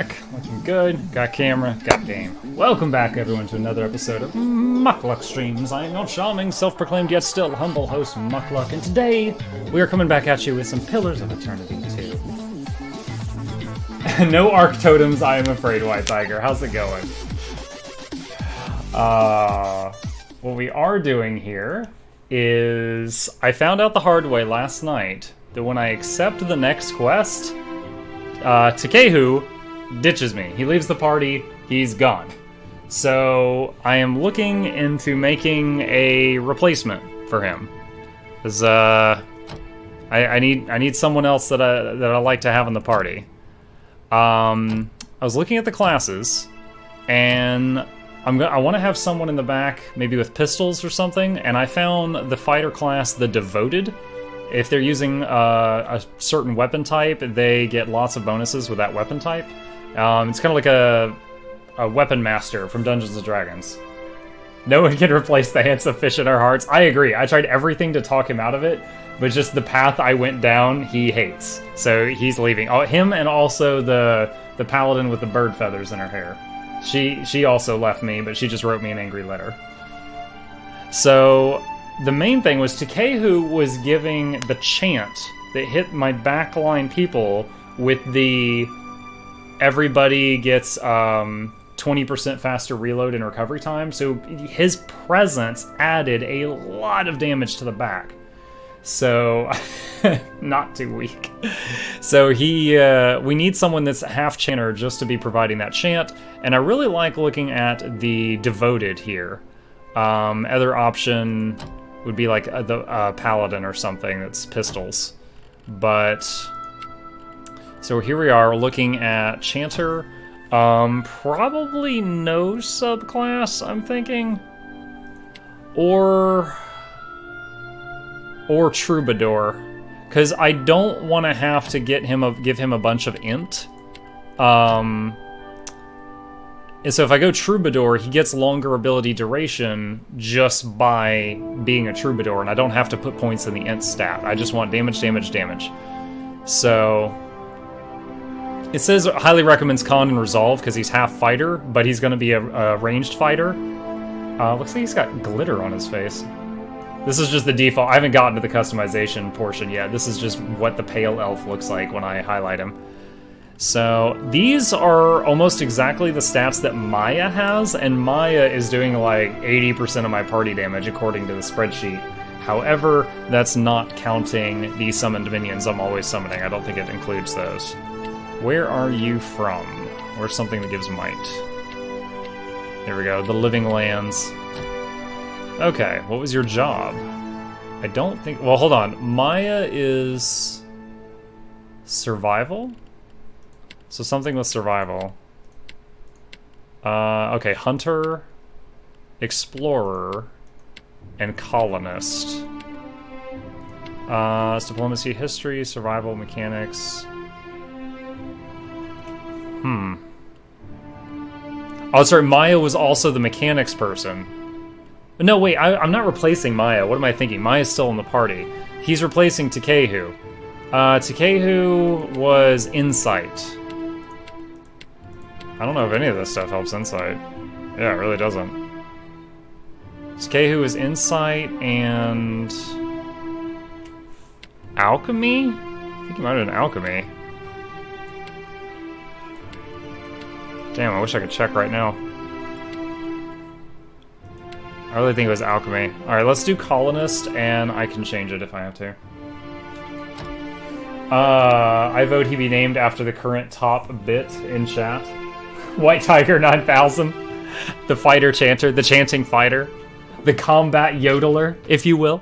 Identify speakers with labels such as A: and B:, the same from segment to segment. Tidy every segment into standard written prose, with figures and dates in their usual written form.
A: Looking good. Got camera, got game. Welcome back, everyone, to another episode of Muckluck Streams. I am your charming, self-proclaimed, yet still humble host, Muckluck, and today we are coming back at you with some Pillars of Eternity 2. No Arc Totems, I am afraid, White Tiger. How's it going? What we are doing here is... I found out the hard way last night that when I accept the next quest, Takehu ditches me. He leaves the party, he's gone. So I am looking into making a replacement for him. Because I need someone else that I like to have in the party. I was looking at the classes, and I want to have someone in the back, maybe with pistols or something, and I found the fighter class, the Devoted. If they're using a certain weapon type, they get lots of bonuses with that weapon type. It's kind of like a weapon master from Dungeons & Dragons. No one can replace the handsome fish in our hearts. I agree. I tried everything to talk him out of it, but just the path I went down, he hates. So he's leaving. Oh, him and also the paladin with the bird feathers in her hair. She also left me, but she just wrote me an angry letter. So the main thing was Takehu was giving the chant that hit my backline people with the everybody gets 20% faster reload and recovery time. So his presence added a lot of damage to the back. So not too weak. So we need someone that's half chanter just to be providing that chant. And I really like looking at the Devoted here. Other option would be like the paladin or something that's pistols. But so here we are looking at chanter. Probably no subclass, I'm thinking. Or troubadour, because I don't want to have to give him a bunch of int. And so if I go troubadour, he gets longer ability duration just by being a troubadour, and I don't have to put points in the int stat. I just want damage, damage, damage. So it says highly recommends con and resolve because he's half fighter, but he's going to be a ranged fighter. Looks like he's got glitter on his face. This is just the default. I haven't gotten to the customization portion yet. This is just what the pale elf looks like when I highlight him. So these are almost exactly the stats that Maya has, and Maya is doing like 80% of my party damage according to the spreadsheet. However, that's not counting the summoned minions I'm always summoning. I don't think it includes those. Where are you from? Where's something that gives might? Here we go, the Living Lands. Okay, what was your job? I don't think... Well, hold on. Maya is... survival? So something with survival. Okay, hunter, explorer, and colonist. It's diplomacy, history, survival, mechanics. Oh, sorry, Maya was also the mechanics person. No, wait, I'm not replacing Maya. What am I thinking? Maya's still in the party. He's replacing Takehu. Takehu was Insight. I don't know if any of this stuff helps Insight. Yeah, it really doesn't. Takehu is Insight and... Alchemy? I think he might have been Alchemy. Damn, I wish I could check right now. I really think it was Alchemy. Alright, let's do Colonist, and I can change it if I have to. I vote he be named after the current top bit in chat. White Tiger 9000. The fighter chanter, the chanting fighter. The combat yodeler, if you will.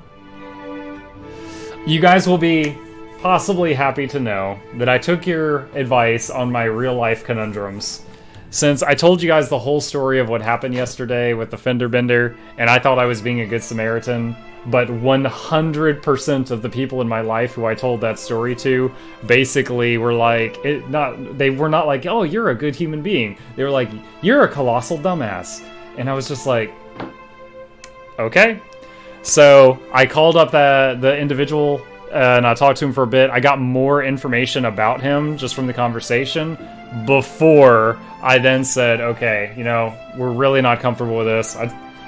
A: You guys will be possibly happy to know that I took your advice on my real-life conundrums. Since I told you guys the whole story of what happened yesterday with the fender bender, and I thought I was being a good Samaritan, but 100% of the people in my life who I told that story to basically were like, they were not like, oh, you're a good human being. They were like, you're a colossal dumbass. And I was just like, okay. So I called up the individual and I talked to him for a bit. I got more information about him just from the conversation before I then said, okay, you know, we're really not comfortable with this.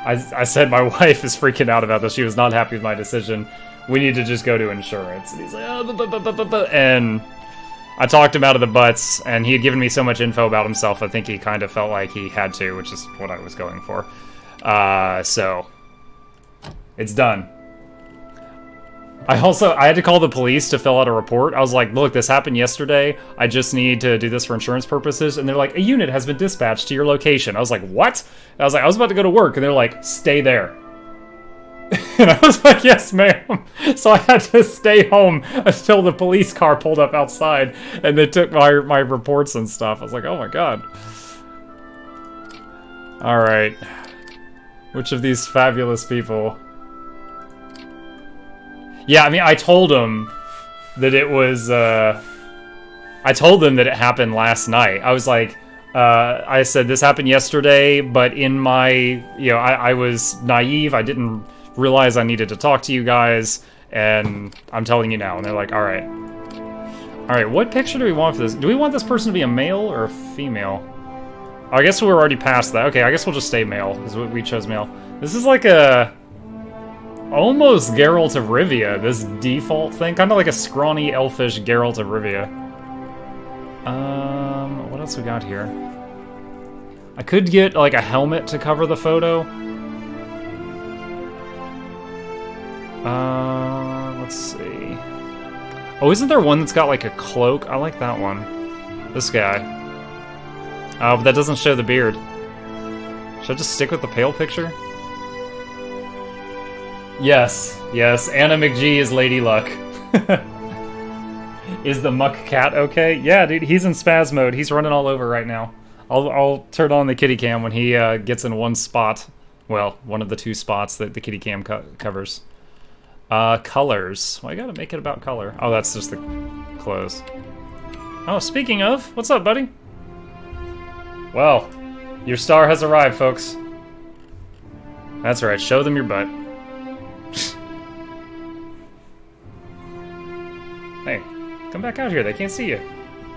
A: I said my wife is freaking out about this. She was not happy with my decision. We need to just go to insurance. And he's like, oh, and I talked him out of the butts, and he had given me so much info about himself, I think he kind of felt like he had to, which is what I was going for. So, it's done. I had to call the police to fill out a report. I was like, look, this happened yesterday. I just need to do this for insurance purposes. And they're like, a unit has been dispatched to your location. I was like, what? I was like, I was about to go to work. And they're like, stay there. And I was like, yes, ma'am. So I had to stay home until the police car pulled up outside. And they took my reports and stuff. I was like, oh my God. All right. Which of these fabulous people... Yeah, I mean, I told him that it was, I told them that it happened last night. I was like, I said, this happened yesterday, but in my, you know, I was naive. I didn't realize I needed to talk to you guys, and I'm telling you now. And they're like, all right. All right, what picture do we want for this? Do we want this person to be a male or a female? Oh, I guess we're already past that. Okay, I guess we'll just stay male, because we chose male. This is like a... almost Geralt of Rivia, this default thing. Kind of like a scrawny, elfish Geralt of Rivia. What else we got here? I could get, like, a helmet to cover the photo. Let's see. Oh, isn't there one that's got, like, a cloak? I like that one. This guy. Oh, but that doesn't show the beard. Should I just stick with the pale picture? Yes, yes, Anna McGee is Lady Luck. Is the muck cat okay? Yeah, dude, he's in spaz mode. He's running all over right now. I'll turn on the kitty cam when he gets in one spot. Well, one of the two spots that the kitty cam covers. Colors. Well, I gotta make it about color. Oh, that's just the clothes. Oh, speaking of, what's up, buddy? Well, your star has arrived, folks. That's right, show them your butt. Hey, come back out here. They can't see you.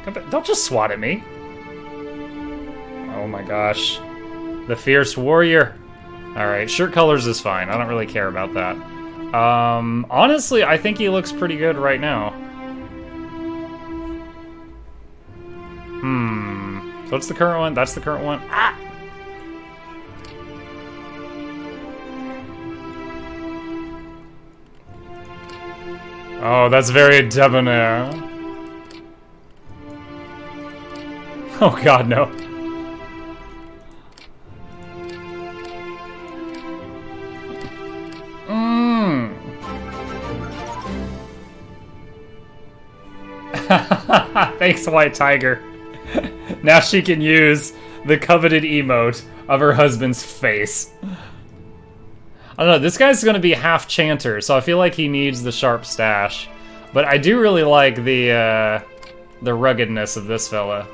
A: Come back. Don't just swat at me. Oh my gosh. The fierce warrior. Alright, shirt colors is fine. I don't really care about that. Honestly, I think he looks pretty good right now. So what's the current one? That's the current one. Ah! Oh, that's very debonair. Oh god, no. Thanks, White Tiger. Now she can use the coveted emote of her husband's face. I don't know, this guy's gonna be half chanter, so I feel like he needs the sharp stash. But I do really like the ruggedness of this fella.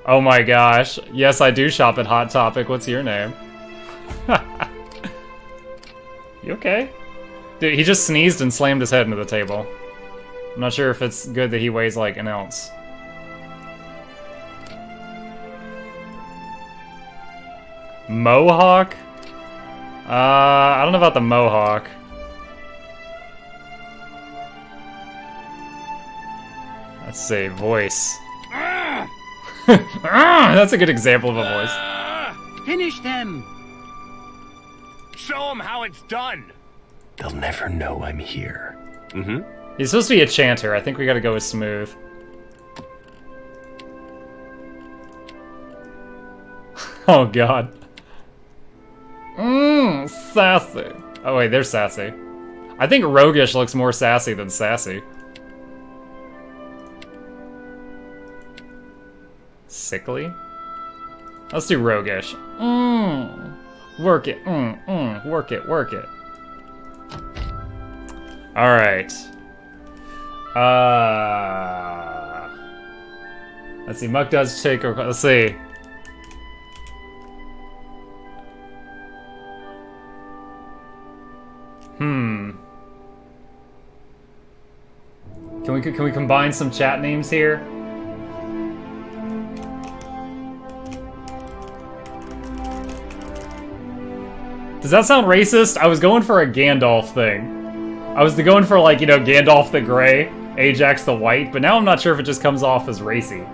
A: Oh my gosh. Yes, I do shop at Hot Topic. What's your name? You okay? Dude, he just sneezed and slammed his head into the table. I'm not sure if it's good that he weighs like an ounce. Mohawk? I don't know about the mohawk. Let's see, voice. That's a good example of a voice.
B: Finish them!
C: Show them how it's done!
B: They'll never know I'm here.
A: He's supposed to be a chanter. I think we gotta go with smooth. Oh god. Sassy. Oh wait, they're sassy. I think roguish looks more sassy than sassy. Sickly? Let's do roguish. Work it. Work it, work it. Alright. Let's see, Muck does take a... Let's see. can we combine some chat names here? Does that sound racist? I was going for a Gandalf thing. I was going for, like, you know, Gandalf the Grey, Ajax the White, but now I'm not sure if it just comes off as racy.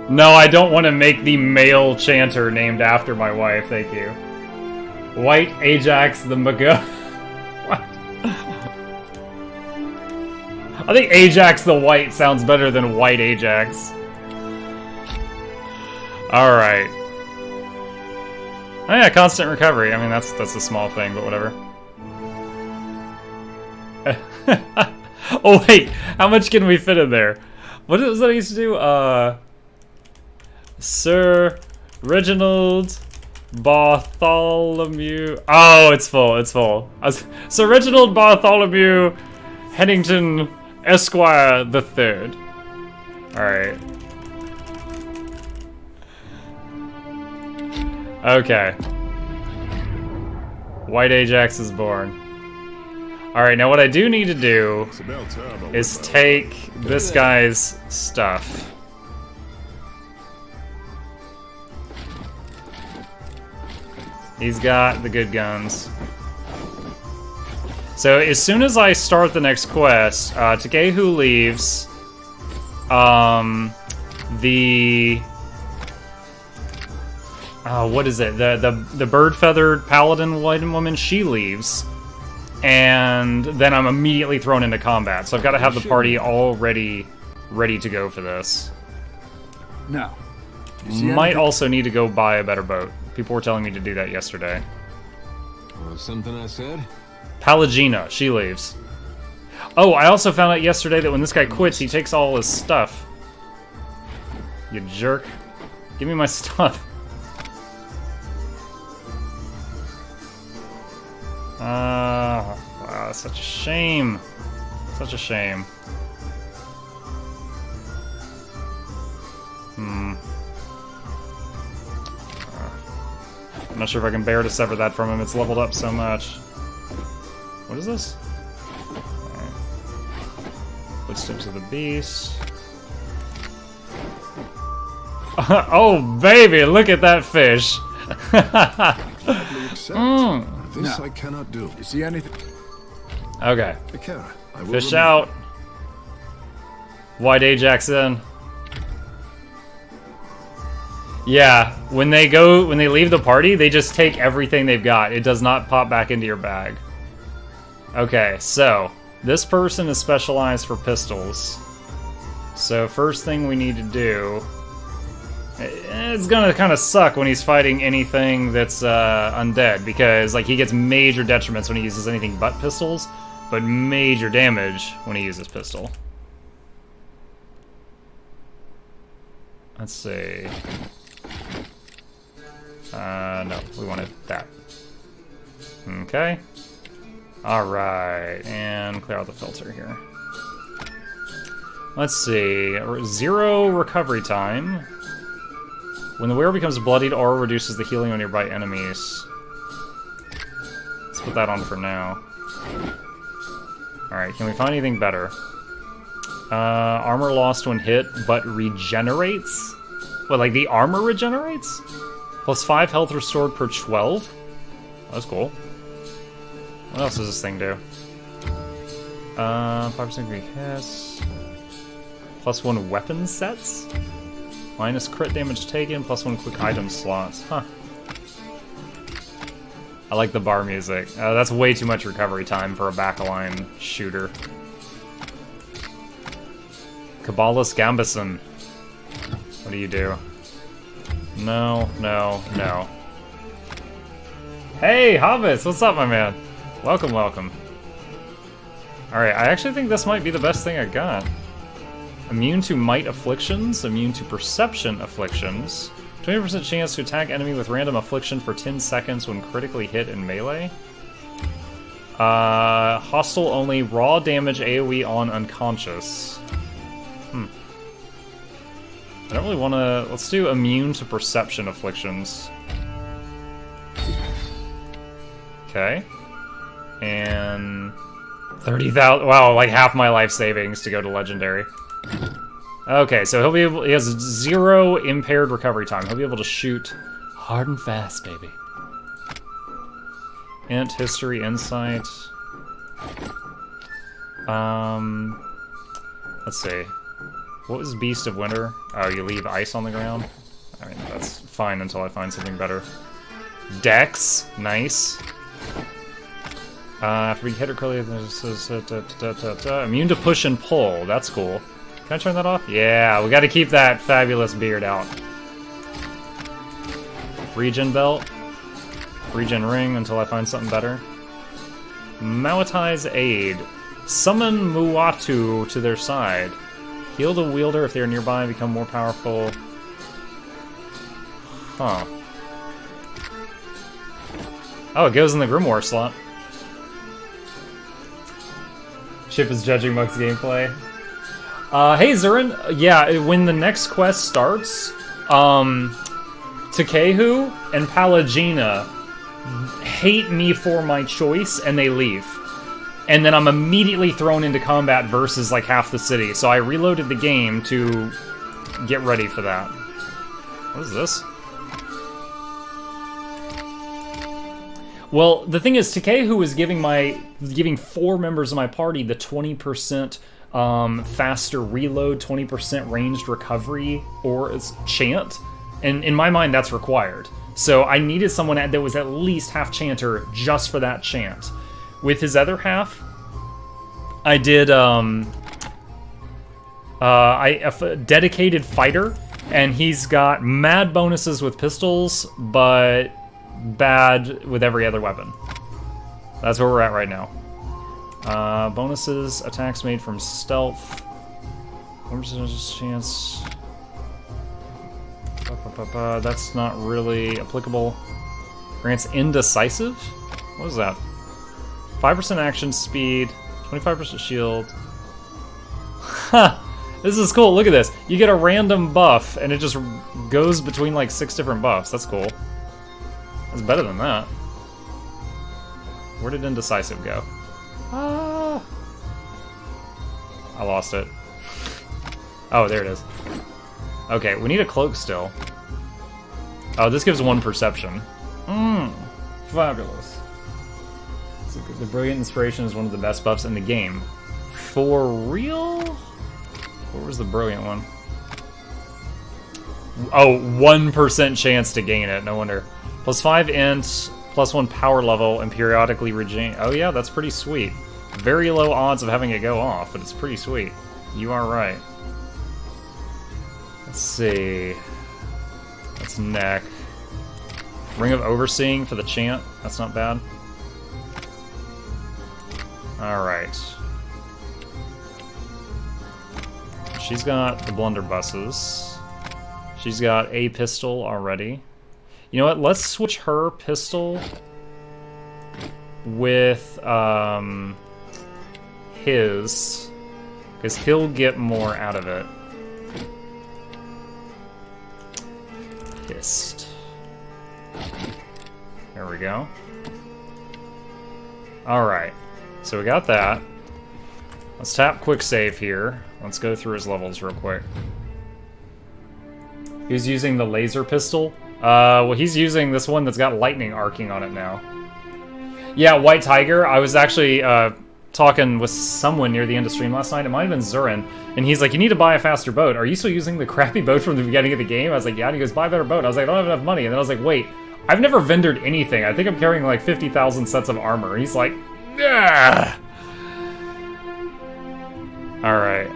A: No, I don't want to make the male chanter named after my wife, thank you. White Ajax the Mago. What? I think Ajax the White sounds better than White Ajax. Alright. Oh yeah, constant recovery. I mean, that's a small thing, but whatever. Oh wait, how much can we fit in there? What was that I used to do? Sir Reginald Bartholomew. Oh, it's full, it's full. Sir Reginald Bartholomew Hennington Esquire the Third. Alright. Okay. White Ajax is born. Alright, now what I do need to do is take this guy's stuff. He's got the good guns. So as soon as I start the next quest, Takehu leaves. What is it? The bird-feathered paladin woman, she leaves. And then I'm immediately thrown into combat. So I've got to have the party already ready to go for this.
D: Now,
A: might also need to go buy a better boat. People were telling me to do that yesterday.
E: Something I said?
A: Palagina, she leaves. Oh, I also found out yesterday that when this guy quits, he takes all his stuff. You jerk. Give me my stuff. Wow, such a shame. Such a shame. I'm not sure if I can bear to sever that from him. It's leveled up so much. What is this? Alright. Footsteps of the Beast. Oh, baby, look at that fish.
E: This I cannot do.
D: You see anything?
A: Okay.
E: Akira, I will
A: Fish
E: remember.
A: out. White Ajax in. Yeah, when they leave the party, they just take everything they've got. It does not pop back into your bag. Okay, so this person is specialized for pistols. So first thing we need to do, it's gonna kind of suck when he's fighting anything that's undead, because like he gets major detriments when he uses anything but pistols, but major damage when he uses pistol. Let's see. No, we wanted that. Okay. Alright, and clear out the filter here. Let's see. 0 recovery time. When the wearer becomes bloodied, aura reduces the healing on nearby enemies. Let's put that on for now. Alright, can we find anything better? Armor lost when hit, but regenerates? What, like the armor regenerates? Plus 5 health restored per 12? Oh, that's cool. What else does this thing do? 5% weak hits. Plus 1 weapon sets? Minus crit damage taken, plus 1 quick item slots. Huh. I like the bar music. That's way too much recovery time for a back-line shooter. Cabalus Gambison. What do you do? No, no, no. Hey, Hobbits! What's up, my man? Welcome, welcome. Alright, I actually think this might be the best thing I got. Immune to might afflictions, immune to perception afflictions. 20% chance to attack enemy with random affliction for 10 seconds when critically hit in melee. Hostile only, raw damage AoE on unconscious. I don't really want to... Let's do immune to perception afflictions. Okay. And 30,000. Wow, like half my life savings to go to legendary. Okay, so he'll be able. He has 0 impaired recovery time. He'll be able to shoot hard and fast, baby. Int, history, insight. Let's see. What was Beast of Winter? Oh, you leave ice on the ground? I mean, that's fine until I find something better. Dex, nice. After we hit or curly, immune to push and pull. That's cool. Can I turn that off? Yeah, we got to keep that fabulous beard out. Regen belt. Regen ring until I find something better. Mawatai's aid. Summon Muatu to their side. Heal the wielder if they are nearby and become more powerful. Huh. Oh, it goes in the Grimoire slot. Chip is judging Muck's gameplay. Hey, Zurin. Yeah, when the next quest starts, Takehu and Palagina hate me for my choice, and they leave. And then I'm immediately thrown into combat versus like half the city. So I reloaded the game to get ready for that. What is this? Well, the thing is, Takehu is giving 4 members of my party the 20% faster reload, 20% ranged recovery, or chant. And in my mind, that's required. So I needed someone that was at least half chanter just for that chant. With his other half, I did a dedicated fighter, and he's got mad bonuses with pistols, but bad with every other weapon. That's where we're at right now. Bonuses, attacks made from stealth. 1% chance. That's not really applicable. Grants indecisive? What is that? 5% action speed, 25% shield. Ha! This is cool, look at this. You get a random buff, and it just goes between like 6 different buffs. That's cool. That's better than that. Where did indecisive go? Ah! I lost it. Oh, there it is. Okay, we need a cloak still. Oh, this gives 1 perception. Fabulous. So the Brilliant Inspiration is one of the best buffs in the game. For real? Where was the Brilliant one? Oh, 1% chance to gain it, no wonder. Plus 5 int, plus 1 power level, and periodically regain. Oh yeah, that's pretty sweet. Very low odds of having it go off, but it's pretty sweet. You are right. Let's see. That's neck. Ring of Overseeing for the chant. That's not bad. Alright. She's got the blunderbusses. She's got a pistol already. You know what? Let's switch her pistol with his, because he'll get more out of it. Fist. There we go. Alright. So we got that. Let's tap quick save here. Let's go through his levels real quick. He's using the laser pistol. Well, he's using this one that's got lightning arcing on it now. Yeah, White Tiger. I was actually talking with someone near the end of stream last night. It might have been Zurin. And he's like, you need to buy a faster boat. Are you still using the crappy boat from the beginning of the game? I was like, yeah. And he goes, buy a better boat. I was like, I don't have enough money. And then I was like, wait, I've never vendored anything. I think I'm carrying like 50,000 sets of armor. He's like, yeah. Alright,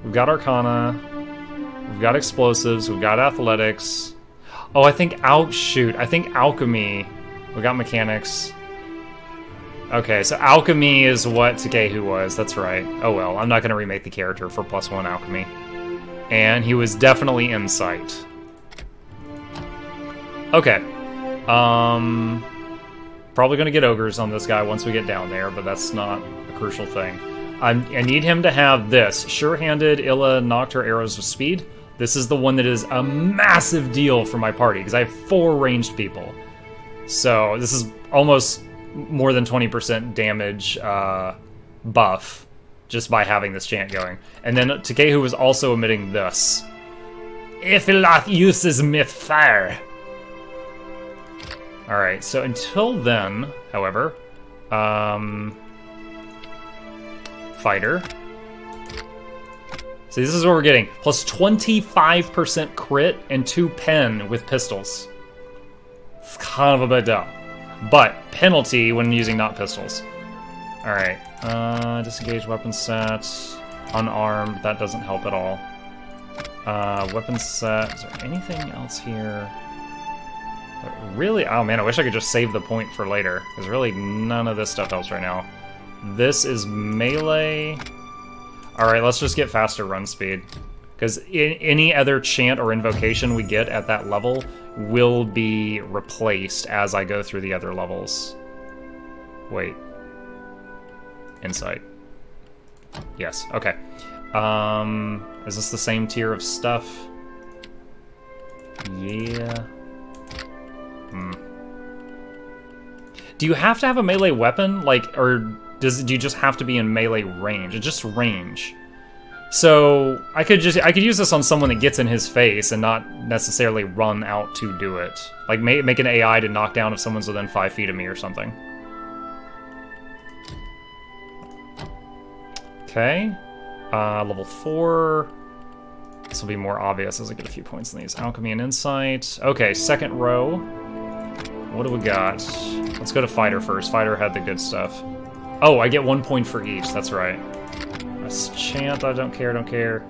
A: we've got Arcana, we've got Explosives, we've got Athletics. Oh, I think Alchemy. We got Mechanics. Okay, so Alchemy is what Takehu was, that's right. Oh well, I'm not going to remake the character for +1 Alchemy. And he was definitely Insight. Okay. Probably going to get Ogres on this guy once we get down there, but that's not a crucial thing. I need him to have this. Sure-handed, Illa knocked her arrows with speed. This is the one that is a massive deal for my party, because I have 4 ranged people. So this is almost more than 20% damage buff just by having this chant going. And then Takehu was also emitting this. Ifilath uses myth fire. Alright, so until then, however, fighter. See, this is what we're getting. Plus 25% crit and 2 pen with pistols. It's kind of a bit dumb. But penalty when using not pistols. Alright, disengage weapon set. Unarmed, that doesn't help at all. Weapon set, is there anything else here? But really, oh man, I wish I could just save the point for later. Because really none of this stuff helps right now. This is melee. Alright, let's just get faster run speed. Because any other chant or invocation we get at that level will be replaced as I go through the other levels. Wait. Insight. Yes, okay. Is this the same tier of stuff? Yeah. Do you have to have a melee weapon? Like, or do you just have to be in melee range? It's just range. So I could use this on someone that gets in his face and not necessarily run out to do it. Like make an AI to knock down if someone's within 5 feet of me or something. Okay. Level 4. This will be more obvious as I get a few points in these. Alchemy and Insight. Okay, second row. What do we got? Let's go to Fighter first. Fighter had the good stuff. Oh, I get 1 point for each. That's right. That's chant. I don't care.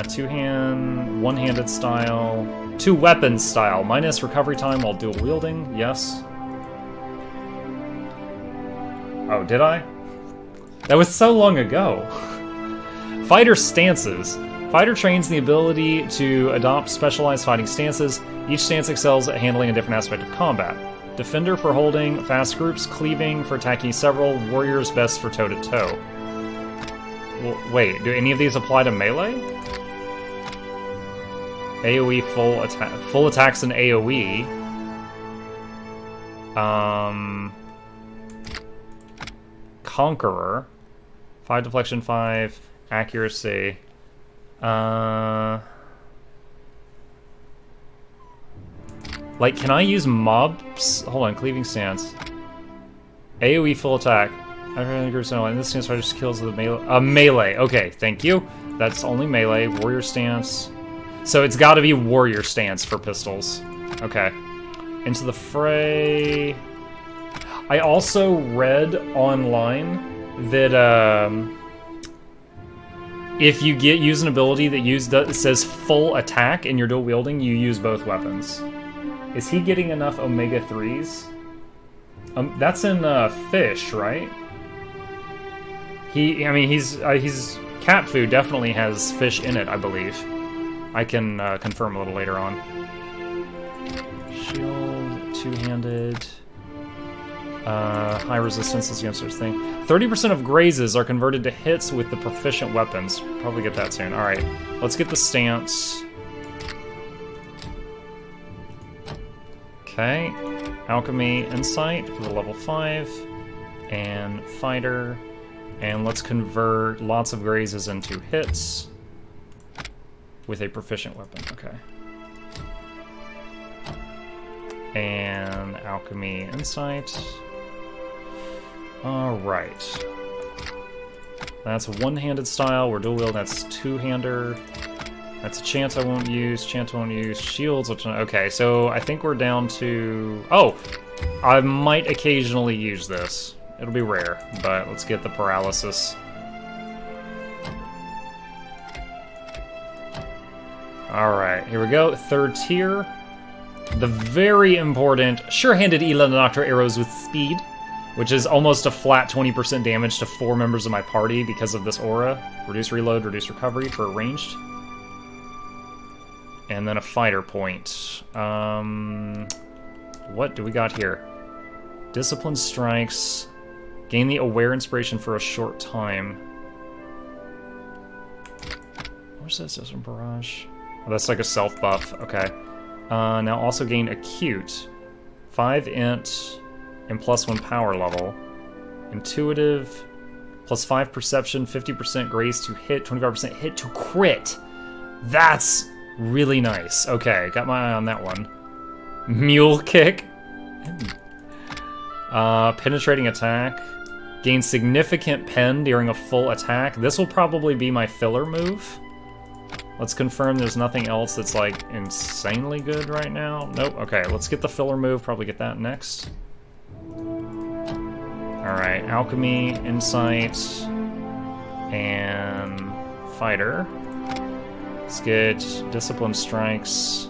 A: Two-hand, one-handed style. Two weapons style. Minus recovery time while dual wielding. Yes. Oh, did I? That was so long ago. Fighter stances. Fighter trains the ability to adopt specialized fighting stances. Each stance excels at handling a different aspect of combat. Defender for holding fast groups, cleaving for attacking several, warriors best for toe-to-toe. Well, wait, do any of these apply to melee? AoE full attacks and AoE. Conqueror. 5 deflection, 5 accuracy. Like, can I use mobs? Hold on, cleaving stance. AoE full attack. In this stance just kills the melee. Melee. Okay, thank you. That's only melee. Warrior stance. So it's got to be warrior stance for pistols. Okay. Into the fray. I also read online that if you use an ability that says full attack and you're dual wielding, you use both weapons. Is he getting enough omega 3s? That's in fish, right? He's cat food definitely has fish in it, I believe. I can confirm a little later on. Shield, two-handed. High resistance is against such thing. 30% of grazes are converted to hits with the proficient weapons. Probably get that soon. Alright, let's get the stance. Okay. Alchemy, Insight for the level 5. And Fighter. And let's convert lots of grazes into hits with a proficient weapon. Okay. And Alchemy, Insight. Alright. That's a one-handed style. We're dual wield. That's two-hander. That's a chance I won't use. Chance I won't use. Shields. Okay, so I think we're down to... Oh! I might occasionally use this. It'll be rare, but let's get the paralysis. Alright, here we go. Third tier. The very important Sure-Handed Ela Noctra arrows with speed, which is almost a flat 20% damage to 4 members of my party because of this aura. Reduce reload, reduce recovery for ranged. And then a fighter point. What do we got here? Discipline strikes. Gain the aware inspiration for a short time. Where's this? Discipline barrage. Oh, that's like a self buff. Okay. Now also gain acute. 5 int. and +1 power level. Intuitive, +5 perception, 50% grace to hit, 25% hit to crit. That's really nice. Okay, got my eye on that one. Mule kick. Penetrating attack. Gain significant pen during a full attack. This will probably be my filler move. Let's confirm there's nothing else that's like insanely good right now. Nope. Okay, let's get the filler move. Probably get that next. Alright, Alchemy, Insight, and Fighter. Let's get Discipline Strikes.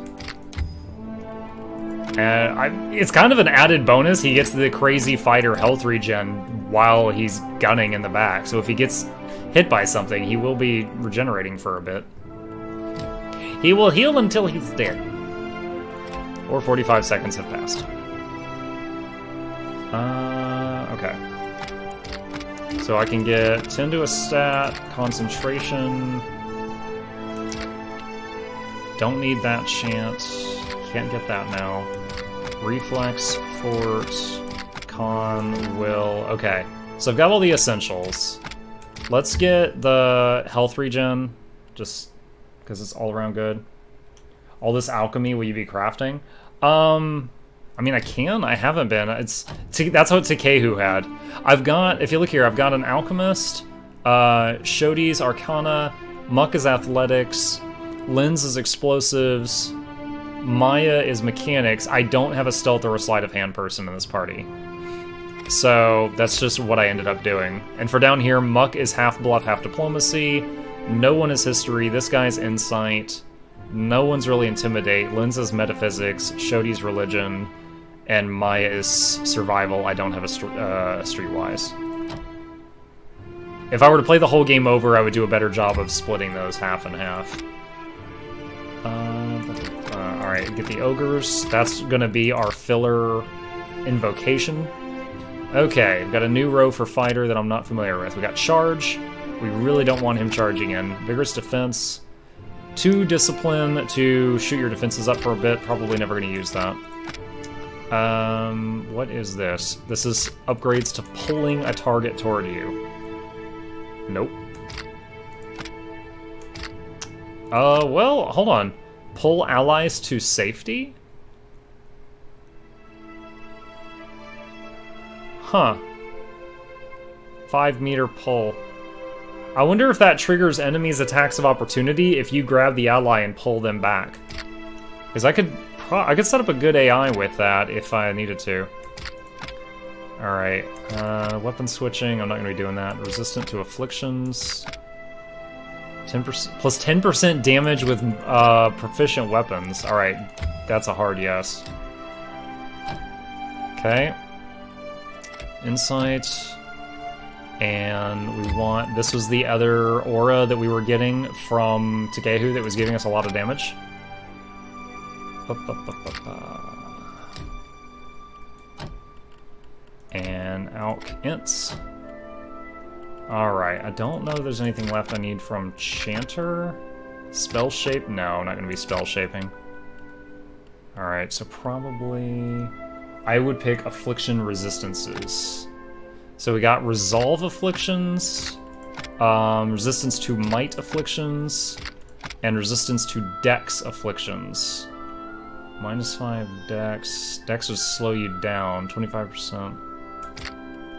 A: It's kind of an added bonus. He gets the crazy Fighter health regen while he's gunning in the back. So if he gets hit by something, he will be regenerating for a bit. He will heal until he's dead. Or 45 seconds have passed. Okay. So I can get 10 to a stat, concentration. Don't need that chance. Can't get that now. Reflex, fort, con, will. Okay. So I've got all the essentials. Let's get the health regen, just because it's all around good. All this alchemy will you be crafting? I mean, I can. I haven't been. That's what Takehu had. I've got, if you look here, I've got an alchemist, Shodi's Arcana, Muck is athletics, Lens is explosives, Maya is mechanics. I don't have a stealth or a sleight of hand person in this party. So that's just what I ended up doing. And for down here, Muck is half bluff, half diplomacy. No one is history. This guy's insight. No one's really intimidate. Lens is metaphysics. Shodi's religion. And Maya is survival. I don't have a streetwise. If I were to play the whole game over, I would do a better job of splitting those half and half. Alright, get the ogres. That's gonna be our filler invocation. Okay, we've got a new row for fighter that I'm not familiar with. We got charge. We really don't want him charging in. Vigorous defense. 2 discipline to shoot your defenses up for a bit. Probably never gonna use that. What is this? This is upgrades to pulling a target toward you. Nope. Well, hold on. Pull allies to safety? Huh. 5-meter pull. I wonder if that triggers enemies' attacks of opportunity if you grab the ally and pull them back. Because I could set up a good AI with that if I needed to. Alright. Weapon switching. I'm not going to be doing that. Resistant to afflictions. 10% plus 10% damage with proficient weapons. Alright. That's a hard yes. Okay. Insight. And we want... This was the other aura that we were getting from Takehu that was giving us a lot of damage. And Alch Ints. Alright, I don't know if there's anything left I need from Chanter. Spell Shape? No, not going to be Spell Shaping. Alright, so probably... I would pick Affliction Resistances. So we got Resolve Afflictions, Resistance to Might Afflictions, and Resistance to Dex Afflictions. -5 Dex. Dex would slow you down, 25%.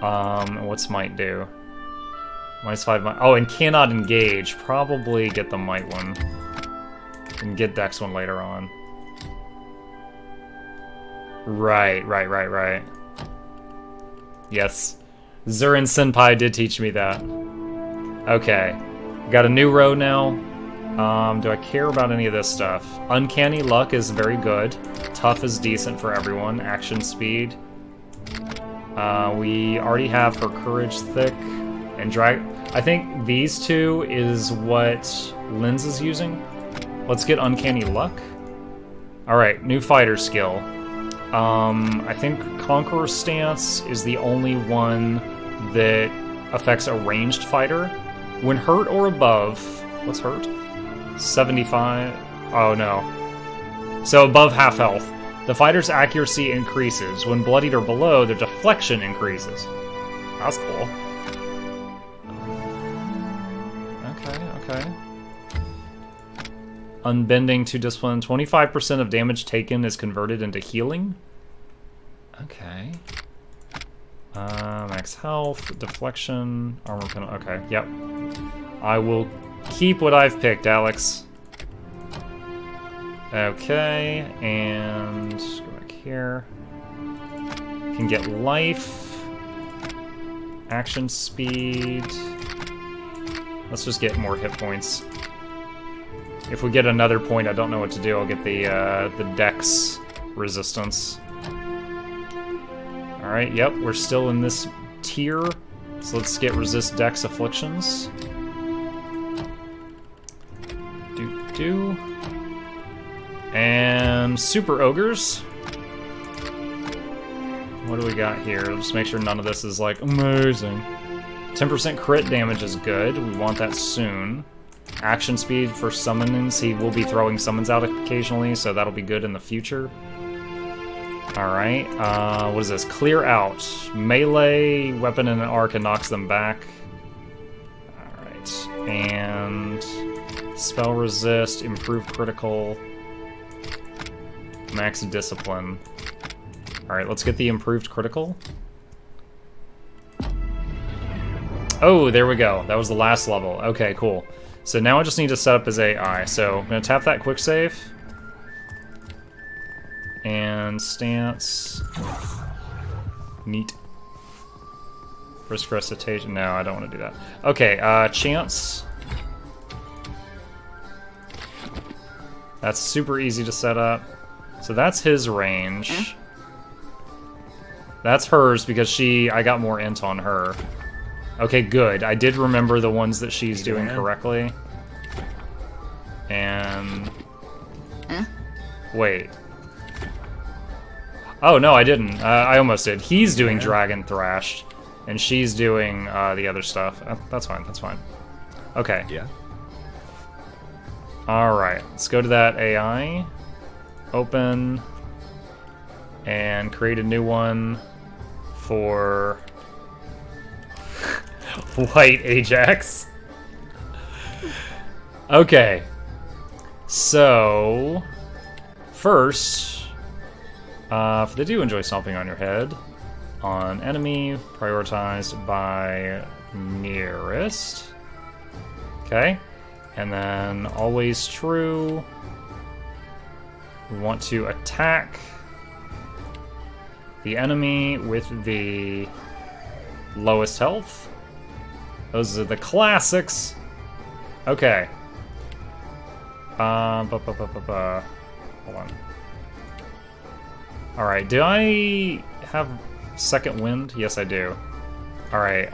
A: And what's Might do? -5 Might. Oh, and cannot engage. Probably get the Might one. And get Dex one later on. Right. Yes. Zurin Senpai did teach me that. Okay. Got a new row now. Do I care about any of this stuff? Uncanny Luck is very good. Tough is decent for everyone. Action Speed. We already have her Courage Thick. And Drag... I think these two is what Lens is using. Let's get Uncanny Luck. Alright, new fighter skill. I think Conqueror Stance is the only one that affects a ranged fighter. When hurt or above... What's hurt? 75... Oh, no. So above half health. the fighter's accuracy increases. When bloodied or below, their deflection increases. That's cool. Okay. Unbending to discipline. 25% of damage taken is converted into healing. Okay. Max health, deflection, armor penalty. Okay, yep. I will keep what I've picked, Alex. Okay, and go back here. Can get life, action speed. Let's just get more hit points. If we get another point, I don't know what to do. I'll get the dex resistance. All right, yep, we're still in this tier, so let's get resist dex afflictions. And super ogres. What do we got here? Just make sure none of this is like amazing. 10% crit damage is good. We want that soon. Action speed for summons. He will be throwing summons out occasionally, so that'll be good in the future. Alright, what is this? Clear out. Melee, weapon, and an arc, and knocks them back. Alright, and spell resist, improve critical, max discipline. Alright, let's get the improved critical. Oh, there we go. That was the last level. Okay, cool. So now I just need to set up his AI. So I'm going to tap that quick save. And stance. Neat. Risk recitation. No, I don't want to do that. Okay, chance. That's super easy to set up. So that's his range. That's hers because I got more int on her. Okay, good. I did remember the ones that she's doing correctly. And... Wait. Oh, no, I didn't. I almost did. He's doing Dragon Thrashed, and she's doing the other stuff. That's fine, that's fine. Okay.
B: Yeah.
A: Alright, let's go to that AI. Open. And create a new one for... White Ajax. Okay. So... First... if they do enjoy stomping on your head, on enemy, prioritized by nearest. Okay. And then always true. We want to attack the enemy with the lowest health. Those are the classics. Okay. Hold on. Alright, do I have second wind? Yes, I do. Alright,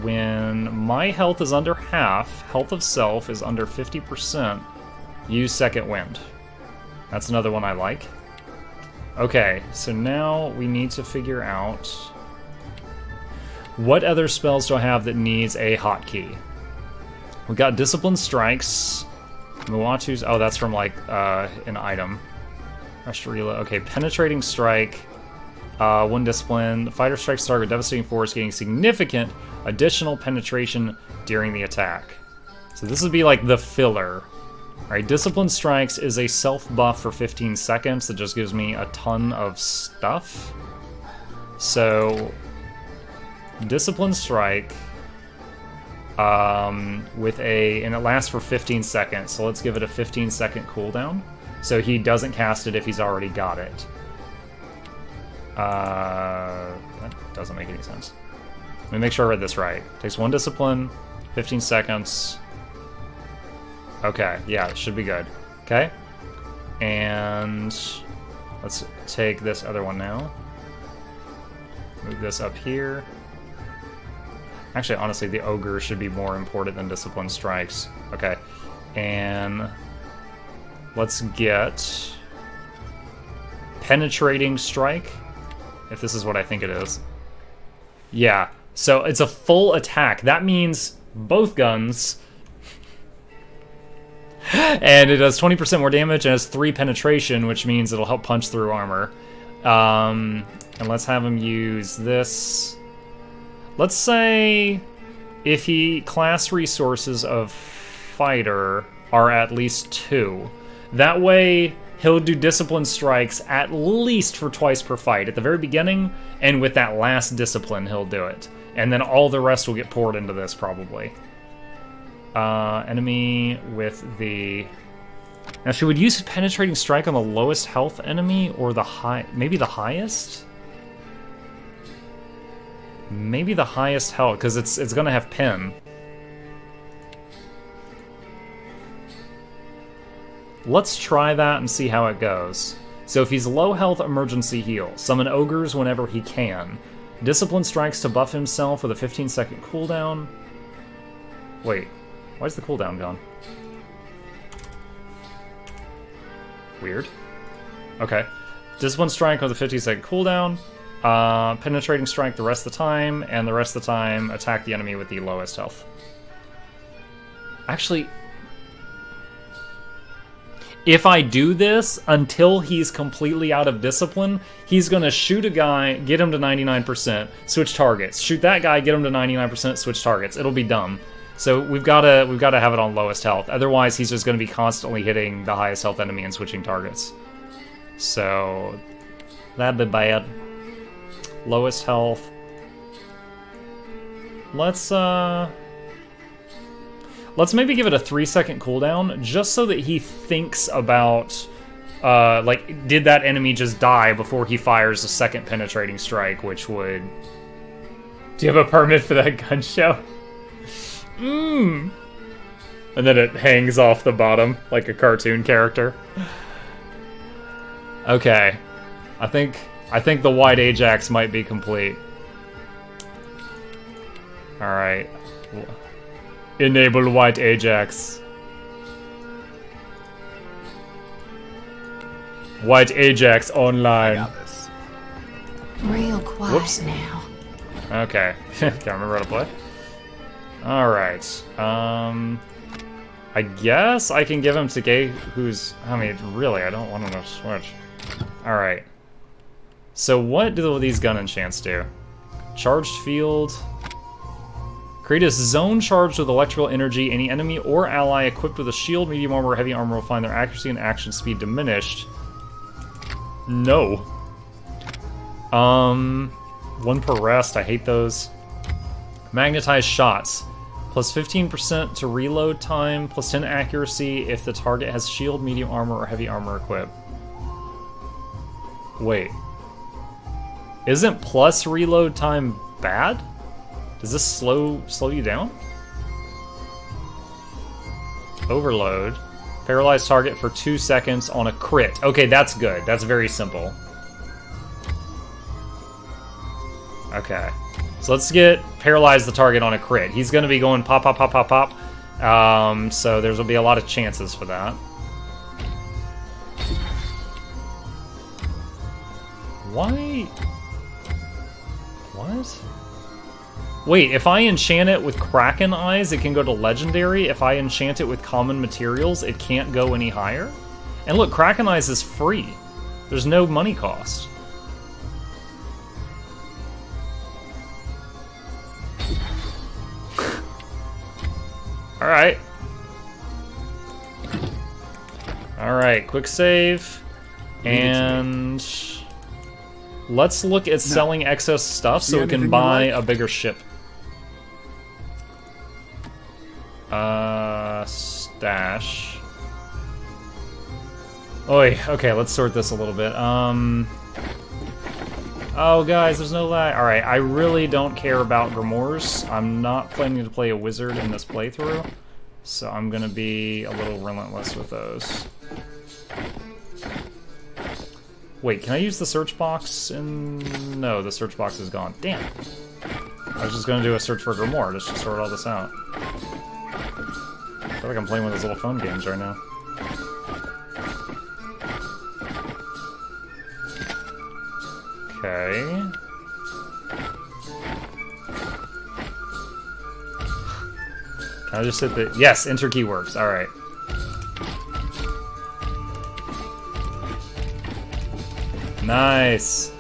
A: when my health is under half, health of self is under 50%, use second wind. That's another one I like. Okay, so now we need to figure out what other spells do I have that needs a hotkey. We got Discipline Strikes. Muatu's, oh, that's from like an item. Okay, Penetrating Strike, 1 discipline. The fighter strikes target with devastating force, getting significant additional penetration during the attack. So this would be like the filler. Alright, Discipline Strikes is a self-buff for 15 seconds that just gives me a ton of stuff. So, Discipline Strike, with and it lasts for 15 seconds, so let's give it a 15-second cooldown. So he doesn't cast it if he's already got it. That doesn't make any sense. Let me make sure I read this right. Takes 1 discipline, 15 seconds. Okay, yeah, it should be good. Okay. And let's take this other one now. Move this up here. Actually, honestly, the ogre should be more important than Discipline Strikes. Okay. And let's get Penetrating Strike, if this is what I think it is. Yeah, so it's a full attack. That means both guns And it does 20% more damage and has 3 penetration, which means it'll help punch through armor. And let's have him use this. Let's say if he class resources of fighter are at least 2. That way he'll do discipline strikes at least for twice per fight. At the very beginning, and with that last discipline he'll do it. And then all the rest will get poured into this probably. Enemy with the... Now, should we use penetrating strike on the lowest health enemy or the high... Maybe the highest? Maybe the highest health, because it's going to have pen. Let's try that and see how it goes. So if he's low health, emergency heal. Summon ogres whenever he can. Discipline strikes to buff himself with a 15-second cooldown. Wait, why is the cooldown gone? Weird. Okay. Discipline strike with a 15-second cooldown. Penetrating strike the rest of the time, and the rest of the time attack the enemy with the lowest health. Actually, if I do this until he's completely out of discipline, he's gonna shoot a guy, get him to 99%, switch targets. Shoot that guy, get him to 99%, switch targets. It'll be dumb. So we've gotta have it on lowest health. Otherwise, he's just gonna be constantly hitting the highest health enemy and switching targets. So that'd be bad. Lowest health. Let's maybe give it a 3-second cooldown, just so that he thinks about, like, did that enemy just die before he fires a second penetrating strike, which would... Do you have a permit for that gun show? And then it hangs off the bottom, like a cartoon character. Okay. I think the White Ajax might be complete. Alright. Enable White Ajax. White Ajax online.
C: I got this.
D: Real quiet
A: Whoops.
D: now.
A: Okay. Can't remember how to play. Alright. I guess I can give him to Gay, who's... I mean, really, I don't want him to switch. Alright. So what do these gun enchants do? Charged field... Create a zone charged with electrical energy. Any enemy or ally equipped with a shield, medium armor, or heavy armor will find their accuracy and action speed diminished. No. 1 per rest. I hate those. Magnetized shots. Plus 15% to reload time. Plus 10 accuracy if the target has shield, medium armor, or heavy armor equipped. Wait. Isn't plus reload time bad? Does this slow you down? Overload. Paralyze target for 2 seconds on a crit. Okay, that's good. That's very simple. Okay. So let's get paralyze the target on a crit. He's going to be going pop, pop, pop, pop, pop. So there's going to be a lot of chances for that. Why? What? Wait, if I enchant it with Kraken Eyes, it can go to Legendary. If I enchant it with common materials, it can't go any higher? And look, Kraken Eyes is free. There's no money cost. Alright. Alright, quick save. And... let's look at selling excess stuff so we can buy a bigger ship. Stash. Oi, okay, let's sort this a little bit. Oh, guys, there's no lag. Alright, I really don't care about grimoires. I'm not planning to play a wizard in this playthrough, so I'm gonna be a little relentless with those. Wait, can I use the search box? No, the search box is gone. Damn. I was just gonna do a search for grimoire just to sort all this out. I feel like I'm playing one of those little phone games right now. Okay. Can I just hit the... Yes, enter key works. Alright. Nice.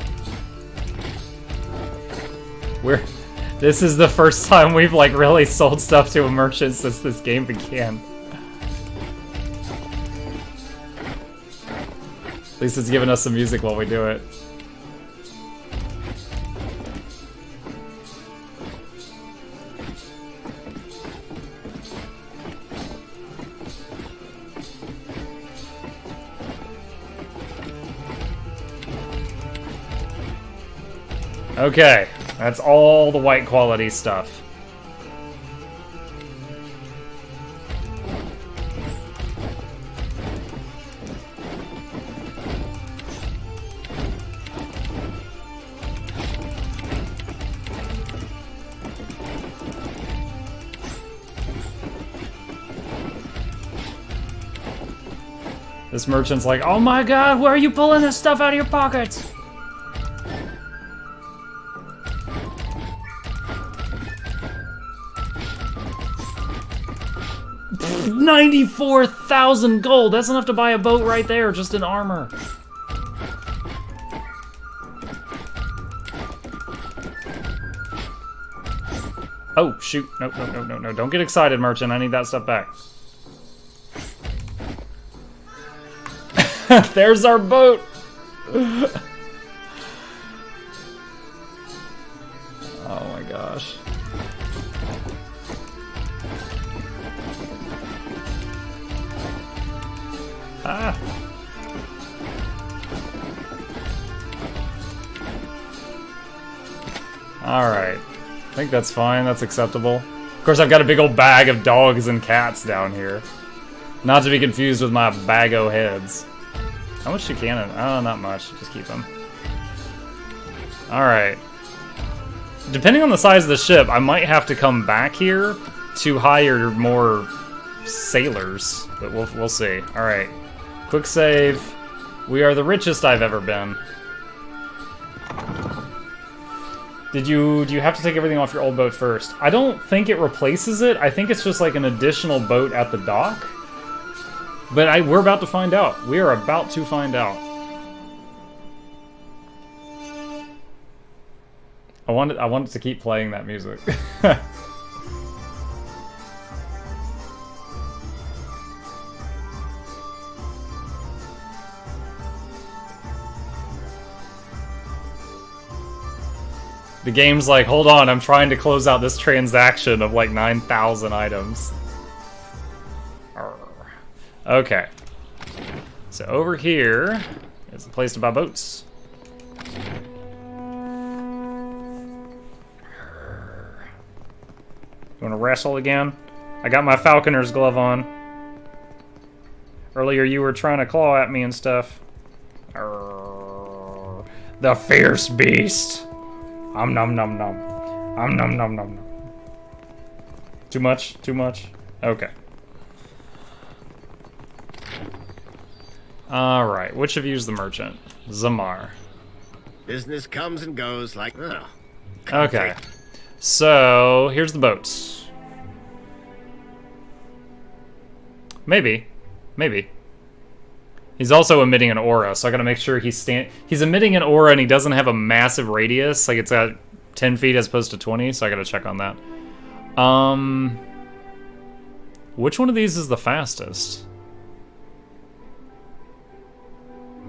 A: This is the first time we've like really sold stuff to a merchant since this game began. At least it's giving us some music while we do it. Okay, that's all the white quality stuff. This merchant's like, oh my god, where are you pulling this stuff out of your pockets? $94,000 gold! That's enough to buy a boat right there, just in armor. Oh, shoot. No, no, no, no, no. Don't get excited, merchant. I need that stuff back. There's our boat! Oh my gosh. Ah! Alright. I think that's fine. That's acceptable. Of course, I've got a big old bag of dogs and cats down here. Not to be confused with my bag o' heads. How much do cannon? Oh, not much. Just keep them. Alright. Depending on the size of the ship, I might have to come back here to hire more sailors. But we'll see. Alright. Quick save. We are the richest I've ever been. Do you have to take everything off your old boat first? I don't think it replaces it. I think it's just like an additional boat at the dock. But we're about to find out. We are about to find out. I wanted to keep playing that music. The game's like, hold on, I'm trying to close out this transaction of like 9,000 items. Okay. So over here is the place to buy boats. You wanna wrestle again? I got my falconer's glove on. Earlier you were trying to claw at me and stuff. The fierce beast. Nom nom nom. Nom nom nom nom. Too much? Too much? Okay. Alright, which of you is the merchant? Zamar.
C: Business comes and goes like,
A: Okay. So, here's the boats. Maybe. Maybe. He's also emitting an aura, so I gotta make sure he's emitting an aura and he doesn't have a massive radius. Like, it's at 10 feet as opposed to 20, so I gotta check on that. Which one of these is the fastest?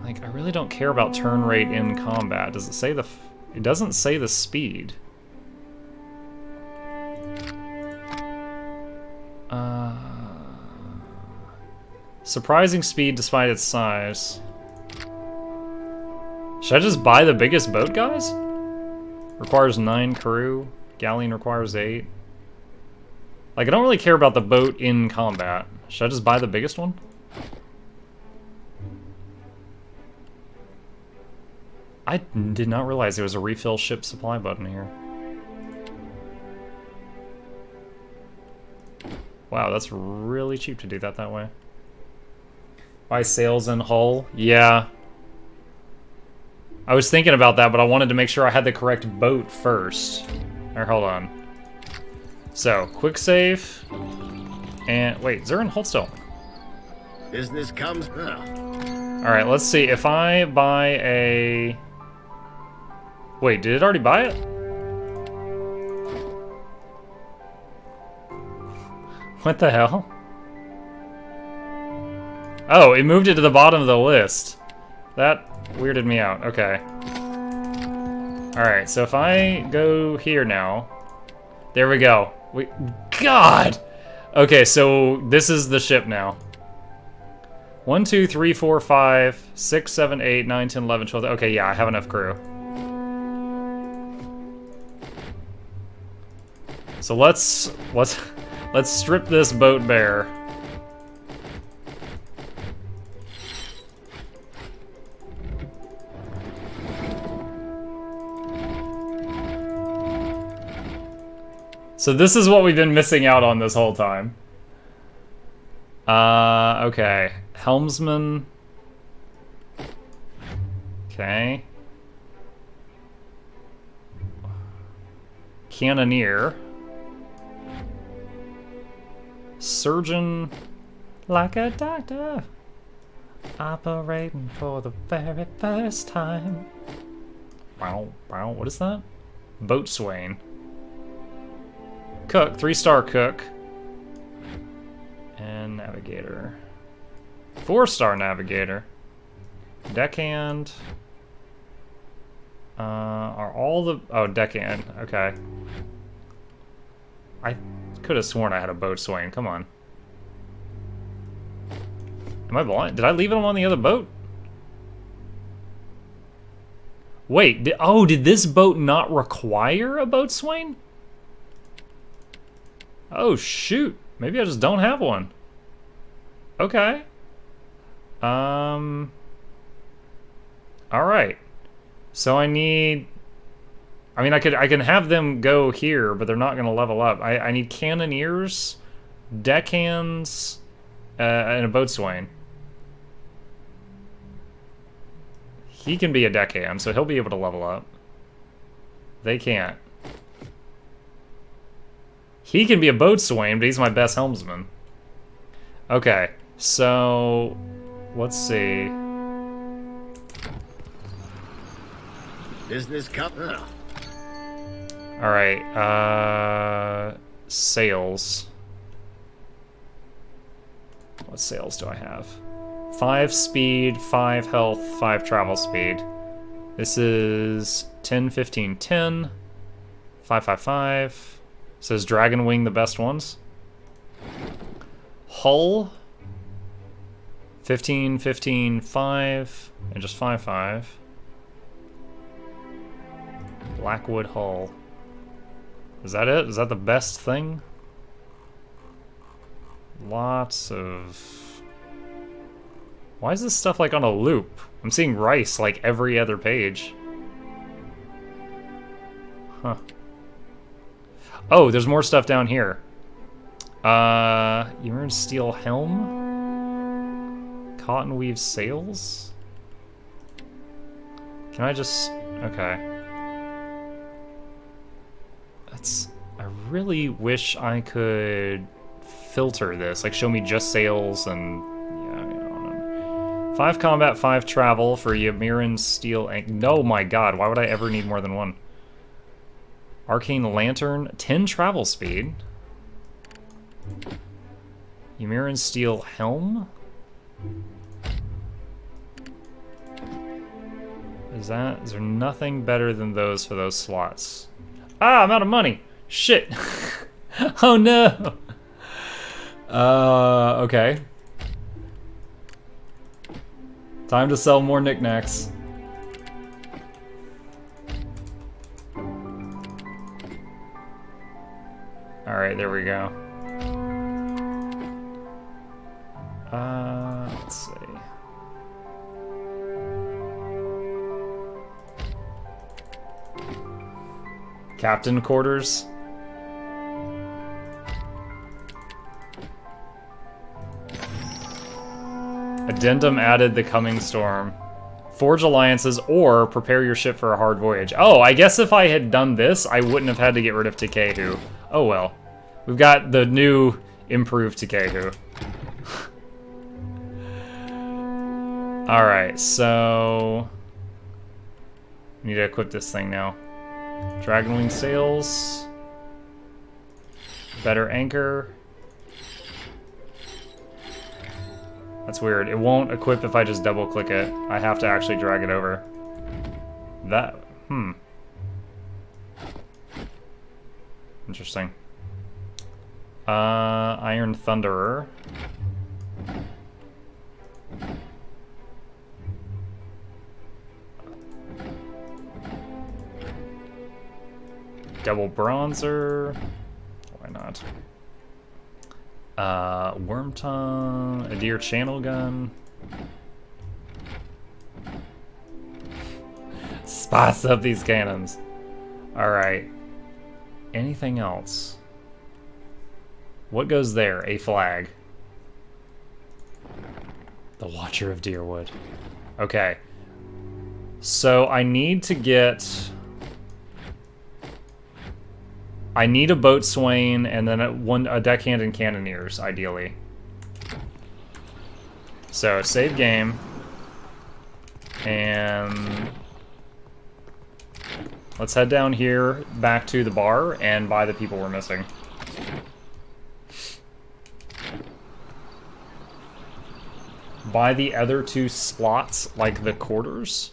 A: Like, I really don't care about turn rate in combat. Does it say the... It doesn't say the speed. Surprising speed despite its size. Should I just buy the biggest boat, guys? Requires 9 crew. Galleon requires 8. Like, I don't really care about the boat in combat. Should I just buy the biggest one? I did not realize there was a refill ship supply button here. Wow, that's really cheap to do that way. Buy sails and hull? Yeah. I was thinking about that, but I wanted to make sure I had the correct boat first. Alright, hold on. So, quick save. And, wait, Zurin, hold still.
C: business comes.
A: Alright, let's see. If I buy a... Wait, did it already buy it? What the hell? Oh, it moved it to the bottom of the list. That weirded me out. Okay. Alright, so if I go here now... There we go. God! Okay, so this is the ship now. 1, 2, 3, 4, 5, 6, 7, 8, 9, 10, 11, 12... Okay, yeah, I have enough crew. So let's strip this boat bare. So this is what we've been missing out on this whole time. Okay. Helmsman. Okay. Cannoneer. Surgeon. Like a doctor. Operating for the very first time. Wow, wow, what is that? Boatswain. Cook, 3-star cook. And navigator. 4-star navigator. Deckhand. Are all the... Oh, deckhand. Okay. I could have sworn I had a boatswain. Come on. Am I blind? Did I leave him on the other boat? Wait, did this boat not require a boatswain? Oh, shoot. Maybe I just don't have one. Okay. Alright. So I need... I mean, I can have them go here, but they're not going to level up. I need cannoneers, deckhands, and a boatswain. He can be a deckhand, so he'll be able to level up. They can't. He can be a boatswain, but he's my best helmsman. Okay, so... let's see.
B: Business cup.
A: Alright, sails. What sails do I have? 5 speed, 5 health, 5 travel speed. This is 10, 15, 10. 5, 5, 5. Says Dragon Wing the best ones. Hull. 15, 15, 5. And just 5, 5. Blackwood hull. Is that it? Is that the best thing? Lots of... Why is this stuff like on a loop? I'm seeing rice like every other page. Huh. Oh, there's more stuff down here. Iron steel helm? Cotton weave sails? Can I just... okay. That's... I really wish I could filter this. Like, show me just sails and... yeah, you know. 5 combat, 5 travel for Yamiran steel... no, my god, why would I ever need more than one? Arcane lantern, 10 travel speed. Yamiran steel helm? Is there nothing better than those for those slots? Ah, I'm out of money! Shit! Oh no! Okay. Time to sell more knickknacks. Alright, there we go. Let's see. Captain quarters. Addendum added the coming storm. Forge alliances or prepare your ship for a hard voyage. Oh, I guess if I had done this, I wouldn't have had to get rid of Takehu. Oh well. We've got the new improved Takehu. Alright, so... need to equip this thing now. Dragonwing sails. Better anchor. That's weird. It won't equip if I just double click it. I have to actually drag it over. That... Interesting. Iron Thunderer. Double Bronzer. Why not? Worm Tongue. A Deer Channel Gun. Spice up these cannons. Alright. Anything else? What goes there? A flag. The Watcher of Deerwood. Okay. So I need to get... I need a boatswain and then a deckhand and cannoneers, ideally. So save game. And let's head down here back to the bar and buy the people we're missing. Buy the other 2 slots, like the quarters.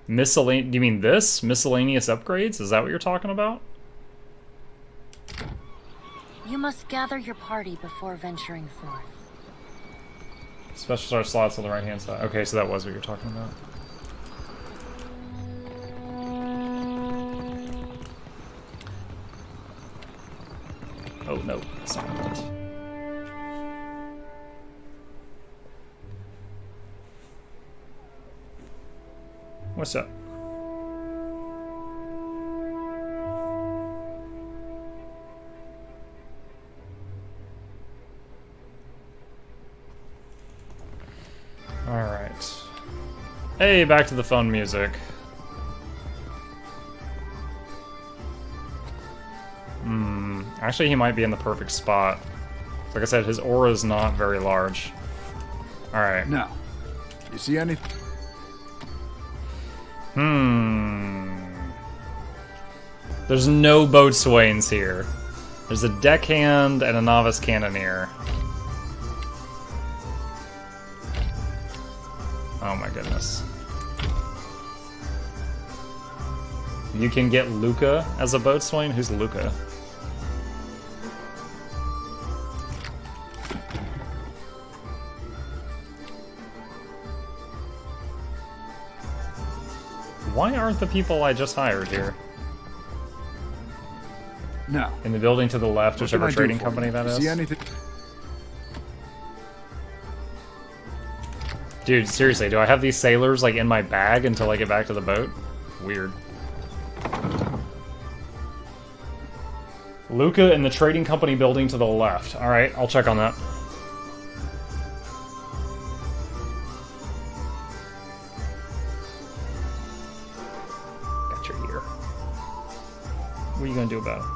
A: Do you mean this? Miscellaneous upgrades? Is that what you're talking about?
D: You must gather your party before venturing forth.
A: Special star slots on the right-hand side. Okay, so that was what you're talking about. Oh, no. That's not what I meant. What's up? Alright. Hey, back to the phone music. Actually, he might be in the perfect spot. Like I said, his aura is not very large. Alright.
F: Now, you see anything?
A: There's no boatswains here. There's a deckhand and a novice cannoneer. Oh my goodness. You can get Luca as a boatswain? Who's Luca? Why aren't the people I just hired here?
F: No.
A: In the building to the left, whichever trading company that is.
F: See anything?
A: Dude, seriously, do I have these sailors like in my bag until I get back to the boat? Weird. Luca in the trading company building to the left. Alright, I'll check on that. Got your ear. What are you gonna do about it?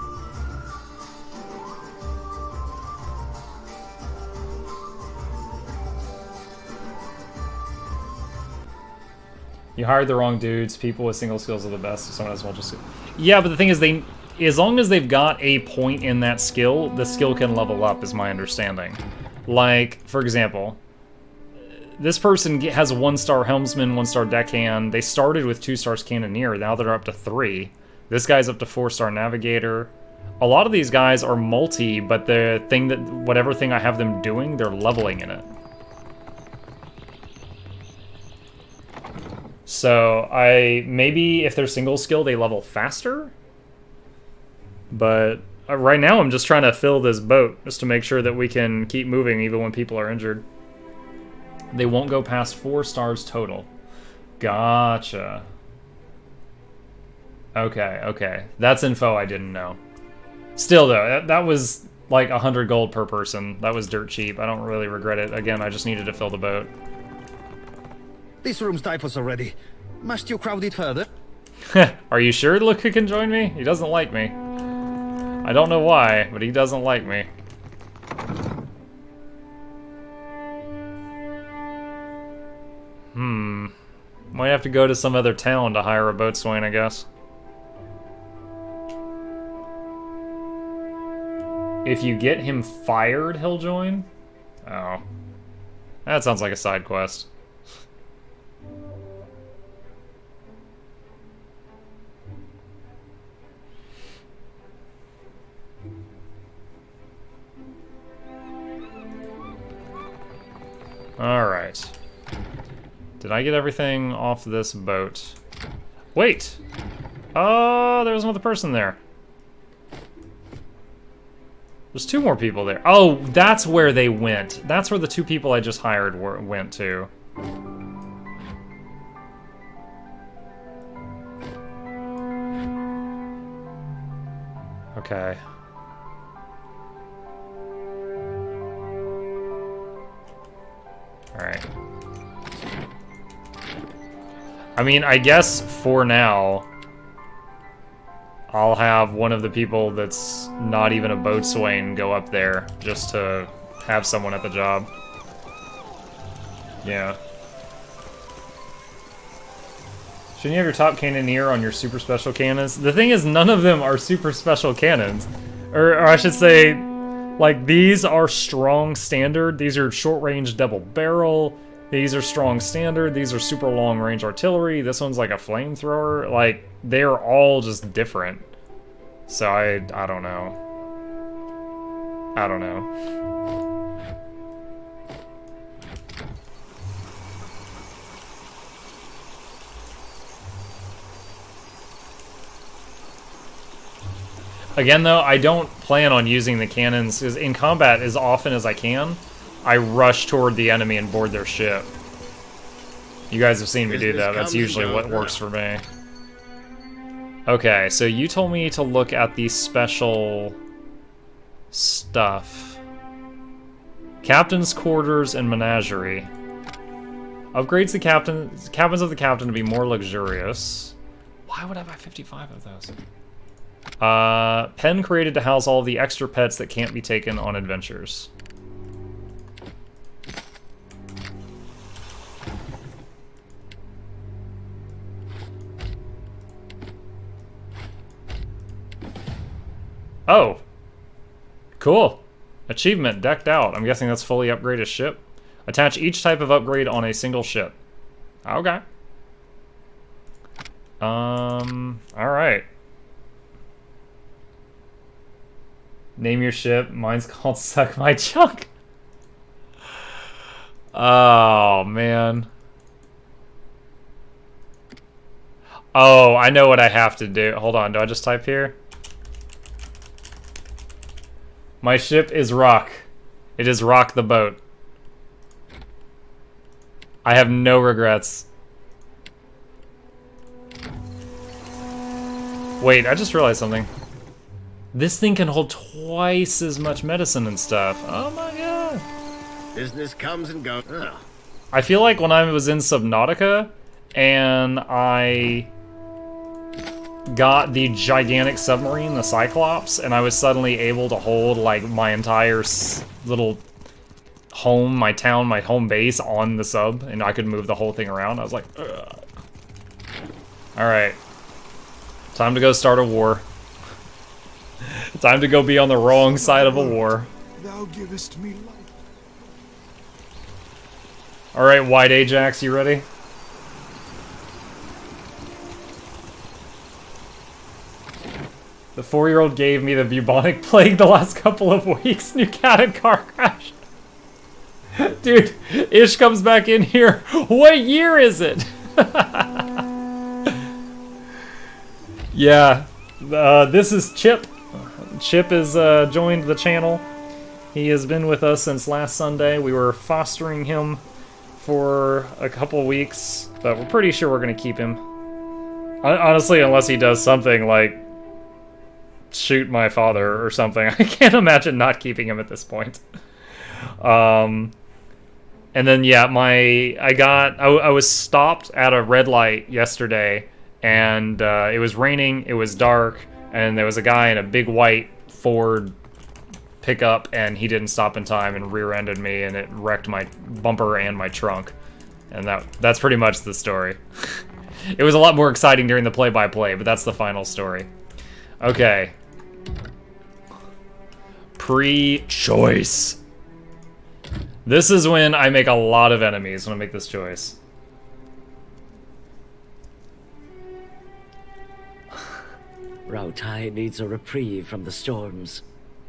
A: You hired the wrong dudes. People with single skills are the best. So someone else will just... Yeah, but the thing is, as long as they've got a point in that skill, the skill can level up, is my understanding. Like, for example, this person has a 1-star helmsman, 1-star deckhand. They started with 2 stars cannoneer. Now they're up to 3. This guy's up to 4-star navigator. A lot of these guys are multi, but the thing that... whatever thing I have them doing, they're leveling in it. So, maybe if they're single skill, they level faster? But right now I'm just trying to fill this boat, just to make sure that we can keep moving even when people are injured. They won't go past 4 stars total. Gotcha. Okay, okay. That's info I didn't know. Still though, that was like 100 gold per person. That was dirt cheap. I don't really regret it. Again, I just needed to fill the boat.
G: This room's typhus already. Must you crowd it further?
A: Are you sure Luca can join me? He doesn't like me. I don't know why, but he doesn't like me. Might have to go to some other town to hire a boatswain, I guess. If you get him fired, he'll join? Oh. That sounds like a side quest. Alright. Did I get everything off this boat? Wait! Oh, there was another person there. There's 2 more people there. Oh, that's where they went. That's where the 2 people I just hired went to. Okay. Alright. I mean, I guess for now, I'll have one of the people that's not even a boatswain go up there just to have someone at the job. Yeah. Shouldn't you have your top cannoneer on your super special cannons? The thing is, none of them are super special cannons. Or I should say, like, these are strong standard. These are short-range double barrel. These are strong standard. These are super long-range artillery. This one's like a flamethrower. Like, they're all just different. So I don't know. I don't know. Again, though, I don't plan on using the cannons, because in combat, as often as I can, I rush toward the enemy and board their ship. You guys have seen me do that. That's usually what works for me. Okay, so you told me to look at the special stuff. Captain's quarters and menagerie. Upgrades the cabins of the captain to be more luxurious. Why would I buy 55 of those? Pen created to house all the extra pets that can't be taken on adventures. Oh. Cool. Achievement, decked out. I'm guessing that's fully upgraded ship. Attach each type of upgrade on a single ship. Okay. Alright. Name your ship. Mine's called Suck My Chunk. Oh, man. Oh, I know what I have to do. Hold on, do I just type here? My ship is Rock. It is Rock the boat. I have no regrets. Wait, I just realized something. This thing can hold twice as much medicine and stuff. Oh my god.
G: Business comes and goes. Ugh.
A: I feel like when I was in Subnautica and I got the gigantic submarine, the Cyclops, and I was suddenly able to hold like my entire little home, my town, my home base on the sub, and I could move the whole thing around. I was like, ugh. All right, time to go start a war. Time to go be on the wrong side of a war.
F: Thou givest me life.
A: All right, White Ajax, you ready? The 4-year-old gave me the bubonic plague the last couple of weeks. New cat and car crash. Dude, Ish comes back in here. What year is it? Yeah, this is Chip. Chip has joined the channel. He has been with us since last Sunday. We were fostering him for a couple weeks, but we're pretty sure we're going to keep him. Honestly, unless he does something like shoot my father or something. I can't imagine not keeping him at this point. And then, yeah, I was stopped at a red light yesterday, and it was raining, it was dark, and there was a guy in a big white Ford pickup, and he didn't stop in time and rear-ended me, and it wrecked my bumper and my trunk. And that's pretty much the story. It was a lot more exciting during the play-by-play, but that's the final story. Okay. Pre-choice. This is when I make a lot of enemies when I make this choice.
H: Rautai needs a reprieve from the storms,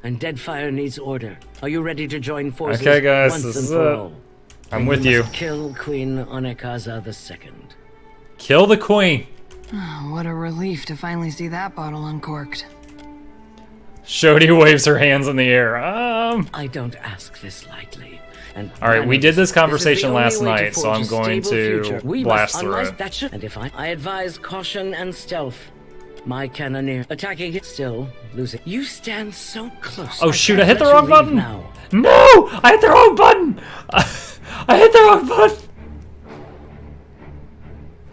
H: and Deadfire needs order. Are you ready to join forces
A: Okay, guys,
H: once
A: this
H: and
A: is
H: for
A: it.
H: all?
A: I'm
H: Then
A: with you.
H: must kill Queen Onekaza II.
A: Kill the queen.
I: Oh, what a relief to finally see that bottle uncorked.
A: Shodi waves her hands in the air.
H: I don't ask this lightly. And
A: All right, we did this conversation last
H: only way to
A: night, so
H: forge
A: I'm
H: a
A: going
H: stable
A: to
H: future. We
A: blast
H: must
A: through
H: unmask
A: it.
H: that ship. And if I advise caution and stealth. My cannoneer attacking it, still losing. You stand so close.
A: Oh shoot, I
H: can't
A: hit the
H: let you
A: wrong
H: leave
A: button!
H: now.
A: No! I hit the wrong button! I hit the wrong button!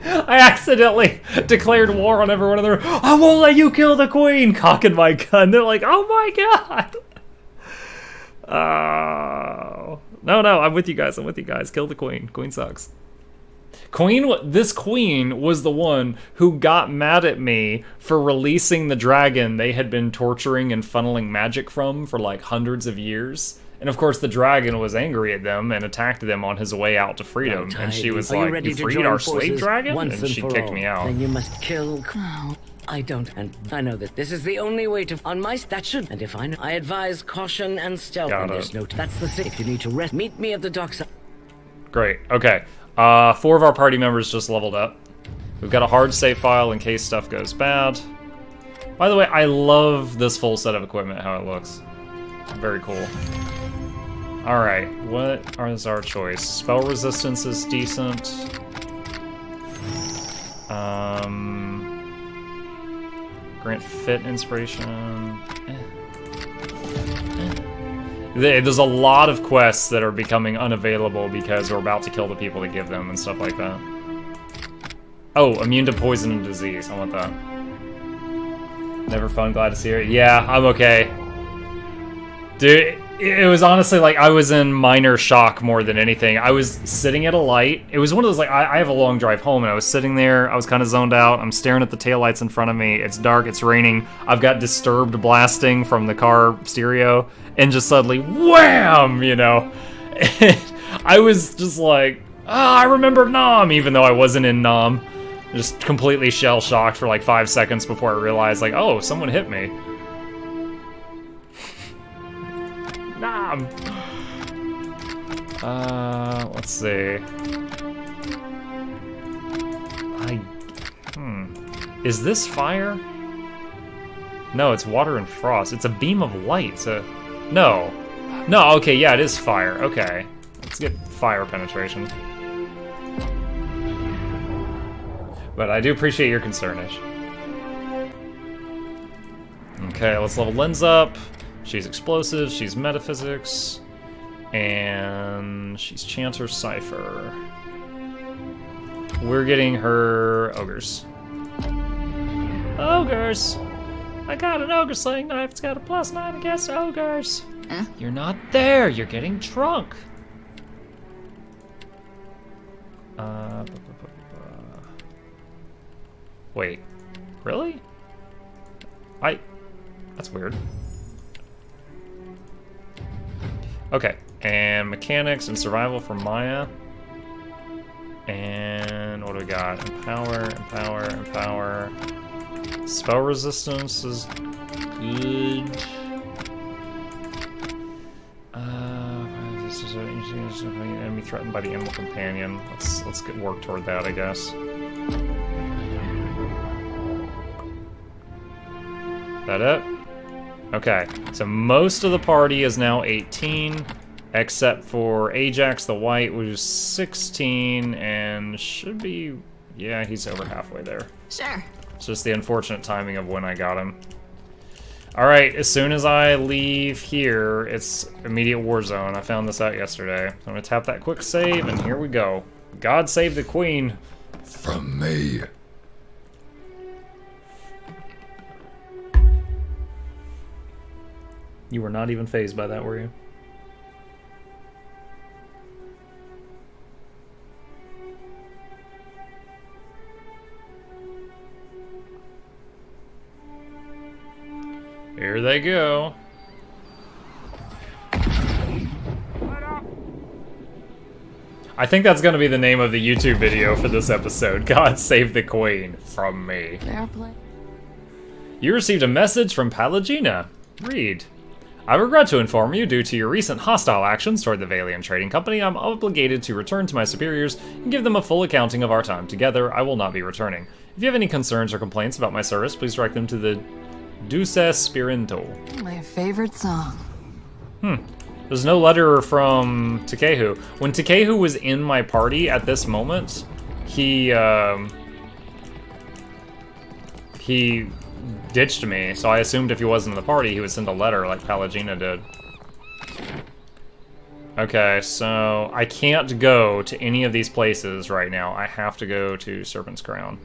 A: I accidentally declared war on everyone in the room. I won't let you kill the queen! Cocking my gun. They're like, oh my god! Oh. No, I'm with you guys. Kill the queen. Queen sucks. This queen was the one who got mad at me for releasing the dragon they had been torturing and funneling magic from for like hundreds of years. And of course the dragon was angry at them and attacked them on his way out to freedom. And she was like, you freed our slave dragon? And she kicked me out.
H: Then you must kill. I don't, and I know that this is the only way to on my statue. And if I advise caution and stealth.
A: Got
H: And there's
A: it.
H: no. That's the thing. If you need to rest, meet me at the docks.
A: Great, okay. 4 of our party members just leveled up. We've got a hard save file in case stuff goes bad. By the way, I love this full set of equipment, how it looks. Very cool. Alright, what is our choice? Spell resistance is decent. Grant fit inspiration. There's a lot of quests that are becoming unavailable because we're about to kill the people that give them and stuff like that. Oh, immune to poison and disease. I want that. Never fun, glad to see her. Yeah, I'm okay. Dude, it was honestly like I was in minor shock more than anything. I was sitting at a light. It was one of those like, I have a long drive home and I was sitting there, I was kind of zoned out. I'm staring at the taillights in front of me. It's dark, it's raining. I've got Disturbed blasting from the car stereo and just suddenly, wham, you know. And I was just like, I remember Nam, even though I wasn't in Nam. Just completely shell-shocked for like 5 seconds before I realized like, oh, someone hit me. Nom. Let's see. Is this fire? No, it's water and frost. It's a beam of light. So, no, okay, yeah, it is fire. Okay, let's get fire penetration. But I do appreciate your concern, Ish. Okay, let's level Lens up. She's explosive, she's metaphysics, and she's Chanter Cipher. We're getting her ogres. Ogres! I got an ogre slaying knife, it's got a +9 against ogres. You're not there, you're getting drunk. Wait, really? That's weird. Okay, and mechanics and survival for Maya. And what do we got? Empower. Spell resistance is good. This is an enemy threatened by the animal companion. Let's get work toward that, I guess. That it? Okay, so most of the party is now 18, except for Ajax the White, which is 16, and should be, yeah, he's over halfway there.
I: Sure.
A: It's just the unfortunate timing of when I got him. Alright, as soon as I leave here, it's immediate war zone. I found this out yesterday. So I'm gonna tap that quick save, and here we go. God save the queen.
F: From me.
A: You were not even fazed by that, were you? Here they go. I think that's going to be the name of the YouTube video for this episode. God save the queen from me.
D: Fair play.
A: You received a message from Palagina. Read. I regret to inform you, due to your recent hostile actions toward the Valian Trading Company, I'm obligated to return to my superiors and give them a full accounting of our time together. I will not be returning. If you have any concerns or complaints about my service, please direct them to the Duce Spirinto.
I: My favorite song.
A: There's no letter from Takehu. When Takehu was in my party at this moment, he ditched me, so I assumed if he wasn't in the party, he would send a letter like Palagina did. Okay, so I can't go to any of these places right now. I have to go to Serpent's Crown.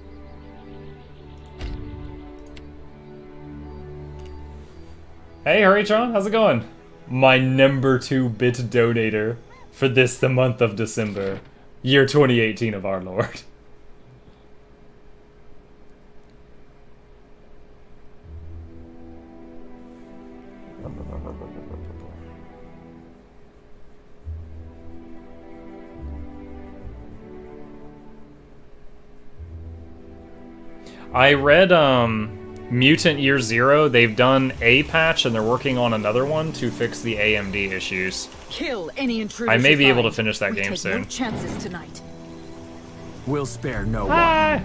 A: Hey, Hurrytron, how's it going? My number 2-bit donator for this, the month of December, year 2018 of our Lord. I read, Mutant Year Zero. They've done a patch and they're working on another one to fix the AMD issues.
J: Kill any intruders.
A: I may be able to finish that game
J: take
A: soon.
J: No chances tonight.
C: We'll spare no
A: Ah!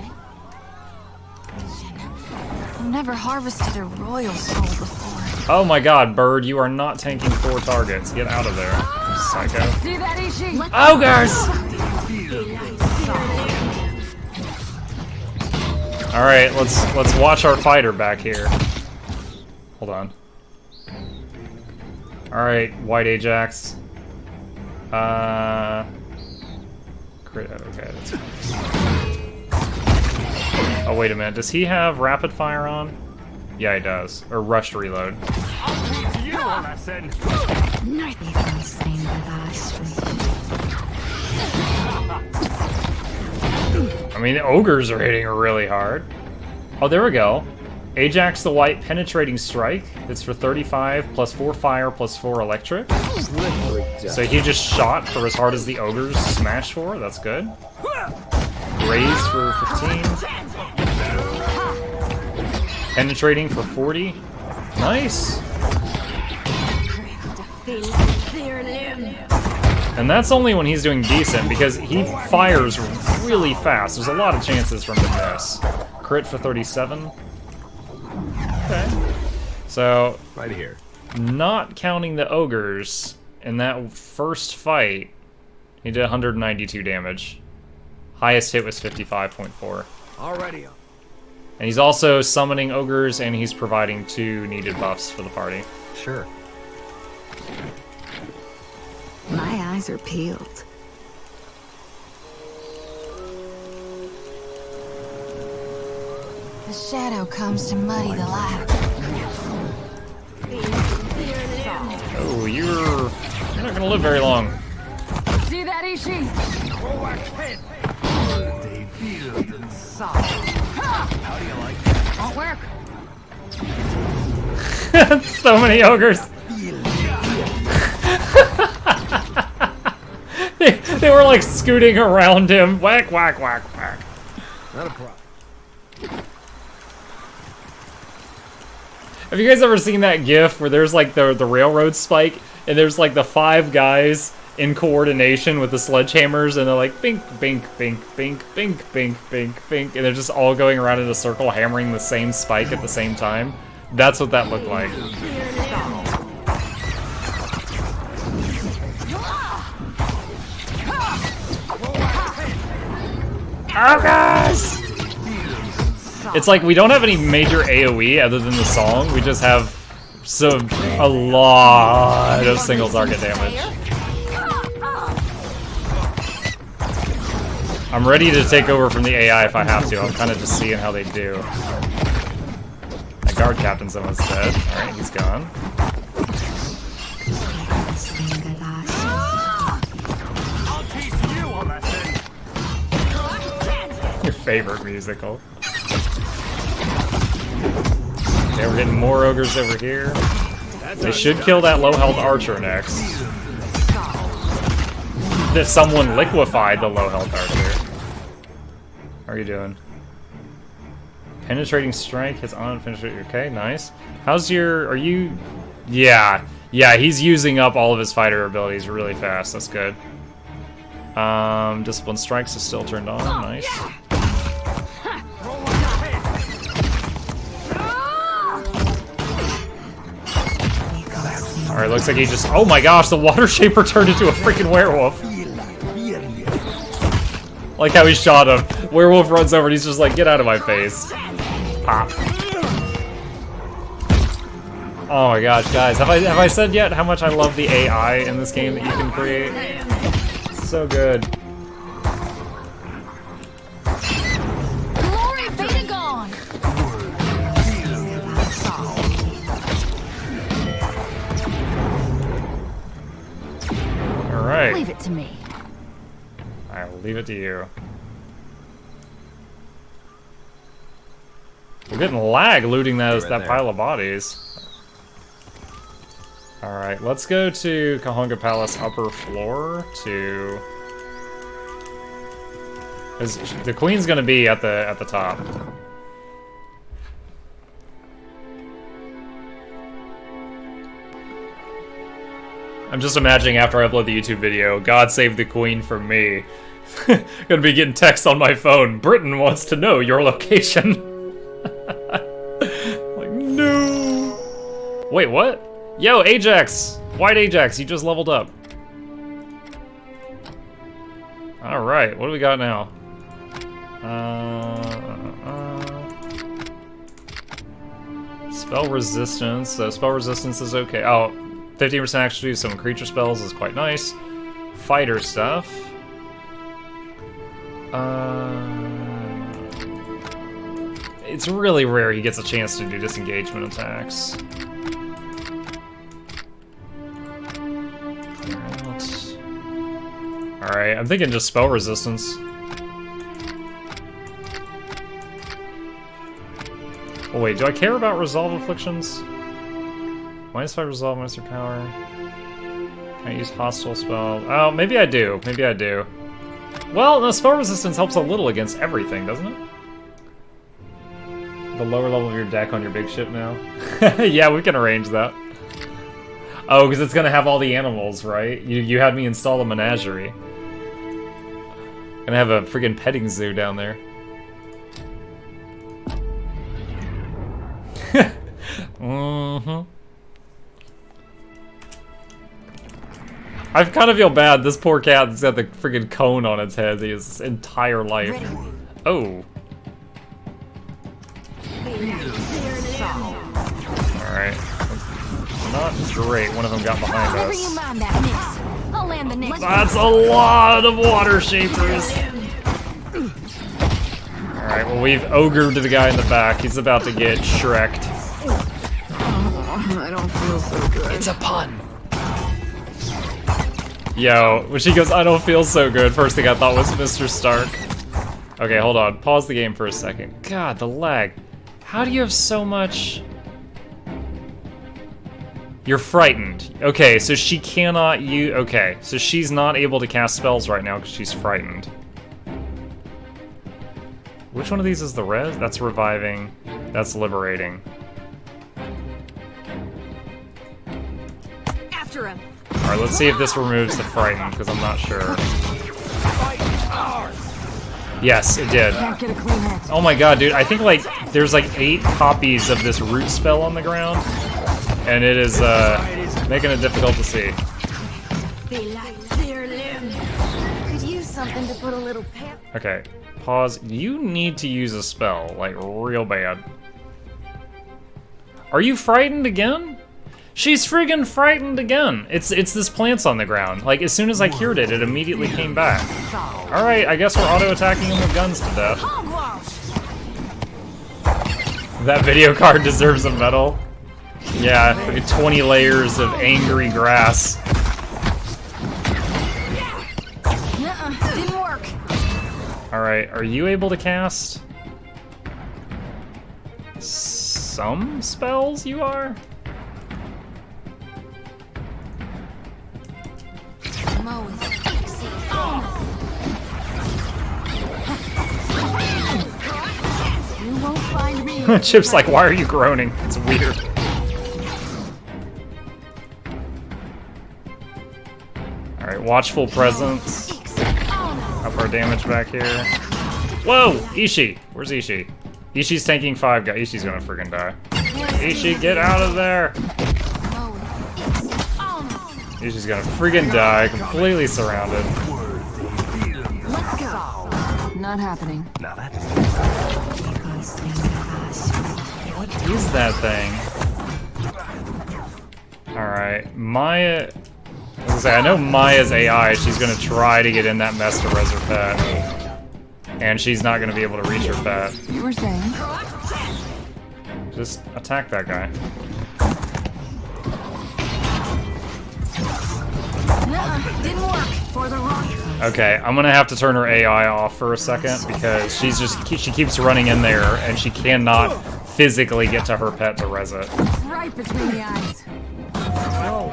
I: I've never harvested a royal soul before.
A: Oh my god, Bird, you are not tanking 4 targets. Get out of there, psycho.
J: See that, Ishi?
A: Ogres! Alright, let's watch our fighter back here. Hold on. Alright, White Ajax. Crit, okay, that's fine. Oh, wait a minute. Does he have rapid fire on? Yeah, he does. Or rushed reload.
C: I'll teach you a lesson.
A: I mean, the ogres are hitting really hard. Oh, there we go. Ajax the White Penetrating Strike. It's for 35, plus 4 fire, plus 4 electric. So he just shot for as hard as the ogres smashed for. That's good. Raise for 15. Penetrating for 40. Nice. And that's only when he's doing decent, because he fires really fast. There's a lot of chances for him to miss. Crit for 37. Okay. So,
B: Right here.
A: not counting the ogres, in that first fight, he did 192 damage. Highest hit was 55.4.
C: Already.
A: And he's also summoning ogres, and he's providing 2 needed buffs for the party.
B: Sure.
I: My eyes are peeled. The shadow comes to muddy the light.
A: Oh, you're not gonna live very long.
J: See that, Ishi?
C: They build and solve. How do you like that?
J: Won't work.
A: So many ogres. they were like scooting around him. Whack, whack, whack, whack.
C: Not a problem.
A: Have you guys ever seen that GIF where there's like the railroad spike and there's like the 5 guys in coordination with the sledgehammers and they're like bink, bink, bink, bink, bink, bink, bink, bink, and they're just all going around in a circle hammering the same spike at the same time? That's what that looked like. Oh, guys! It's like we don't have any major AoE other than the song. We just have a lot of single target damage. I'm ready to take over from the AI if I have to. I'm kind of just seeing how they do. My guard captain's almost dead. Alright, he's gone. favorite musical. Okay, we're getting more ogres over here. They should kill that low health archer next. That someone liquefied the low health archer. How are you doing? Penetrating strike hits on penetrating. Okay, nice. How's your? Are you? Yeah, he's using up all of his fighter abilities really fast. That's good. Discipline strikes is still turned on. Nice. All right, looks like he just. Oh my gosh, the water shaper turned into a freaking werewolf. Like how he shot him. Werewolf runs over and he's just like, get out of my face. Pop. Oh my gosh, guys, have I said yet how much I love the AI in this game that you can create? It's so good.
J: Glory be to God.
A: All right.
J: Leave it to me.
A: I will leave it to you. We're getting lag looting that pile of bodies. Alright, let's go to Kahunga Palace upper floor to... The queen's gonna be at the top. I'm just imagining after I upload the YouTube video, God save the queen from me. Gonna be getting text on my phone. Britain wants to know your location. Like, no. Wait, what? Yo, Ajax! White Ajax, you just leveled up. Alright, what do we got now? Spell resistance. Spell resistance is okay. Oh, 15% actually some creature spells is quite nice. Fighter stuff. It's really rare he gets a chance to do disengagement attacks. Alright, I'm thinking just spell resistance. Oh wait, do I care about resolve afflictions? -5 resolve, master power. Can I use hostile spell? Oh, maybe I do. Maybe I do. Well, no, spell resistance helps a little against everything, doesn't it? The lower level of your deck on your big ship now. Yeah, we can arrange that. Oh, because it's gonna have all the animals, right? You had me install a menagerie. Gonna have a friggin' petting zoo down there. Mm-hmm. I kind of feel bad. This poor cat's got the friggin' cone on its head his entire life. Oh. Alright. Not great. One of them got behind us.
J: I'll land the next.
A: That's a lot of water shapers. Alright, well we've ogred the guy in the back. He's about to get shreked.
I: I don't feel so good.
A: It's a pun. Yo, when she goes, I don't feel so good, first thing I thought was Mr. Stark. Okay, hold on. Pause the game for a second. God, the lag. How do you have so much... You're frightened. Okay, so she cannot use... Okay, so she's not able to cast spells right now because she's frightened. Which one of these is the res? That's reviving. That's liberating.
J: After him.
A: Alright, let's see if this removes the frightened, because I'm not sure. Yes, it did.
J: Can't get a clean hit.
A: Oh my god, dude, I think like there's like 8 copies of this root spell on the ground, and it is making it difficult to see.
D: Could use something to put a little pep.
A: Okay, pause. You need to use a spell, like real bad. Are you frightened again? She's friggin' frightened again. It's this plant's on the ground. Like, as soon as I cured it, it immediately came back. Alright, I guess we're auto-attacking him with guns to death. That video card deserves a medal. Yeah, like 20 layers of angry grass.
J: Didn't work.
A: Alright, are you able to cast some spells? You are?
J: You won't find me.
A: Chip's like, why are you groaning? It's weird. Alright, watchful presence. Up our damage back here. Whoa! Ishii! Where's Ishii? Ishii's tanking 5 guys. Ishii's gonna friggin' die. Ishii, get out of there! Ishii's gonna friggin' die, completely surrounded.
I: Let's go. Not happening.
C: Now that's
A: What is that thing? Alright, Maya... I was gonna say, I know Maya's AI. She's gonna try to get in that mess to res her pet. And she's not gonna be able to reach her pet.
I: You were saying?
A: Just attack that guy.
J: Didn't work. For the wrong.
A: Okay, I'm gonna have to turn her AI off for a second because she keeps running in there and she cannot physically get to her pet to res it.
J: Right between the eyes.
C: no.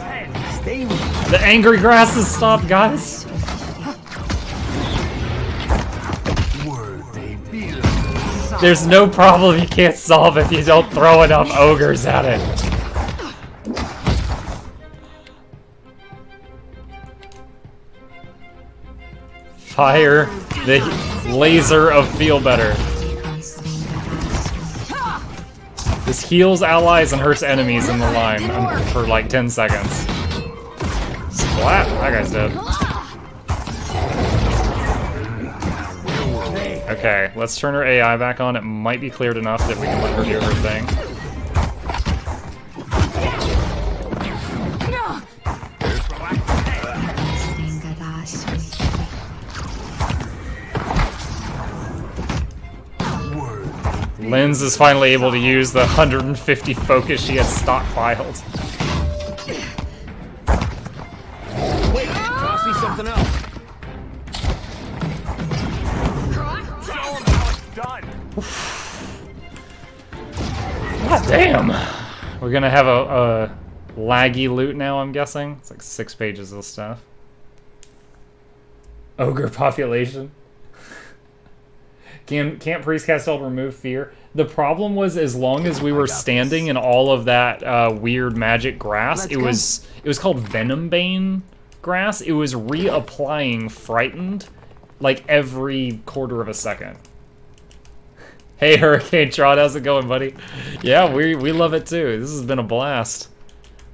C: Stay with me.
A: The angry grass has stopped, guys.
C: Worthy beer.
A: There's no problem you can't solve if you don't throw enough ogres at it. Fire the laser of feel better. This heals allies and hurts enemies in the line for like 10 seconds. Splat! That guy's dead. Okay, let's turn her AI back on. It might be cleared enough that we can let her do her thing. Linz is finally able to use the 150 focus she has stockpiled.
G: Wait, toss me something else.
A: God damn! We're gonna have a laggy loot now, I'm guessing. It's like 6 pages of stuff. Ogre population. Can't priest cast spell remove fear. The problem was, as long as we were standing in all of that weird magic grass, it was called Venombane grass. It was reapplying frightened like every quarter of a second. Hey Hurricane Trot, how's it going, buddy? Yeah, we love it too. This has been a blast.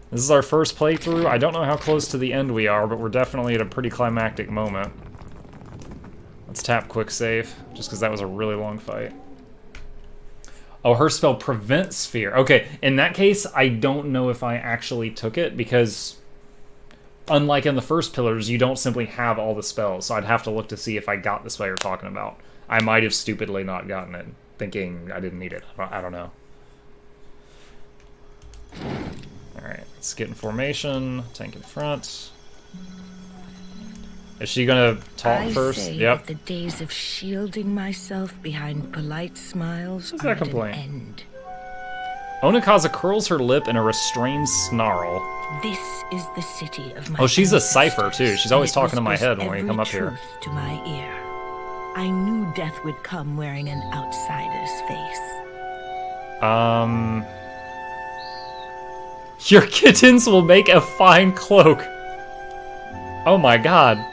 A: This is our first playthrough. I don't know how close to the end we are, but we're definitely at a pretty climactic moment. Let's tap quick save, just because that was a really long fight. Oh, her spell prevents fear. Okay, in that case, I don't know if I actually took it, because unlike in the first pillars, you don't simply have all the spells, so I'd have to look to see if I got the spell you're talking about. I might have stupidly not gotten it, thinking I didn't need it. I don't know. Alright, let's get in formation, tank in front. Is she gonna talk first?
H: Say
A: Yep.
H: the days of shielding myself behind polite smiles
A: What's that
H: are at an
A: complaint?
H: end.
A: Onikaza curls her lip in a restrained snarl.
H: This is the city of my
A: Oh, she's a
H: ancestors,
A: cipher, too. She's always
H: and it
A: talking to my
H: whispers
A: head when we
H: every
A: come up here.
H: truth to my ear. I knew death would come wearing an outsider's face.
A: Your kittens will make a fine cloak. Oh my god.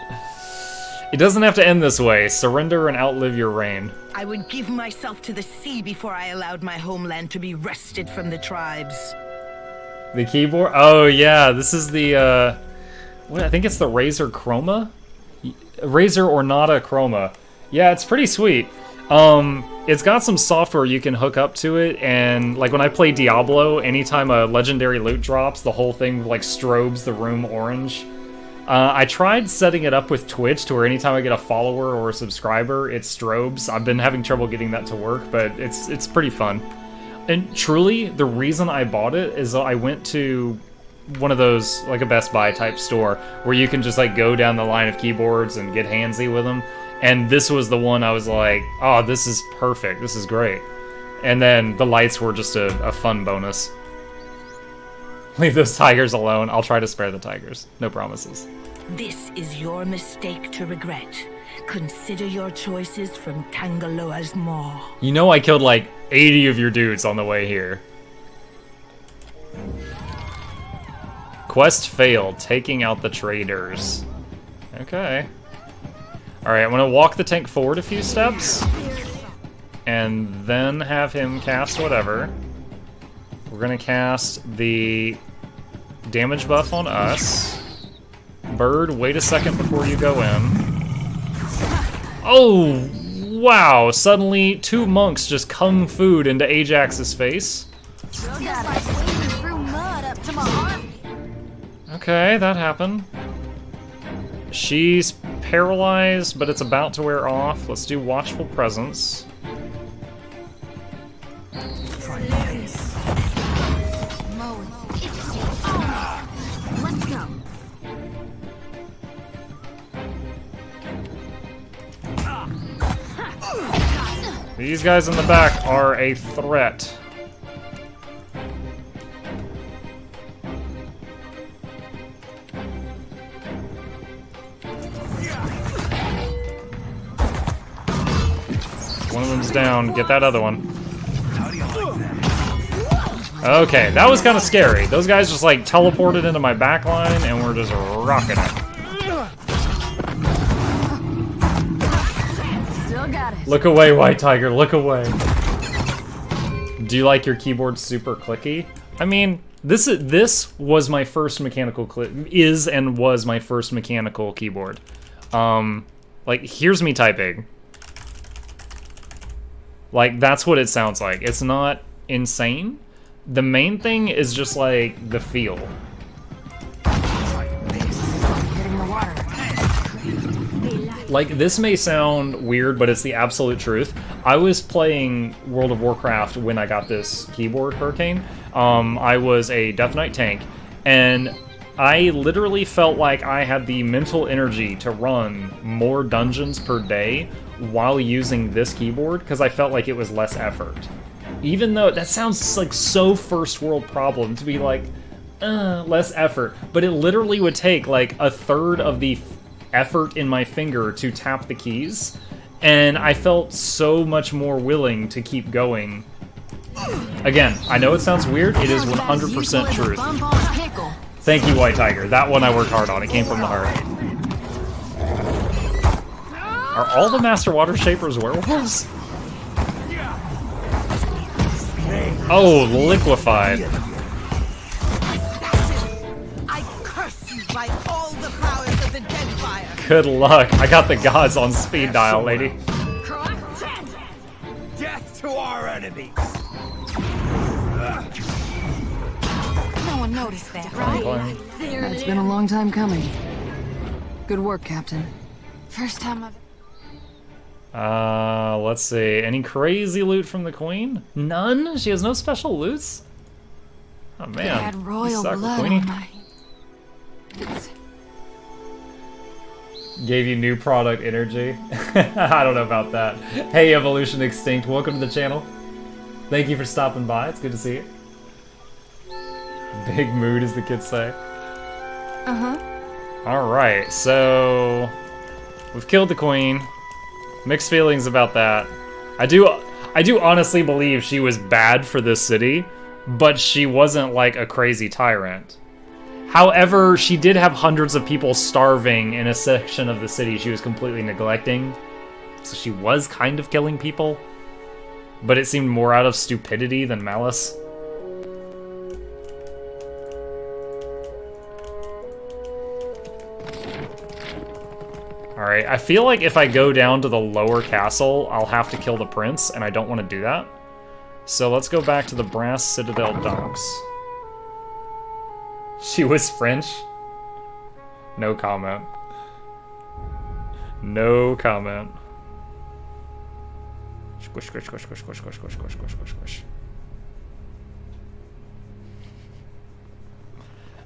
A: It doesn't have to end this way. Surrender and outlive your reign.
H: I would give myself to the sea before I allowed my homeland to be wrested from the tribes.
A: The keyboard? Oh yeah, this is the, what, I think it's the Razor Chroma? Razor Ornata Chroma. Yeah, it's pretty sweet. It's got some software you can hook up to it, and like when I play Diablo, anytime a legendary loot drops, the whole thing like strobes the room orange. I tried setting it up with Twitch to where anytime I get a follower or a subscriber, it strobes. I've been having trouble getting that to work, but it's pretty fun. And truly, the reason I bought it is I went to one of those, like a Best Buy type store, where you can just like go down the line of keyboards and get handsy with them. And this was the one I was like, oh, this is perfect. This is great. And then the lights were just a fun bonus. Leave those tigers alone. I'll try to spare the tigers. No promises.
K: This is your mistake to regret. Consider your choices from Tangaloa's maw.
A: You know I killed like 80 of your dudes on the way here. Quest failed, taking out the traders. Okay. Alright, I'm gonna walk the tank forward a few steps. And then have him cast whatever. We're gonna cast the damage buff on us. Bird, wait a second before you go in. Oh, wow. Suddenly, 2 monks just kung fu'd into Ajax's face. Okay, that happened. She's paralyzed, but it's about to wear off. Let's do Watchful Presence.
J: Let's go.
A: These guys in the back are a threat. One of them's down. Get that other one. Okay, that was kind of scary. Those guys just like teleported into my backline and we're just rocking it. Look away, White Tiger, look away. Do you like your keyboard super clicky? I mean, this was my first mechanical was my first mechanical keyboard. Like, here's me typing. Like, that's what it sounds like. It's not insane. The main thing is just like the feel. Like, this may sound weird, but it's the absolute truth. I was playing World of Warcraft when I got this keyboard, Hurricane. I was a Death Knight tank, and I literally felt like I had the mental energy to run more dungeons per day while using this keyboard, because I felt like it was less effort. Even though that sounds like so first world problem to be like, less effort, but it literally would take like a third of the effort in my finger to tap the keys, and I felt so much more willing to keep going. Again, I know it sounds weird, it is 100% truth. Thank you, White Tiger. That one I worked hard on. It came from the heart. Are all the Master Water Shapers werewolves? Oh, liquefied.
K: I curse you by all the powers of the Deadfire.
A: Good luck. I got the gods on speed dial, lady.
C: Death to our enemies.
J: No one noticed that, right?
I: It's been a long time coming. Good work, Captain.
J: First time I've...
A: Let's see. Any crazy loot from the Queen? None? She has no special loots? Oh, man.
J: Had royal
A: You suck,
J: blood
A: Queenie.
J: on my...
A: Gave you new product energy. I don't know about that. Hey, Evolution Extinct, welcome to the channel. Thank you for stopping by. It's good to see you. Big mood, as the kids say. Alright, so we've killed the Queen. Mixed feelings about that. I do honestly believe she was bad for this city, but she wasn't like a crazy tyrant. However, she did have hundreds of people starving in a section of the city she was completely neglecting. So she was kind of killing people, but it seemed more out of stupidity than malice. Alright, I feel like if I go down to the lower castle, I'll have to kill the prince, and I don't want to do that. So let's go back to the Brass Citadel docks. She was French? No comment. No comment. Squish, squish, squish, squish, squish, squish, squish, squish, squish, squish, squish.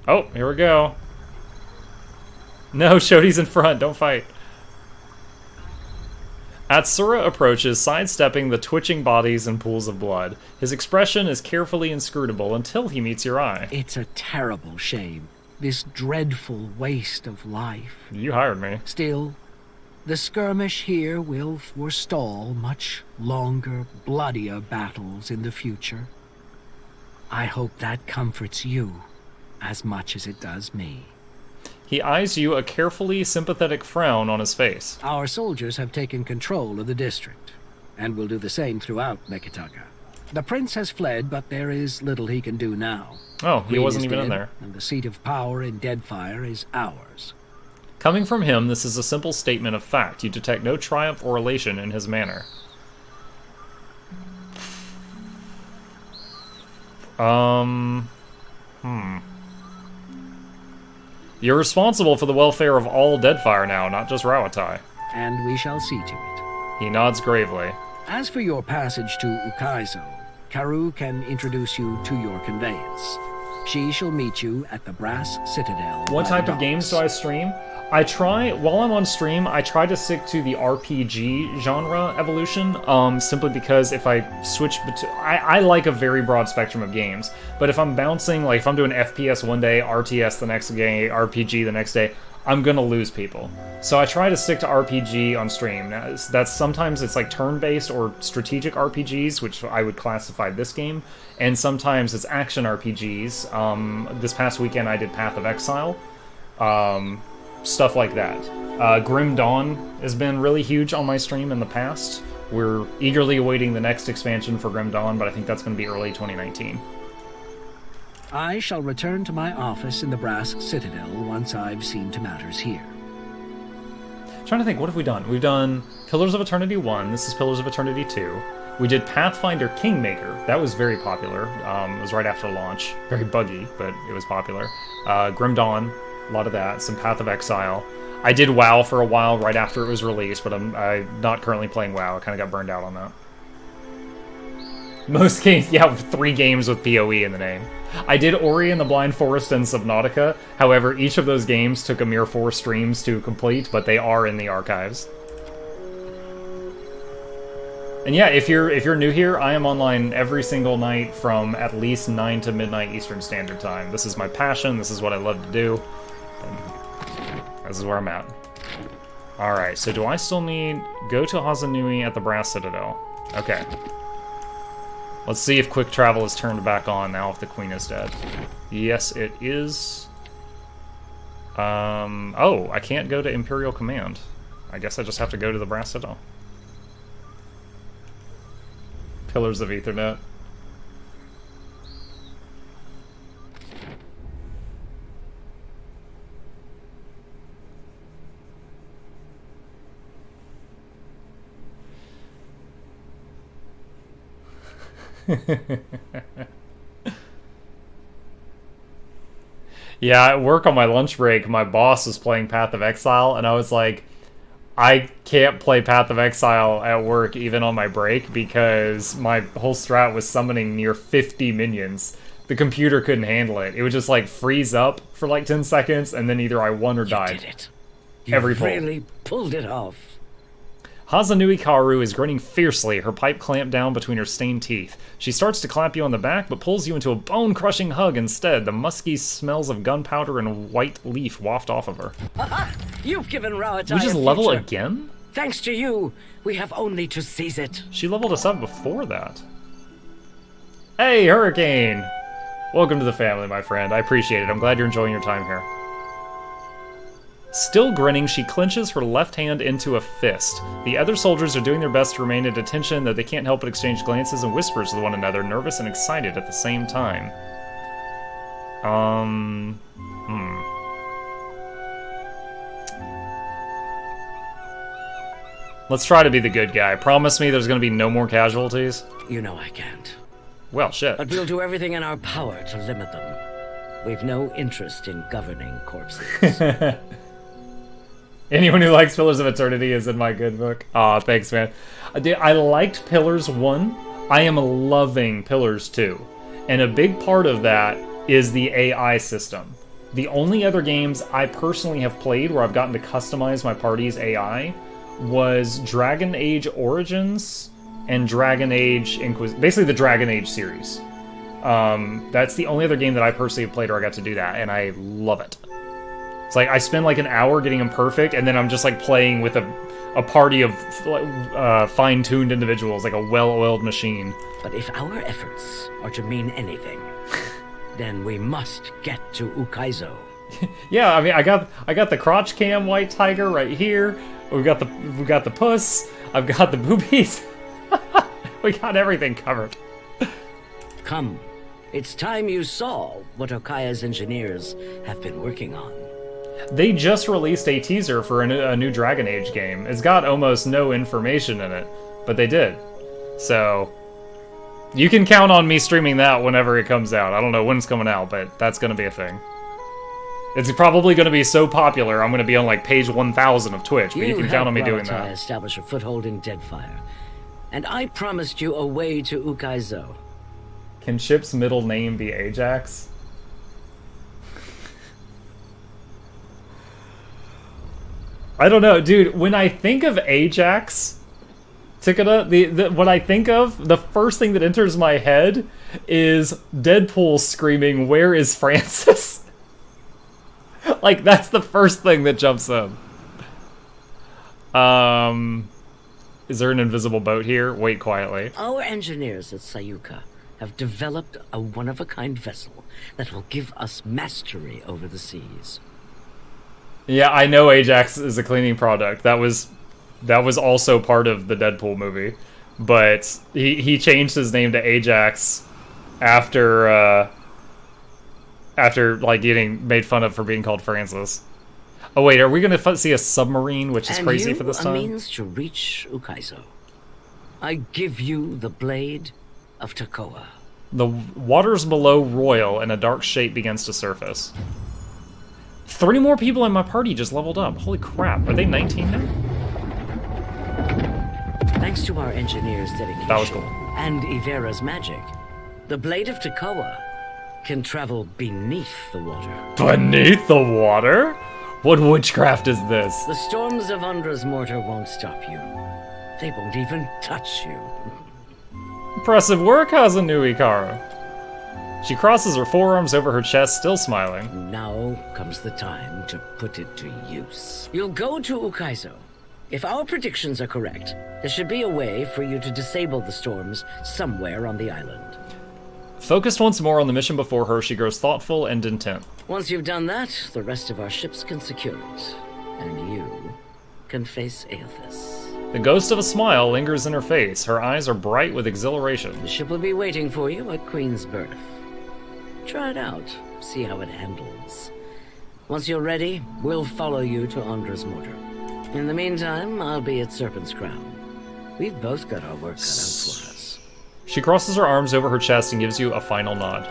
A: Oh, here we go. No, Shodi's in front, don't fight. Hatsura approaches, sidestepping the twitching bodies and pools of blood. His expression is carefully inscrutable until he meets your eye.
L: It's a terrible shame. This dreadful waste of life.
A: You hired me.
L: Still, the skirmish here will forestall much longer, bloodier battles in the future. I hope that comforts you as much as it does me.
A: He eyes you, a carefully sympathetic frown on his face.
L: Our soldiers have taken control of the district, and will do the same throughout Neketaka. The prince has fled, but there is little he can do now.
A: Oh, he
L: Queen
A: wasn't
L: is
A: even in
L: dead,
A: there.
L: And the seat of power in Deadfire is ours.
A: Coming from him, this is a simple statement of fact. You detect no triumph or elation in his manner. You're responsible for the welfare of all Deadfire now, not just Rawatai.
L: And we shall see to it.
A: He nods gravely.
L: As for your passage to Ukaizo, Karu can introduce you to your conveyance. She shall meet you at the Brass Citadel.
A: What type of games do I stream? While I'm on stream, I try to stick to the RPG genre evolution, simply because if I switch between... I like a very broad spectrum of games, but if I'm bouncing, like if I'm doing FPS one day, RTS the next day, RPG the next day, I'm gonna lose people. So I try to stick to RPG on stream. Now, that's sometimes it's like turn-based or strategic RPGs, which I would classify this game, and sometimes it's action RPGs. This past weekend I did Path of Exile. Stuff like that. Grim Dawn has been really huge on my stream in the past. We're eagerly awaiting the next expansion for Grim Dawn, but I think that's going to be early 2019.
L: I shall return to my office in the Brass Citadel once I've seen to matters here.
A: Trying to think, what have we done? We've done Pillars of Eternity 1, this is Pillars of Eternity 2. We did Pathfinder Kingmaker, that was very popular. It was right after launch. Very buggy, but it was popular. Grim Dawn, a lot of that, some Path of Exile. I did WoW for a while right after it was released, but I'm not currently playing WoW. I kind of got burned out on that. Most games, yeah, 3 games with PoE in the name. I did Ori and the Blind Forest and Subnautica. However, each of those games took a mere 4 streams to complete, but they are in the archives. And yeah, if you're new here, I am online every single night from at least 9 to midnight Eastern Standard Time. This is my passion. This is what I love to do. This is where I'm at. Alright, so do I still need... Go to Hazanui at the Brass Citadel. Okay. Let's see if quick travel is turned back on now if the queen is dead. Yes, it is. Oh, I can't go to Imperial Command. I guess I just have to go to the Brass Citadel. Pillars of Ethernet. Yeah, at work on my lunch break, my boss was playing Path of Exile, and I was like, I can't play Path of Exile at work even on my break because my whole strat was summoning near 50 minions. The computer couldn't handle it. It would just like freeze up for like 10 seconds, and then either I won or died.
L: You did it. You
A: Every pull.
L: really pulled it off.
A: Hazanui Kaoru is grinning fiercely, her pipe clamped down between her stained teeth. She starts to clap you on the back, but pulls you into a bone-crushing hug instead. The musky smells of gunpowder and white leaf waft off of her.
L: You've given Rawatai
A: We just
L: a
A: level
L: future.
A: again?
L: Thanks to you, we have only to seize it.
A: She leveled us up before that. Hey, Hurricane! Welcome to the family, my friend. I appreciate it. I'm glad you're enjoying your time here. Still grinning, she clenches her left hand into a fist. The other soldiers are doing their best to remain at attention, though they can't help but exchange glances and whispers with one another, nervous and excited at the same time. Let's try to be the good guy. Promise me there's gonna be no more casualties?
L: You know I can't.
A: Well, shit.
L: But we'll do everything in our power to limit them. We've no interest in governing corpses.
A: Anyone who likes Pillars of Eternity is in my good book. Aw, thanks, man. I liked Pillars 1. I am loving Pillars 2. And a big part of that is the AI system. The only other games I personally have played where I've gotten to customize my party's AI was Dragon Age Origins and Dragon Age basically the Dragon Age series. That's the only other game that I personally have played where I got to do that, and I love it. It's like I spend like an hour getting them perfect, and then I'm just like playing with a party of fine-tuned individuals, like a well-oiled machine.
H: But if our efforts are to mean anything, then we must get to Ukaizo.
A: Yeah, I mean, I got the crotch cam white tiger right here. We got the puss. I've got the boobies. We got everything covered.
H: Come, it's time you saw what Okaya's engineers have been working on.
A: They just released a teaser for a new Dragon Age game. It's got almost no information in it, but they did. So, you can count on me streaming that whenever it comes out. I don't know when it's coming out, but that's going to be a thing. It's probably going to be so popular, I'm going to be on like page 1000 of Twitch, but you can count on me doing that.
H: Establish a foothold in Deadfire, and I promised you a way to Ukaizo.
A: Can Chip's middle name be Ajax? I don't know, dude. When I think of Ajax, Tikada, what I think of, the first thing that enters my head is Deadpool screaming, "Where is Francis?" Like, that's the first thing that jumps in. Is there an invisible boat here? Wait quietly.
H: Our engineers at Sayuka have developed a one-of-a-kind vessel that will give us mastery over the seas.
A: Yeah, I know Ajax is a cleaning product. That was also part of the Deadpool movie, but he changed his name to Ajax after like getting made fun of for being called Francis. Oh wait, are we gonna see a submarine, which is crazy for this time?
H: And you a means to reach Ukaizo. I give you the blade of Takoa.
A: The waters below roil, and a dark shape begins to surface. 3 more people in my party just leveled up. Holy crap. Are they 19 now?
H: Thanks to our engineers' dedication
A: that was cool.
H: And Ivera's magic, the Blade of Takoa can travel beneath the water.
A: Beneath the water? What witchcraft is this?
H: The storms of Undra's mortar won't stop you. They won't even touch you.
A: Impressive work, Hazanu Ikara. She crosses her forearms over her chest, still smiling.
H: Now comes the time to put it to use. You'll go to Ukaizo. If our predictions are correct, there should be a way for you to disable the storms somewhere on the island.
A: Focused once more on the mission before her, she grows thoughtful and intent.
H: Once you've done that, the rest of our ships can secure it. And you can face Aethys.
A: The ghost of a smile lingers in her face. Her eyes are bright with exhilaration.
H: The ship will be waiting for you at Queen's Berth. Try it out, see how it handles. Once you're ready, we'll follow you to Undra's mortar. In the meantime, I'll be at Serpent's Crown. We've both got our work cut out for us.
A: She crosses her arms over her chest and gives you a final nod.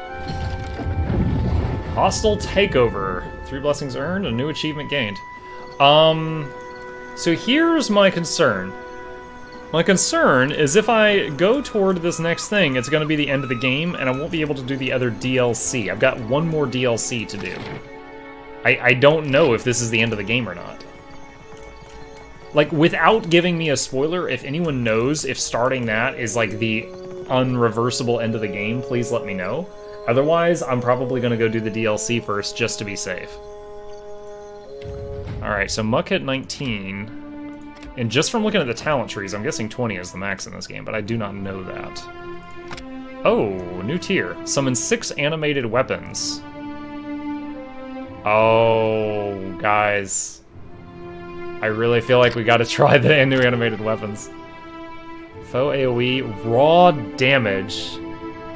A: Hostile takeover. 3 blessings earned, a new achievement gained. So here's my concern. My concern is if I go toward this next thing, it's going to be the end of the game, and I won't be able to do the other DLC. I've got 1 more DLC to do. I don't know if this is the end of the game or not. Like, without giving me a spoiler, if anyone knows if starting that is, like, the unreversible end of the game, please let me know. Otherwise, I'm probably going to go do the DLC first, just to be safe. Alright, so Muck hit 19. And just from looking at the talent trees, I'm guessing 20 is the max in this game, but I do not know that. Oh, new tier. Summon 6 animated weapons. Oh, guys. I really feel like we gotta try the new animated weapons. Foe AoE, raw damage.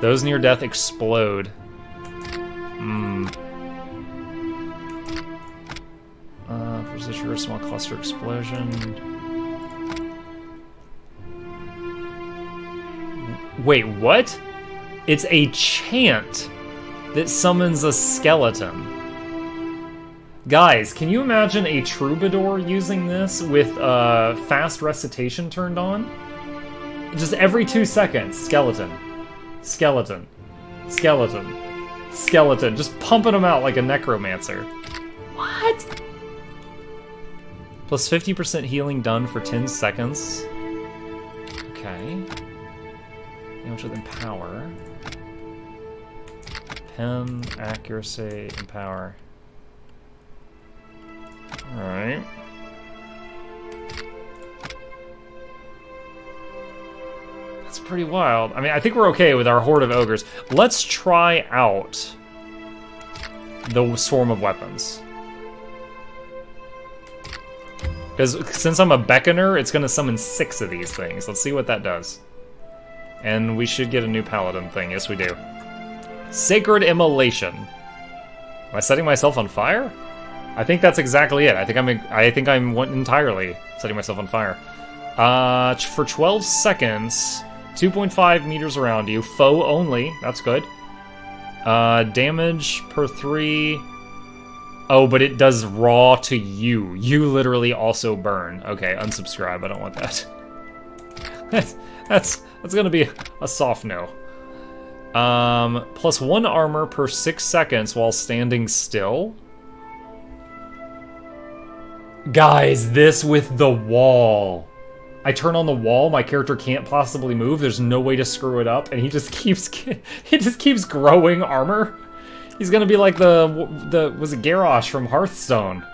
A: Those near death explode. Precision, a small cluster explosion. Wait, what? It's a chant that summons a skeleton. Guys, can you imagine a troubadour using this with fast recitation turned on? Just every 2 seconds, skeleton, skeleton, skeleton, skeleton, just pumping them out like a necromancer. What? Plus 50% healing done for 10 seconds. Okay. Damage with Empower. Pen, accuracy, and power. Alright. That's pretty wild. I mean, I think we're okay with our horde of ogres. Let's try out the swarm of weapons. Because since I'm a beckoner, it's going to summon 6 of these things. Let's see what that does. And we should get a new paladin thing. Yes, we do. Sacred Immolation. Am I setting myself on fire? I think that's exactly it. I think I'm entirely setting myself on fire. For 12 seconds, 2.5 meters around you, foe only. That's good. Damage per 3. Oh, but it does raw to you. You literally also burn. Okay, unsubscribe. I don't want that. That's gonna be a soft no. Plus 1 armor per 6 seconds while standing still. Guys, this with the wall. I turn on the wall, my character can't possibly move, there's no way to screw it up, and he just keeps growing armor. He's gonna be like was it Garrosh from Hearthstone?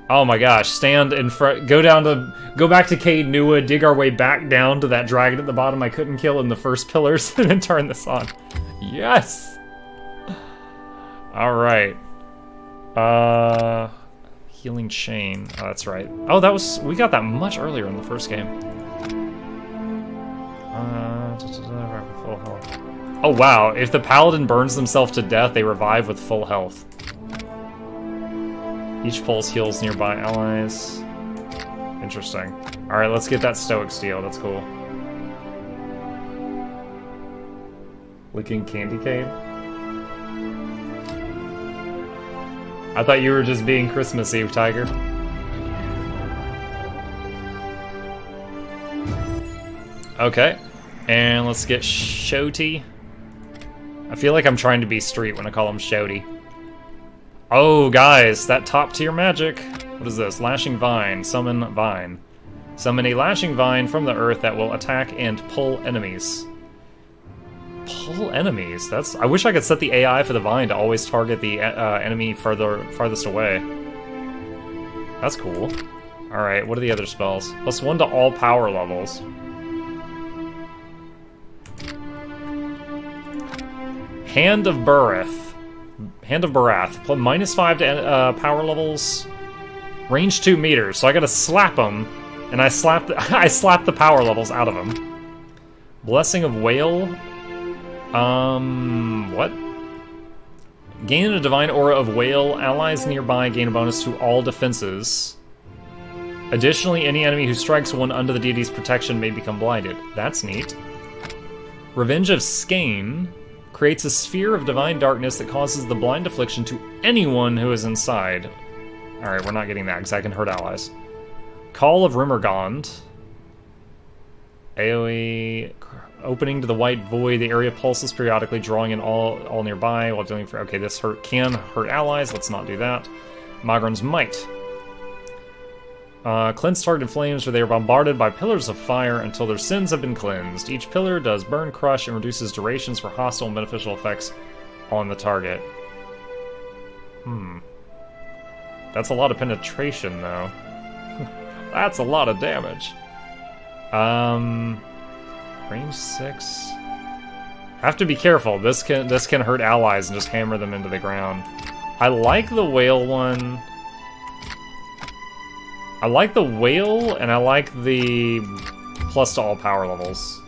A: Oh my gosh, stand in front, go back to Cade Nua, dig our way back down to that dragon at the bottom I couldn't kill in the first pillars, and then turn this on. Yes! Alright. Healing Chain. Oh, that's right. Oh, we got that much earlier in the first game. Full health. Oh wow, if the paladin burns themselves to death, they revive with full health. Each pulse heals nearby allies. Interesting. Alright, let's get that Stoic Steel, that's cool. Licking candy cane? I thought you were just being Christmas Eve, Tiger. Okay, and let's get Shoti. I feel like I'm trying to be street when I call him Shoti. Oh, guys, that top tier magic. What is this? Lashing Vine. Summon Vine. Summon a Lashing Vine from the earth that will attack and pull enemies. Pull enemies? I wish I could set the AI for the Vine to always target the enemy farthest away. That's cool. Alright, what are the other spells? Plus 1 to all power levels. Hand of Barath. Hand of Barath. -5 to power levels. Range 2 meters. So I gotta slap him, and I slap the power levels out of him. Blessing of Whale. What? Gain a divine aura of Whale. Allies nearby gain a bonus to all defenses. Additionally, any enemy who strikes one under the deity's protection may become blinded. That's neat. Revenge of Skane. Creates a sphere of divine darkness that causes the blind affliction to anyone who is inside. Alright, we're not getting that because I can hurt allies. Call of Rimmergond. AoE. Opening to the white void. The area pulses periodically, drawing in all nearby while dealing for... Okay, this can hurt allies. Let's not do that. Magron's Might. Cleanse targeted flames where they are bombarded by pillars of fire until their sins have been cleansed. Each pillar does burn, crush, and reduces durations for hostile and beneficial effects on the target. That's a lot of penetration, though. That's a lot of damage. Range 6. Have to be careful. This can hurt allies and just hammer them into the ground. I like the whale one. I like the whale, and I like the plus to all power levels.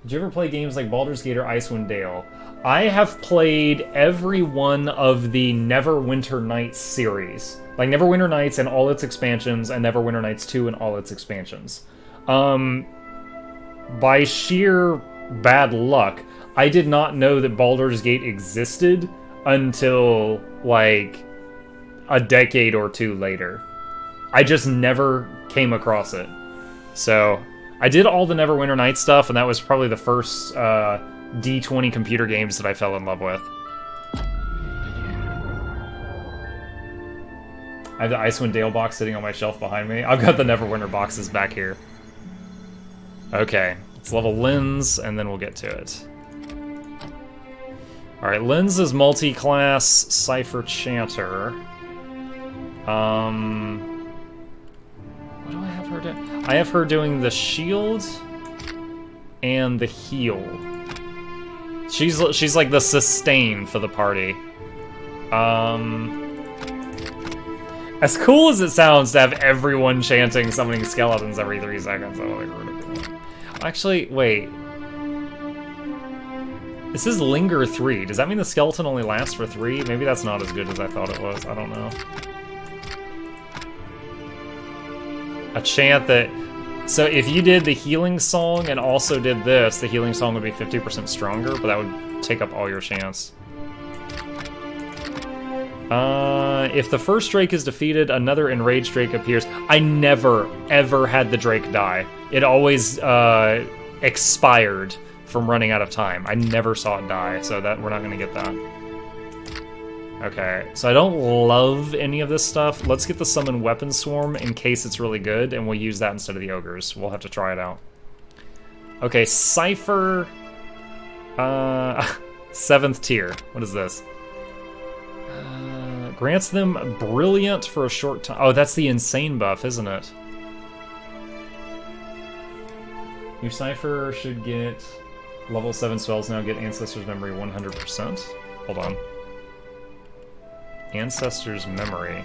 A: Did you ever play games like Baldur's Gate or Icewind Dale? I have played every one of the Neverwinter Nights series. Like Neverwinter Nights and all its expansions, and Neverwinter Nights 2 and all its expansions. By sheer bad luck, I did not know that Baldur's Gate existed until, like, a decade or two later. I just never came across it. So, I did all the Neverwinter Nights stuff, and that was probably the first D20 computer games that I fell in love with. I have the Icewind Dale box sitting on my shelf behind me. I've got the Neverwinter boxes back here. Okay, let's level Lens, and then we'll get to it. Alright, Lens is multi-class Cypher Chanter. What do I have her do? I have her doing the shield and the heal. She's like the sustain for the party. As cool as it sounds to have everyone chanting summoning skeletons every 3 seconds, I like ridiculous. Actually, wait. This is Linger 3. Does that mean the skeleton only lasts for 3? Maybe that's not as good as I thought it was. I don't know. A chant that... So if you did the healing song and also did this, the healing song would be 50% stronger, but that would take up all your chants. If the first Drake is defeated, another enraged Drake appears. I never, ever had the Drake die. It always expired from running out of time. I never saw it die, so that we're not going to get that. Okay, so I don't love any of this stuff. Let's get the Summon Weapon Swarm in case it's really good, and we'll use that instead of the Ogres. We'll have to try it out. Okay, Cypher... 7th tier. What is this? Grants them Brilliant for a short time. Oh, that's the Insane buff, isn't it? Your Cypher should get... Level 7 spells now get Ancestor's Memory 100%. Hold on. Ancestor's Memory.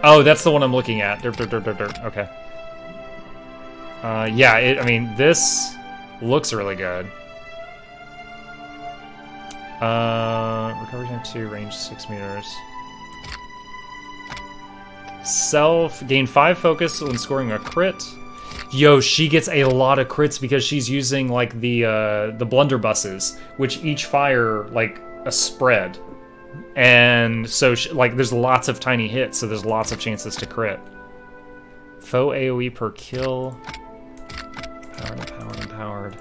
A: Oh, that's the one I'm looking at. Derp, derp, derp, derp, derp. Okay. Yeah, I mean, this looks really good. Recovery time 2, range 6 meters. Self, gain 5 focus when scoring a crit. Yo, she gets a lot of crits because she's using, like, the blunderbusses, which each fire, like, a spread. And so, like, there's lots of tiny hits, so there's lots of chances to crit. Foe AoE per kill. Empowered.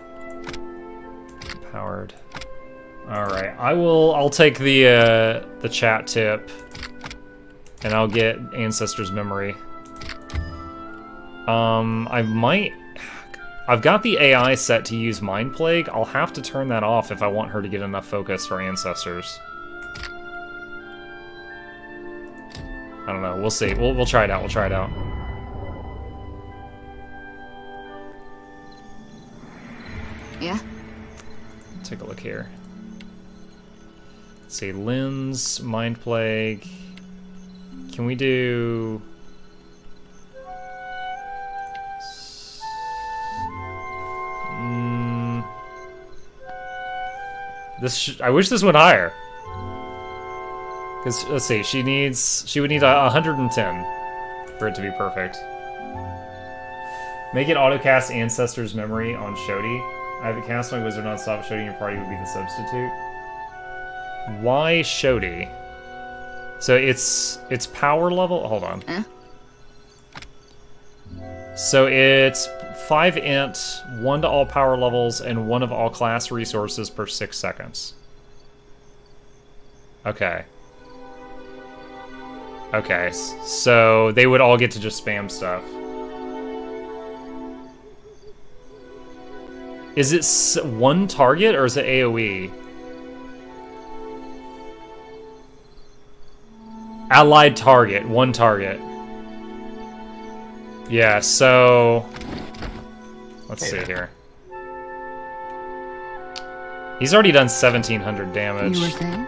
A: Alright, I'll take the chat tip, and I'll get Ancestor's Memory. I've got the AI set to use Mind Plague. I'll have to turn that off if I want her to get enough focus for Ancestors. I don't know, we'll see. We'll try it out,
J: Yeah?
A: Take a look here. Let's see, Lens, Mind Plague. Can we do... I wish this went higher. Because, let's see, she would need 110 for it to be perfect. Make it autocast Ancestor's Memory on Shodi. I have it cast my wizard non-stop. Shodi in your party would be the substitute. Why Shodi? So it's power level? Hold on. So it's 5 int, 1 to all power levels, and 1 of all class resources per 6 seconds. Okay. Okay, so they would all get to just spam stuff. Is it 1 target, or is it AoE? Allied target, 1 target. Yeah, so... Let's see here. He's already done 1,700 damage.
I: You were saying?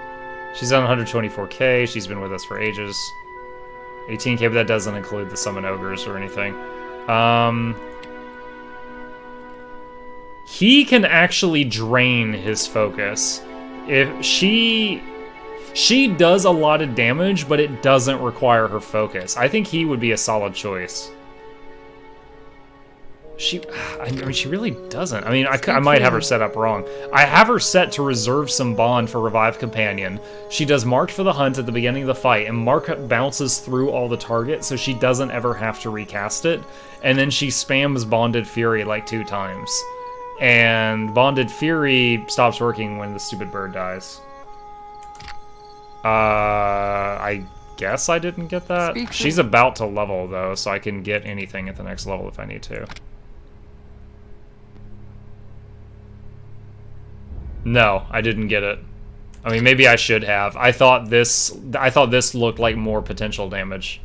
A: She's done 124k, she's been with us for ages. 18k, but that doesn't include the summon ogres or anything. He can actually drain his focus. If she does a lot of damage, but it doesn't require her focus. I think he would be a solid choice. I mean, she really doesn't. I mean, I might have her set up wrong. I have her set to reserve some bond for Revive Companion. She does Marked for the Hunt at the beginning of the fight, and Mark bounces through all the targets, so she doesn't ever have to recast it. And then she spams Bonded Fury like 2 times. And Bonded Fury stops working when the stupid bird dies. I guess I didn't get that. She's about to level, though, so I can get anything at the next level if I need to. No, I didn't get it. I mean, maybe I should have. I thought this looked like more potential damage.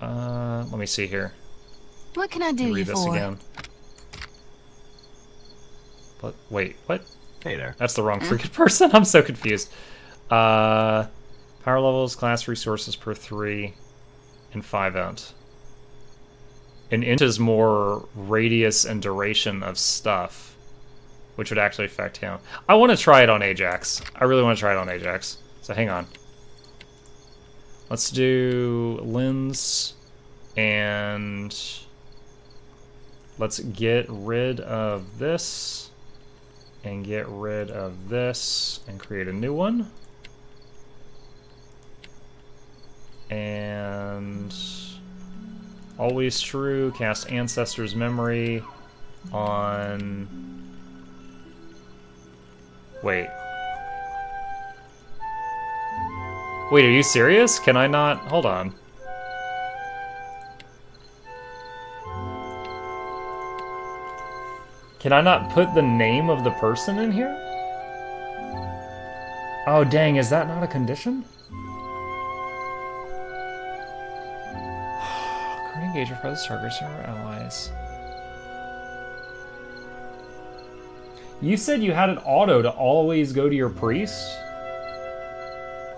A: Let me see here.
J: What can I do
A: Read
J: you
A: this
J: for?
A: again. What? Wait, what?
C: Hey there.
A: That's the wrong freaking person. I'm so confused. Power levels, class resources per 3, and 5 int. An int is more radius and duration of stuff, which would actually affect him. I want to try it on Ajax. I really want to try it on Ajax. So hang on. Let's do lens, and let's get rid of this, and get rid of this, and create a new one. And always true, cast Ancestor's Memory on... Wait. Wait, are you serious? Can I not? Hold on. Can I not put the name of the person in here? Oh, dang, is that not a condition? Current engagement for the targets or allies. You said you had an auto to always go to your priest?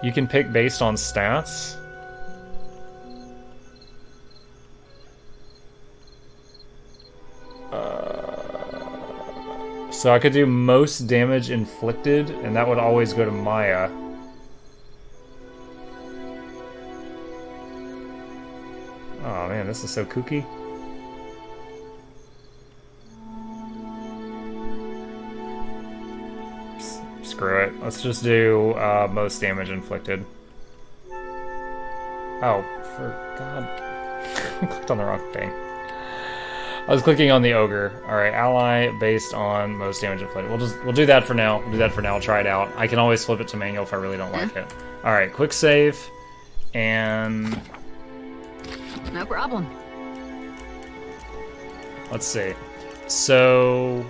A: You can pick based on stats? So I could do most damage inflicted, and that would always go to Maya. Oh man, this is so kooky. Screw it. Let's just do most damage inflicted. Oh, for God. I clicked on the wrong thing. I was clicking on the ogre. Alright, ally based on most damage inflicted. We'll do that for now. We'll do that for now. I'll try it out. I can always flip it to manual if I really don't like it. Alright, quick save. And
J: No problem.
A: let's see. So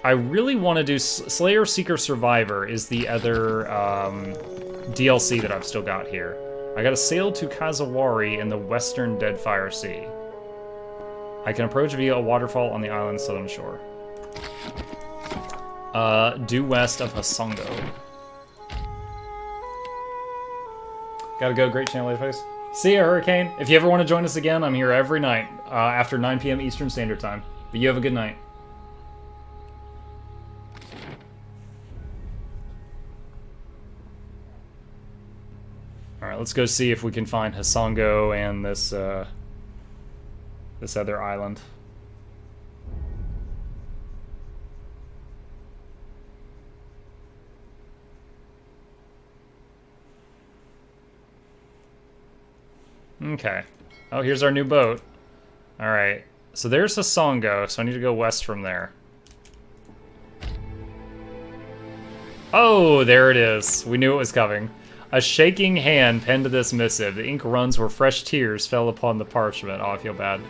A: I really want to do Slayer Seeker Survivor is the other DLC that I've still got here. I gotta sail to Kazawari in the western Deadfire Sea. I can approach via a waterfall on the island's southern shore. Due west of Hasongo. Gotta go, great channel, face. See ya, Hurricane. If you ever want to join us again, I'm here every night after 9 p.m. Eastern Standard Time. But you have a good night. Alright, let's go see if we can find Hasongo and this other island. Okay. Oh, here's our new boat. Alright. So there's Hasongo, so I need to go west from there. Oh, there it is. We knew it was coming. A shaking hand penned to this missive. The ink runs where fresh tears fell upon the parchment. Oh, I feel bad.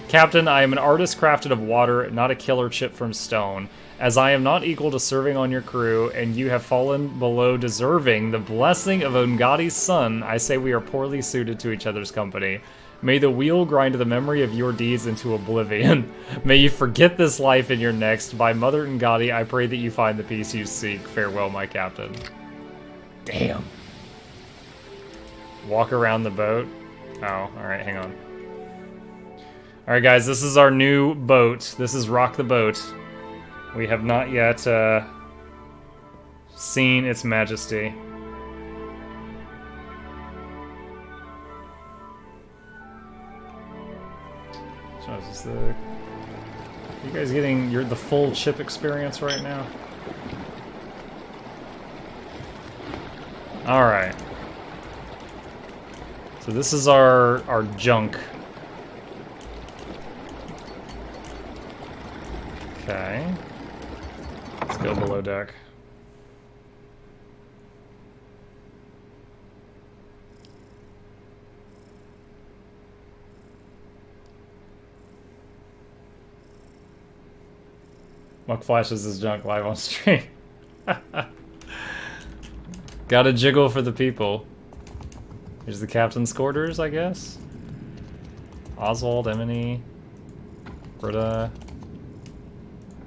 A: Captain, I am an artist crafted of water, not a killer chip from stone. As I am not equal to serving on your crew, and you have fallen below deserving the blessing of Ungadi's son, I say we are poorly suited to each other's company. May the wheel grind the memory of your deeds into oblivion. May you forget this life in your next. By Mother Ungadi, I pray that you find the peace you seek. Farewell, my captain. Damn. Walk around the boat. Oh, alright, hang on. Alright guys, this is our new boat. This is Rock the Boat. We have not yet seen its majesty. So is this the... You guys getting the full chip experience right now? Alright. So this is our junk. Okay. Let's go below deck. Muck flashes his junk live on stream. Gotta jiggle for the people. Here's the captain's quarters, I guess. Oswald, Emily, Britta.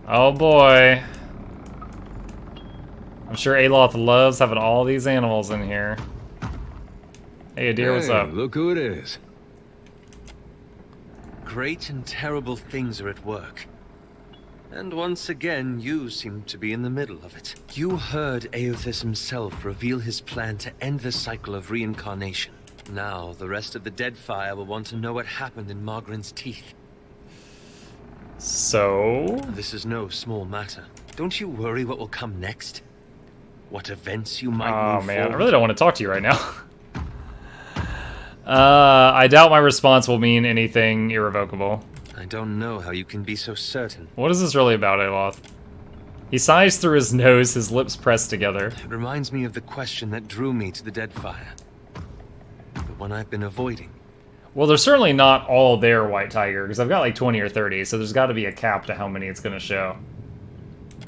A: Oh boy. I'm sure Aloth loves having all these animals in here. Hey, Adir, what's up?
E: Look who it is.
C: Great and terrible things are at work. And once again, you seem to be in the middle of it. You heard Aothis himself reveal his plan to end the cycle of reincarnation. Now, the rest of the Deadfire will want to know what happened in Margaren's teeth.
A: So?
C: This is no small matter. Don't you worry what will come next? What events you might move
A: Oh man,
C: forward?
A: I really don't want to talk to you right now. I doubt my response will mean anything irrevocable.
C: I don't know how you can be so certain.
A: What is this really about, Aloth? He sighs through his nose, his lips pressed together.
C: It reminds me of the question that drew me to the Deadfire. The one I've been avoiding.
A: Well, they're certainly not all there, White Tiger, because I've got like 20 or 30, so there's got to be a cap to how many it's going to show.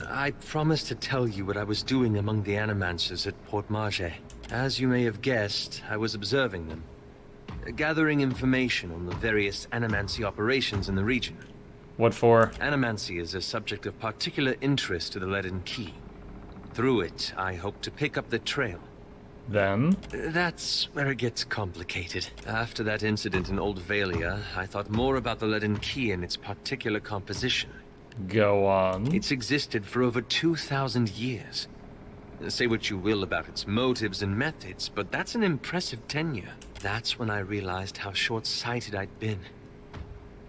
C: I promised to tell you what I was doing among the Animancers at Port Marge. As you may have guessed, I was observing them, gathering information on the various Animancy operations in the region.
A: What for?
C: Animancy is a subject of particular interest to the Leaden Key. Through it, I hope to pick up the trail.
A: Then?
C: That's where it gets complicated. After that incident in Old Valia, I thought more about the Leaden Key and its particular composition.
A: Go on.
C: It's existed for over 2,000 years. Say what you will about its motives and methods, but that's an impressive tenure. That's when I realized how short-sighted I'd been.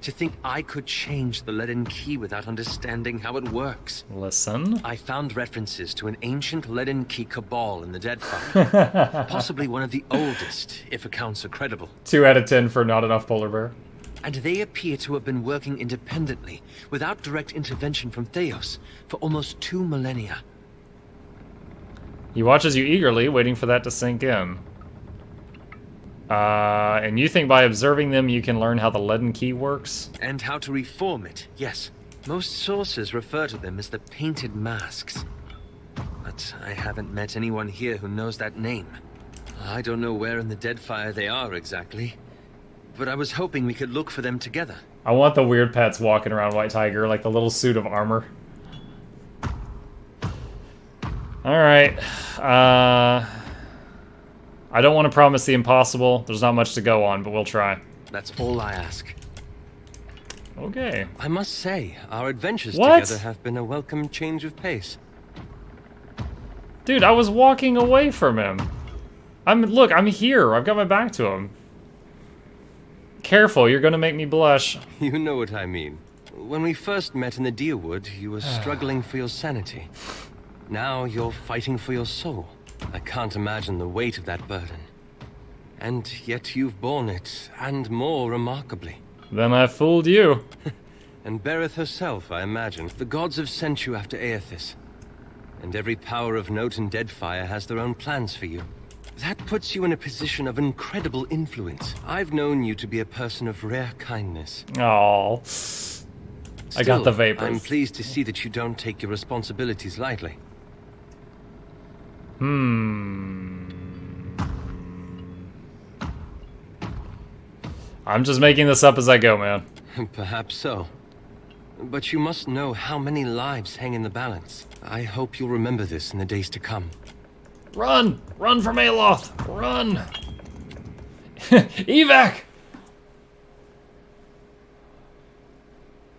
C: To think I could change the Leaden Key without understanding how it works.
A: Listen.
C: I found references to an ancient Leaden Key cabal in the Deadfire. Possibly one of the oldest, if accounts are credible.
A: 2 out of 10 for not enough polar bear.
C: And they appear to have been working independently, without direct intervention from Theos, for almost 2 millennia.
A: He watches you eagerly, waiting for that to sink in. And you think by observing them you can learn how the Leaden Key works?
C: And how to reform it, yes. Most sources refer to them as the Painted Masks. But I haven't met anyone here who knows that name. I don't know where in the Deadfire they are exactly, but I was hoping we could look for them together.
A: I want the weird pets walking around White Tiger, like the little suit of armor. Alright. I don't want to promise the impossible. There's not much to go on, but we'll try.
C: That's all I ask.
A: Okay.
C: I must say, our adventures together have been a welcome change of pace.
A: Dude, I was walking away from him. Look, I'm here. I've got my back to him. Careful, you're gonna make me blush.
C: You know what I mean. When we first met in the Deerwood, you were struggling for your sanity. Now you're fighting for your soul. I can't imagine the weight of that burden. And yet you've borne it, and more remarkably.
A: Then I fooled you.
C: And Berith herself, I imagine. The gods have sent you after Aothis. And every power of note in Deadfire has their own plans for you. That puts you in a position of incredible influence. I've known you to be a person of rare kindness.
A: Oh, I got the vapors.
C: I'm pleased to see that you don't take your responsibilities lightly.
A: I'm just making this up as I go, man.
C: Perhaps so. But you must know how many lives hang in the balance. I hope you'll remember this in the days to come.
A: Run! Run from Aloth! Run! Evac!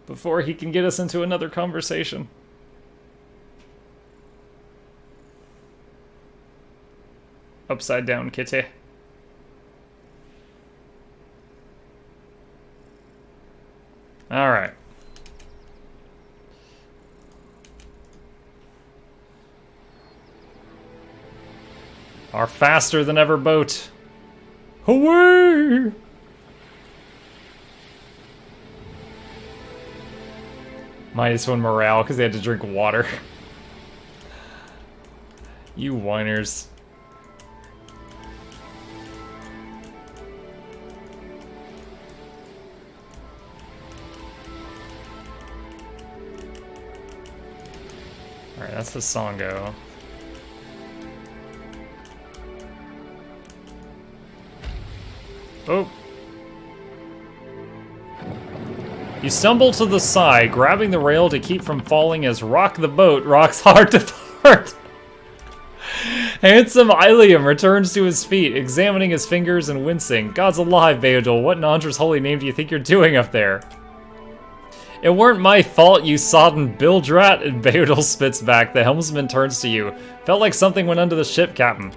A: Before he can get us into another conversation. Upside down, kitty. Alright. Our faster than ever boat. Away! -1 morale because they had to drink water. You whiners. Alright, that's the Songo. Oh. You stumble to the side, grabbing the rail to keep from falling as Rock the boat rocks hard to part. Handsome Ilium returns to his feet, examining his fingers and wincing. God's alive, Beodul. What in Andra's holy name do you think you're doing up there? It weren't my fault, you sodden bilge-rat, and Beodul spits back. The helmsman turns to you. Felt like something went under the ship, Captain.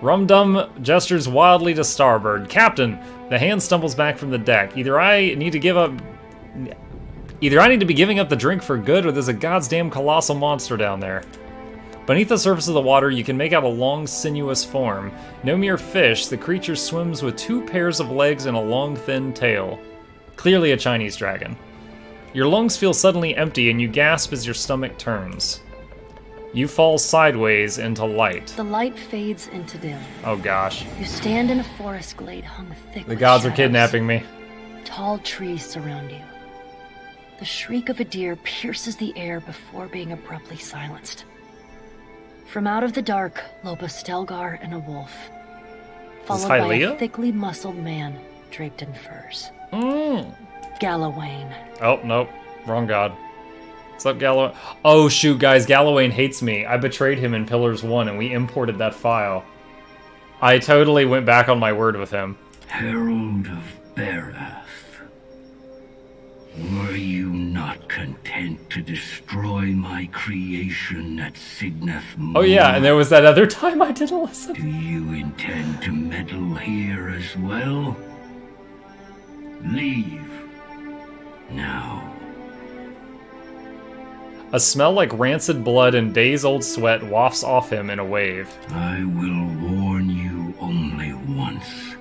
A: Rum-Dum gestures wildly to starboard. Captain! The hand stumbles back from the deck. Either I need to be giving up the drink for good, or there's a goddamn colossal monster down there. Beneath the surface of the water, you can make out a long, sinuous form. No mere fish, the creature swims with 2 pairs of legs and a long, thin tail. Clearly a Chinese dragon. Your lungs feel suddenly empty, and you gasp as your stomach turns. You fall sideways into light.
D: The light fades into dim.
A: Oh gosh.
D: You stand in a forest glade hung thick
A: The
D: with
A: gods are
D: shadows.
A: kidnapping me.
D: Tall trees surround you. The shriek of a deer pierces the air before being abruptly silenced. From out of the dark lope a Stelgar and a wolf, followed by a thickly muscled man draped in furs. Galawain.
A: Oh, nope. Wrong god. What's up, Gallo? Oh, shoot, guys. Galawain hates me. I betrayed him in Pillars 1, and we imported that file. I totally went back on my word with him.
M: Herald of Berath. Were you not content to destroy my creation at Signath Moor?
A: Oh, yeah, and there was that other time I didn't listen.
M: Do you intend to meddle here as well? Leave. Now.
A: A smell like rancid blood and days-old sweat wafts off him in a wave.
M: I will warn you only once.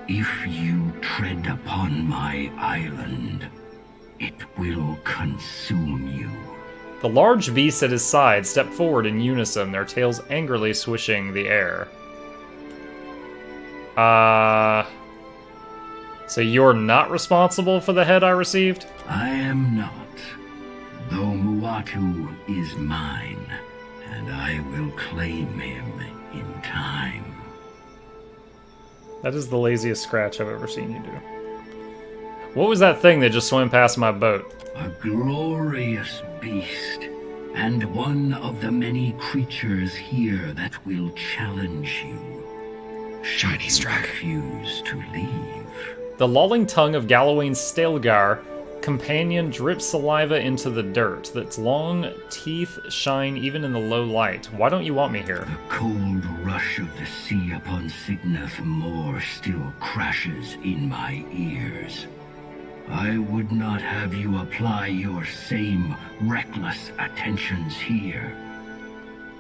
M: If you tread upon my island, it will consume you.
A: The large beasts at his side step forward in unison, their tails angrily swishing the air. So you're not responsible for the head I received?
M: I am not. Though Muatu is mine, and I will claim him in time.
A: That is the laziest scratch I've ever seen you do. What was that thing that just swam past my boat?
M: A glorious beast, and one of the many creatures here that will challenge you.
A: Shiny dragon.
M: Refuse to leave.
A: The lolling tongue of Galawain's Stelgar companion drips saliva into the dirt. Its long teeth shine even in the low light. Why don't you want me here?
M: The cold rush of the sea upon Signath Moor still crashes in my ears. I would not have you apply your same reckless attentions here.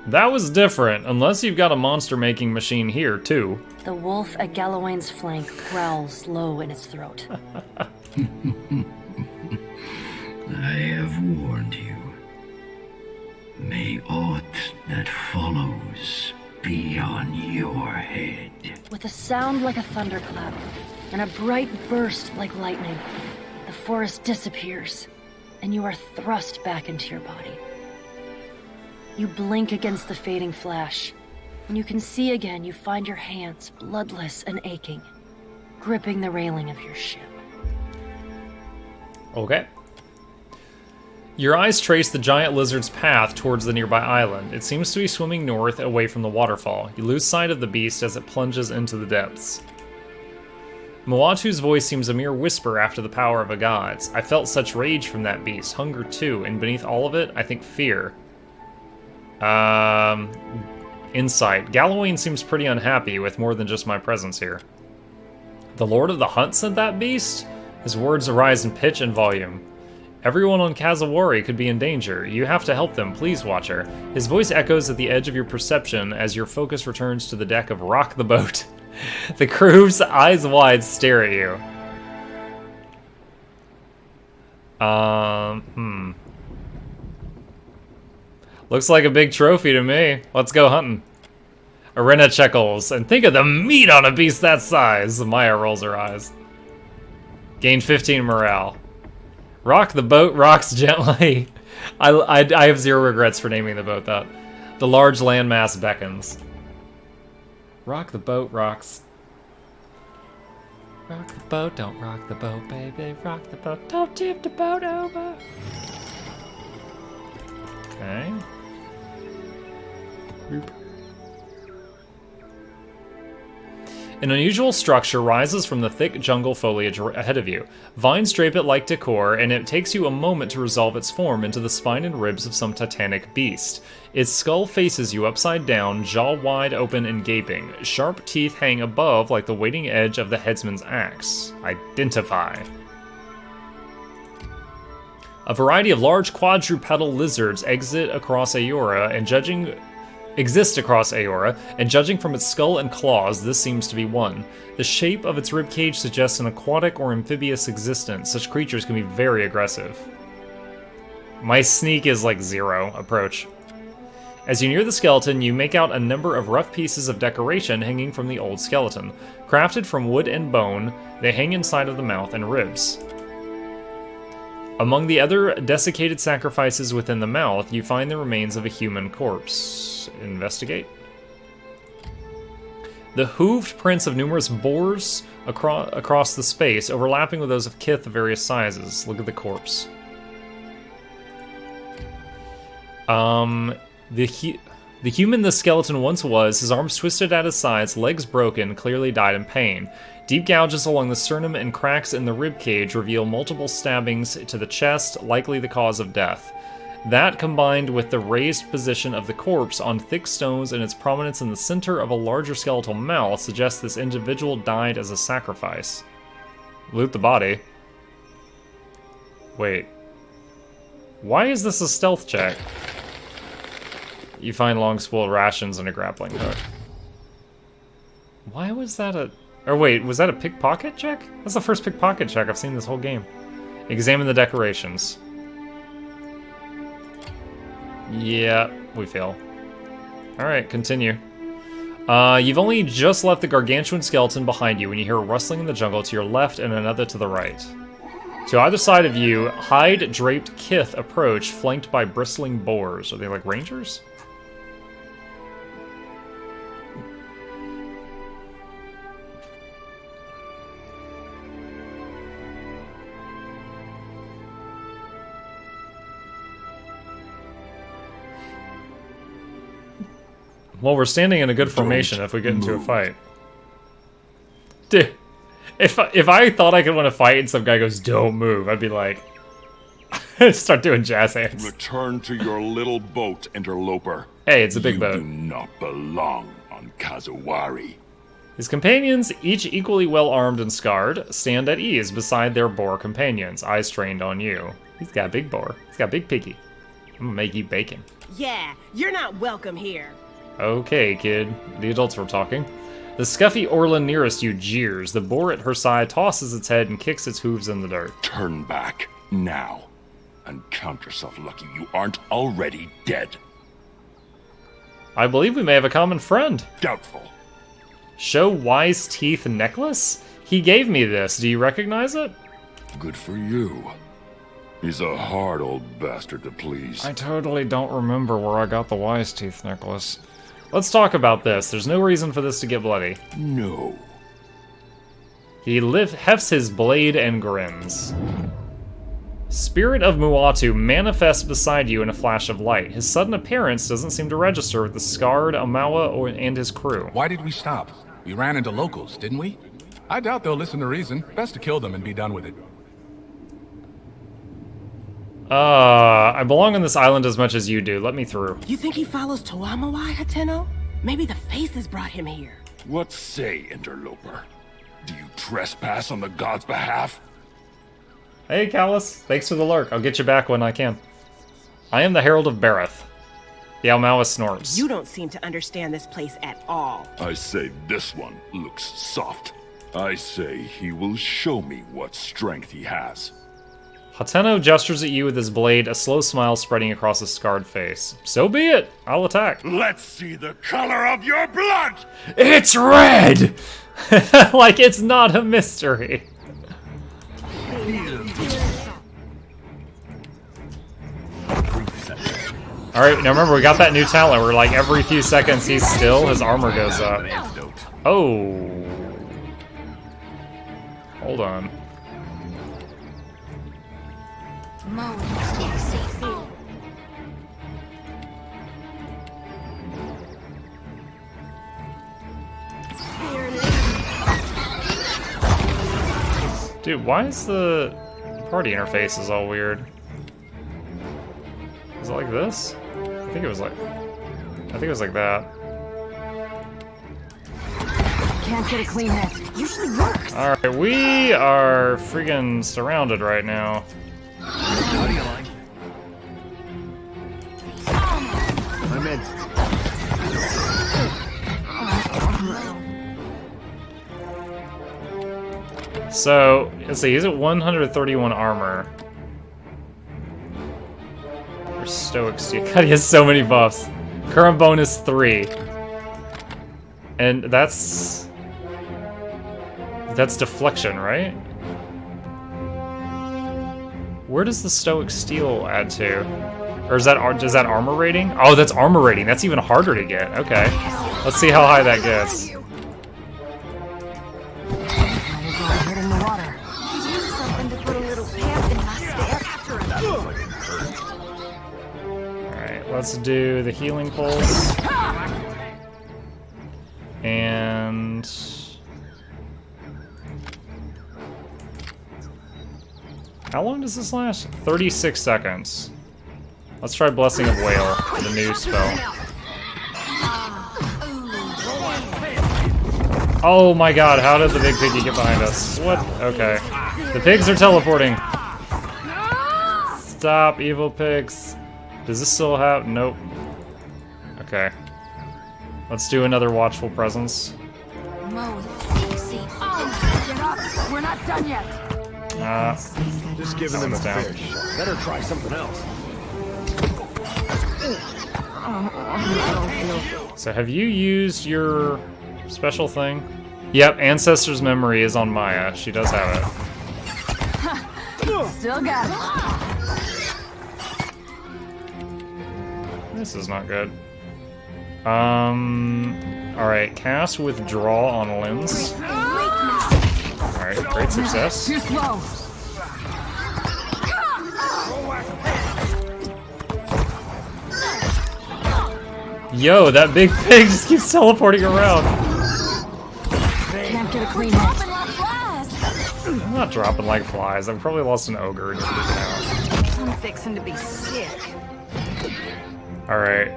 A: That was different, unless you've got a monster-making machine here, too.
D: The wolf at Galawain's flank growls low in its throat.
M: I have warned you. May aught that follows be on your head.
D: With a sound like a thunderclap and a bright burst like lightning, the forest disappears, and you are thrust back into your body. You blink against the fading flash. When you can see again, you find your hands bloodless and aching, gripping the railing of your ship.
A: Okay. Your eyes trace the giant lizard's path towards the nearby island. It seems to be swimming north away from the waterfall. You lose sight of the beast as it plunges into the depths. Muatu's voice seems a mere whisper after the power of a god's. I felt such rage from that beast, hunger too, and beneath all of it, I think fear. Insight. Galawain seems pretty unhappy with more than just my presence here. The Lord of the Hunt sent that beast? His words arise in pitch and volume. Everyone on Kazawari could be in danger. You have to help them, please, Watcher. His voice echoes at the edge of your perception as your focus returns to the deck of Rock the Boat. The crew's eyes wide stare at you. Looks like a big trophy to me. Let's go hunting. Arena Checkles, and think of the meat on a beast that size. Maya rolls her eyes. Gain 15 morale. Rock the boat rocks gently I have zero regrets for naming the boat that. The large landmass beckons. Rock the boat, rocks. Rock the boat, don't rock the boat, baby. Rock the boat, don't tip the boat over. Okay. Boop. An unusual structure rises from the thick jungle foliage ahead of you. Vines drape it like decor, and it takes you a moment to resolve its form into the spine and ribs of some titanic beast. Its skull faces you upside down, jaw wide open and gaping. Sharp teeth hang above like the waiting edge of the headsman's axe. Identify. A variety of large quadrupedal lizards exist across Aora, and judging from its skull and claws, this seems to be one. The shape of its ribcage suggests an aquatic or amphibious existence. Such creatures can be very aggressive. My sneak is like 0 approach. As you near the skeleton, you make out a number of rough pieces of decoration hanging from the old skeleton. Crafted from wood and bone, they hang inside of the mouth and ribs. Among the other desiccated sacrifices within the mouth, you find the remains of a human corpse. Investigate. The hooved prints of numerous boars across the space, overlapping with those of kith of various sizes. Look at the corpse. The human the skeleton once was, his arms twisted at his sides, legs broken, clearly died in pain. Deep gouges along the sternum and cracks in the ribcage reveal multiple stabbings to the chest, likely the cause of death. That, combined with the raised position of the corpse on thick stones and its prominence in the center of a larger skeletal mouth, suggests this individual died as a sacrifice. Loot the body. Wait. Why is this a stealth check? You find long-spooled rations and a grappling hook. Why was that a... Or wait, was that a pickpocket check? That's the first pickpocket check I've seen this whole game. Examine the decorations. Yeah, we fail. Alright, continue. You've only just left the gargantuan skeleton behind you when you hear a rustling in the jungle to your left and another to the right. To either side of you, hide-draped kith approach, flanked by bristling boars. Are they like rangers? Well, we're standing in a good formation if we get into a fight. Dude, if I thought I could win a fight and some guy goes, "Don't move," I'd be like, start doing jazz hands.
N: Return to your little boat, interloper.
A: Hey, it's a big boat.
N: You do not belong on Kazawari.
A: His companions, each equally well armed and scarred, stand at ease beside their boar companions, eyes trained on you. He's got a big boar. He's got a big piggy. I'm gonna make you bacon.
O: Yeah, you're not welcome here.
A: Okay, kid. The adults were talking. The scuffy Orlin nearest you jeers. The boar at her side tosses its head and kicks its hooves in the dirt.
N: Turn back, now. And count yourself lucky you aren't already dead.
A: I believe we may have a common friend.
N: Doubtful.
A: Show Wise Teeth necklace? He gave me this. Do you recognize it?
N: Good for you. He's a hard old bastard to please.
A: I totally don't remember where I got the Wise Teeth necklace. Let's talk about this. There's no reason for this to get bloody.
N: No.
A: He hefts his blade and grins. Spirit of Muatu manifests beside you in a flash of light. His sudden appearance doesn't seem to register with the scarred Amawa and his crew.
P: Why did we stop? We ran into locals, didn't we? I doubt they'll listen to reason. Best to kill them and be done with it.
A: I belong on this island as much as you do. Let me through.
O: You think he follows Toamawai, Hateno? Maybe the Faces brought him here.
N: What say, interloper? Do you trespass on the gods' behalf?
A: Hey, Callus. Thanks for the lurk. I'll get you back when I can. I am the Herald of Bareth. The Almawa snorts.
O: You don't seem to understand this place at all.
N: I say this one looks soft. I say he will show me what strength he has.
A: Hateno gestures at you with his blade, a slow smile spreading across his scarred face. So be it. I'll attack.
N: Let's see the color of your blood!
A: It's red! Like it's not a mystery. Alright, now remember, we got that new talent where like every few seconds he's still, his armor goes up. Oh. Hold on. Dude, why is the party interface is all weird? Is it like this? I think it was like that.
J: Can't get a clean hit. Usually works.
A: Alright, we are freaking surrounded right now.
G: How do you like? I meant.
A: So, let's see, he's at 131 armor. Or Stoic Steel. God, he has so many buffs. Current bonus 3. And that's deflection, right? Where does the Stoic Steel add to? Or is that armor rating? Oh, that's armor rating. That's even harder to get. Okay. Let's see how high that gets. Alright, let's do the healing pulse. And how long does this last? 36 seconds. Let's try Blessing of Whale, the new spell. Oh my god, how did the big piggy get behind us? What? Okay. The pigs are teleporting. Stop, evil pigs. Does this still have? Nope. Okay. Let's do another Watchful Presence.
J: Get up! We're not done yet.
G: Just giving them a fish. Better try something else.
A: So have you used your special thing? Yep, Ancestor's Memory is on Maya. She does have it.
J: Still got it.
A: This is not good. Alright, cast Withdraw on limbs. Alright, great success.
J: Too slow.
A: Yo, that big pig just keeps teleporting around.
J: Can't get a clean hit.
A: I'm not dropping like flies. I've probably lost an ogre and just freaking out.
J: I'm fixing to be sick.
A: Alright.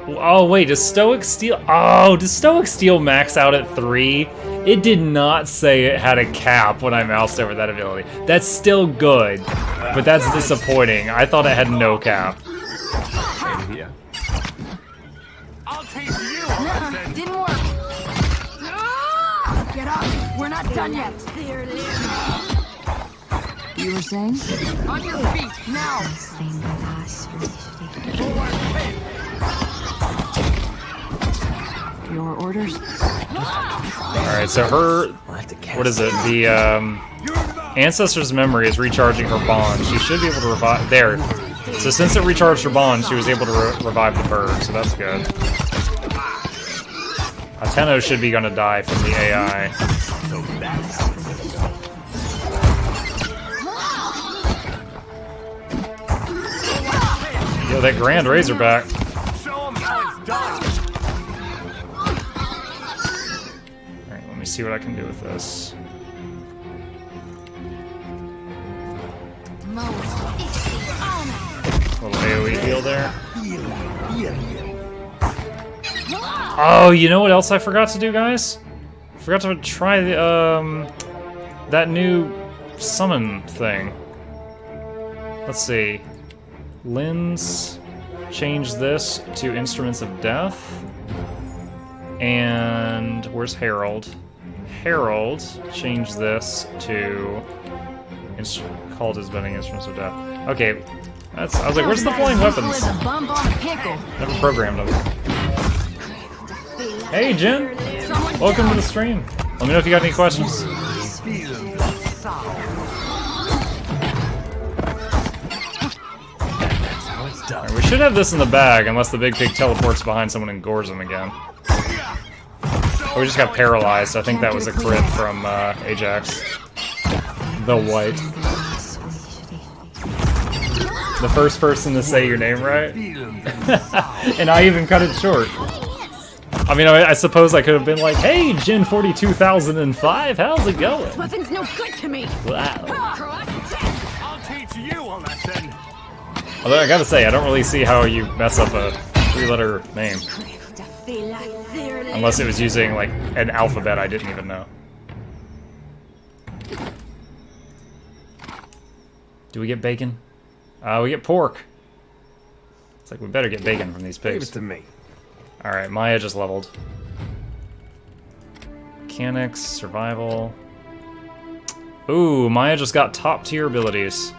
A: Oh, wait, does Stoic Steel... Oh, does Stoic Steel max out at 3? It did not say it had a cap when I moused over that ability. That's still good, but that's disappointing. I thought it had no cap.
G: Yeah.
J: I'll take you. Didn't work. Get up. We're not done yet. You were saying? On your feet, now. Your orders?
A: Alright, so her... What is it? The, Ancestor's Memory is recharging her bond. She should be able to revive... There. So since it recharged her bond, she was able to revive the bird, so that's good. Ateno should be gonna die from the AI. Yo, that Grand Razorback. Alright, let me see what I can do with this. Little AoE heal there. Oh, you know what else I forgot to do, guys? I forgot to try the, that new summon thing. Let's see. Lynn's change this to Instruments of Death. And where's Harold? Harold change this to called his bending Instruments of Death. Okay, I was like, where's the flying weapons? Never programmed them. Hey, Jen! Welcome to the stream. Let me know if you got any questions. Right, we should have this in the bag, unless the big pig teleports behind someone and gores him again. Or we just got paralyzed. I think that was a crit from Ajax. The White. The first person to say your name right. And I even cut it short. I mean, I suppose I could have been like, hey, Jin 42005, how's it going?
J: This weapon's no good to me.
A: Wow.
G: I'll teach you a lesson.
A: Although I gotta say, I don't really see how you mess up a 3-letter name. Unless it was using, like, an alphabet I didn't even know. Do we get bacon? We get pork. It's like, we better get bacon from these pigs.
G: Leave it to me.
A: Alright, Maya just leveled. Mechanics, survival. Ooh, Maya just got top tier abilities.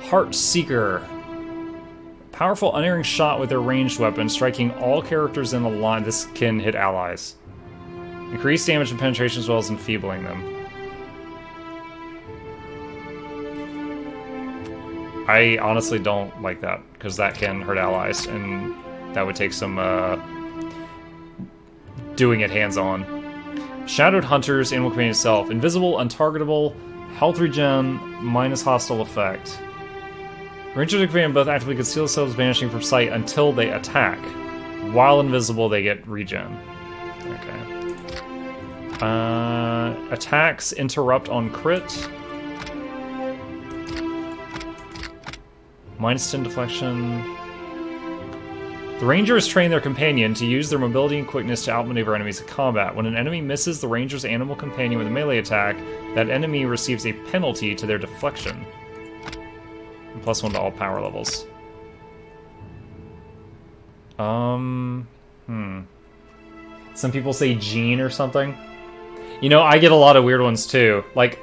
A: Heart Seeker. Powerful unerring shot with their ranged weapon, striking all characters in the line. This can hit allies. Increased damage and penetration as well as enfeebling them. I honestly don't like that, because that can hurt allies, and that would take some doing it hands-on. Shadowed Hunters, Animal Companion itself. Invisible, untargetable, health regen, minus hostile effect. Rangers and Companion both actively conceal themselves, vanishing from sight until they attack. While invisible, they get regen. Okay. Attacks interrupt on crit. Minus 10 deflection. The Rangers train their companion to use their mobility and quickness to outmaneuver enemies in combat. When an enemy misses the Ranger's animal companion with a melee attack, that enemy receives a penalty to their deflection. And +1 to all power levels. Some people say Gene or something. You know, I get a lot of weird ones too. Like,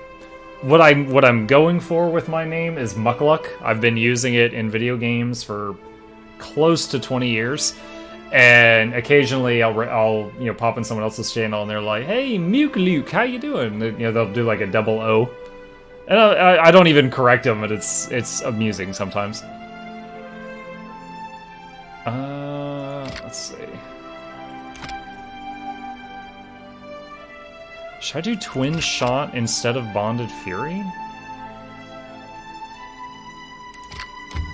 A: what I'm going for with my name is Mukluk. I've been using it in video games for close to 20 years, and occasionally I'll you know, pop in someone else's channel and they're like, "Hey, Mukluk, how you doing?" You know, they'll do like a double O, and I don't even correct them, but it's amusing sometimes. Let's see. Should I do Twin Shot instead of Bonded Fury?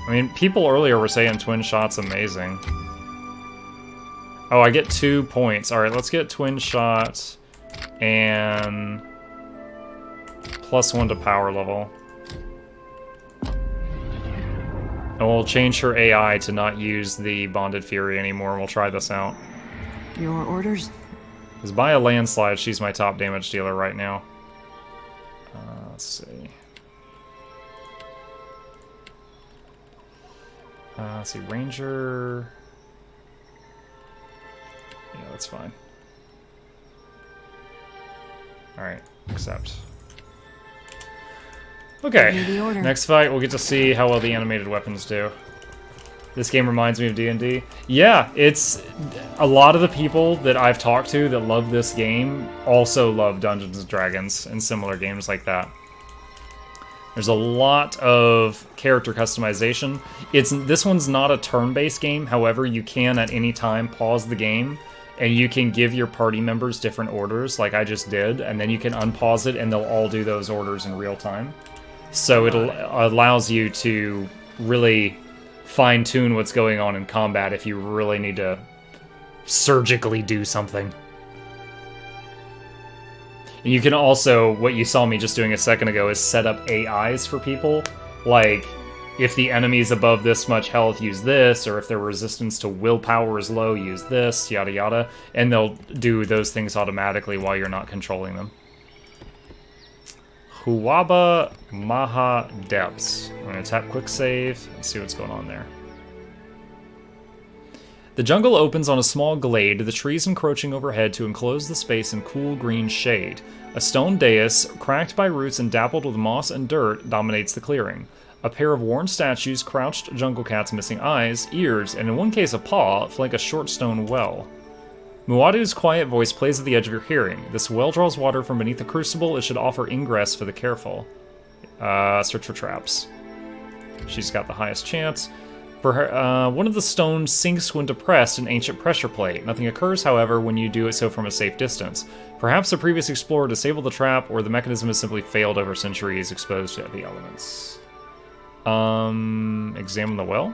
A: I mean, people earlier were saying Twin Shot's amazing. Oh, I get 2 points. Alright, let's get Twin Shot and +1 to power level. And we'll change her AI to not use the Bonded Fury anymore, and we'll try this out.
I: Your orders?
A: Because by a landslide, she's my top damage dealer right now. Let's see. Let's see, Ranger... Yeah, that's fine. Alright, accept. Okay, next fight, we'll get to see how well the animated weapons do. This game reminds me of D&D. Yeah, it's... A lot of the people that I've talked to that love this game also love Dungeons & Dragons and similar games like that. There's a lot of character customization. This one's not a turn-based game, however, you can at any time pause the game, and you can give your party members different orders, like I just did, and then you can unpause it, and they'll all do those orders in real time. So it allows you to really fine-tune what's going on in combat if you really need to surgically do something. And you can also, what you saw me just doing a second ago, is set up AIs for people. Like, if the enemy's above this much health, use this, or if their resistance to willpower is low, use this, yada yada. And they'll do those things automatically while you're not controlling them. Huwaba Maha Depths. I'm going to tap quick save and see what's going on there. The jungle opens on a small glade, the trees encroaching overhead to enclose the space in cool green shade. A stone dais, cracked by roots and dappled with moss and dirt, dominates the clearing. A pair of worn statues, crouched jungle cats missing eyes, ears, and in one case a paw, flank a short stone well. Muadu's quiet voice plays at the edge of your hearing. This well draws water from beneath the crucible. It should offer ingress for the careful. Search for traps. She's got the highest chance. One of the stones sinks when depressed, an ancient pressure plate. Nothing occurs, however, when you do it so from a safe distance. Perhaps the previous explorer disabled the trap, or the mechanism has simply failed over centuries, exposed to the elements. Examine the well.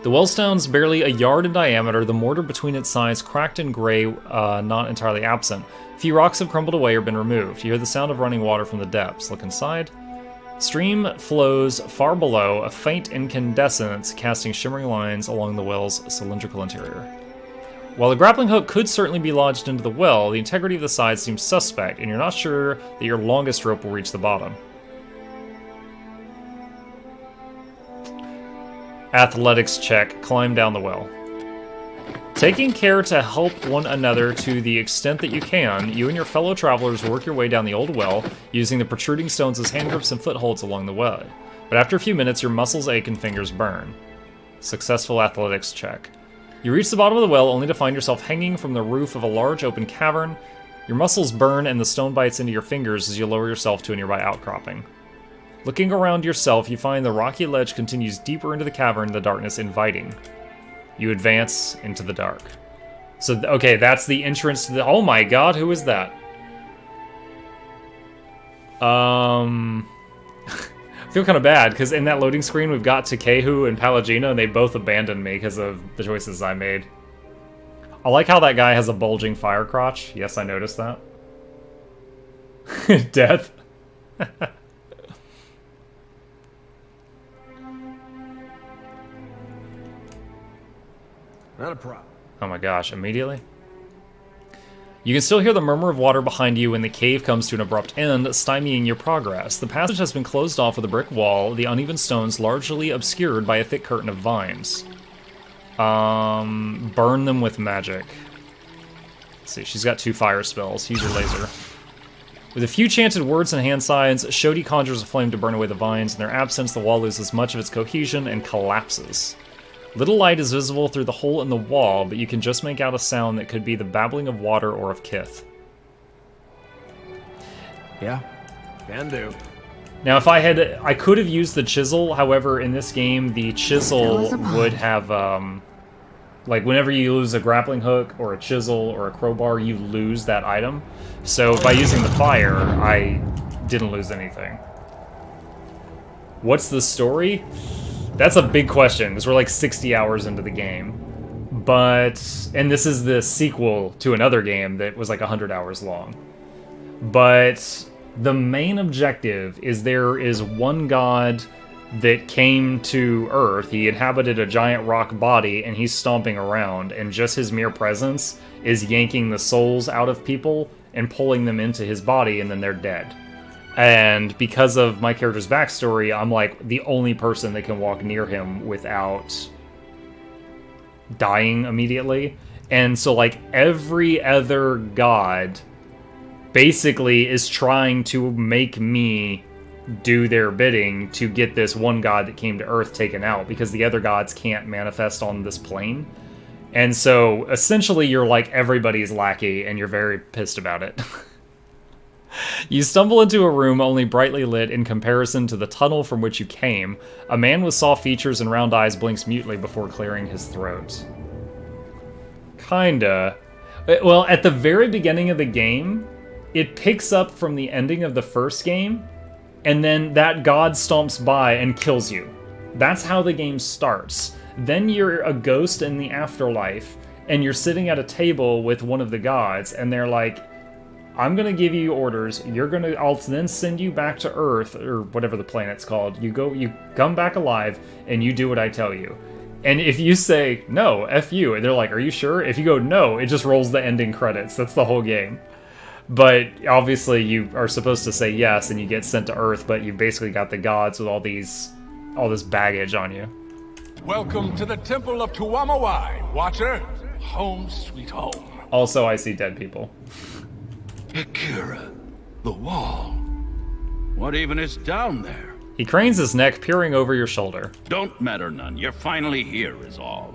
A: The well stone's barely a yard in diameter, the mortar between its sides cracked and gray, not entirely absent. A few rocks have crumbled away or been removed. You hear the sound of running water from the depths. Look inside. Stream flows far below, a faint incandescence casting shimmering lines along the well's cylindrical interior. While the grappling hook could certainly be lodged into the well, the integrity of the side seems suspect, and you're not sure that your longest rope will reach the bottom. Athletics check. Climb down the well. Taking care to help one another to the extent that you can, you and your fellow travelers work your way down the old well, using the protruding stones as hand grips and footholds along the way. But after a few minutes, your muscles ache and fingers burn. Successful athletics check. You reach the bottom of the well only to find yourself hanging from the roof of a large open cavern. Your muscles burn and the stone bites into your fingers as you lower yourself to a nearby outcropping. Looking around yourself, you find the rocky ledge continues deeper into the cavern, the darkness inviting. You advance into the dark. So, okay, that's the entrance to the... Oh my god, who is that? I feel kind of bad, because in that loading screen we've got Takehu and Pallegina, and they both abandoned me because of the choices I made. I like how that guy has a bulging fire crotch. Yes, I noticed that. Death.
G: Not a problem.
A: Oh my gosh, immediately? You can still hear the murmur of water behind you when the cave comes to an abrupt end, stymieing your progress. The passage has been closed off with a brick wall, the uneven stones largely obscured by a thick curtain of vines. Burn them with magic. Let's see, she's got 2 fire spells. Use your laser. With a few chanted words and hand signs, Shodi conjures a flame to burn away the vines. In their absence, the wall loses much of its cohesion and collapses. Little light is visible through the hole in the wall, but you can just make out a sound that could be the babbling of water or of kith.
G: Yeah, can do.
A: Now, if I could have used the chisel. However, in this game, the chisel would have, like, whenever you lose a grappling hook or a chisel or a crowbar, you lose that item. So by using the fire, I didn't lose anything. What's the story? That's a big question, because we're like 60 hours into the game. And this is the sequel to another game that was like 100 hours long. But the main objective is there is one god that came to Earth. He inhabited a giant rock body, and he's stomping around, and just his mere presence is yanking the souls out of people and pulling them into his body, and then they're dead. And because of my character's backstory, I'm like the only person that can walk near him without dying immediately. And so like every other god basically is trying to make me do their bidding to get this one god that came to Earth taken out, because the other gods can't manifest on this plane. And so essentially you're like everybody's lackey, and you're very pissed about it. You stumble into a room only brightly lit in comparison to the tunnel from which you came. A man with soft features and round eyes blinks mutely before clearing his throat. Kinda. Well, at the very beginning of the game, it picks up from the ending of the first game, and then that god stomps by and kills you. That's how the game starts. Then you're a ghost in the afterlife, and you're sitting at a table with one of the gods, and they're like, I'm gonna give you orders. I'll then send you back to Earth, or whatever the planet's called. You come back alive, and you do what I tell you. And if you say, no, F you, and they're like, are you sure? If you go, no, it just rolls the ending credits. That's the whole game. But obviously you are supposed to say yes, and you get sent to Earth, but you basically got the gods with all this baggage on you.
P: Welcome to the Temple of Tuamawai, Watcher. Home sweet home.
A: Also, I see dead people.
N: Akira, the wall. What even is down there?
A: He cranes his neck, peering over your shoulder.
N: Don't matter none. You're finally here is all.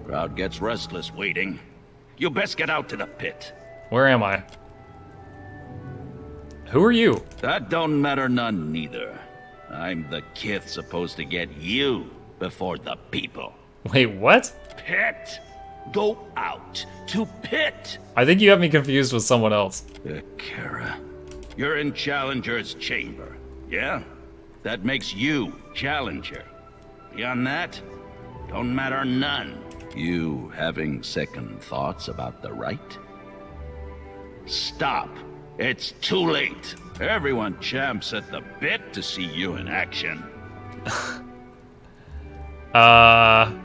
N: Crowd gets restless waiting. You best get out to the pit.
A: Where am I? Who are you?
N: That don't matter none neither. I'm the kith supposed to get you before the people.
A: Wait, what?
N: Pit! Go out to Pit!
A: I think you have me confused with someone else.
N: Kara, you're in Challenger's chamber, yeah? That makes you Challenger. Beyond that, don't matter none. You having second thoughts about the right? Stop. It's too late. Everyone champs at the bit to see you in action.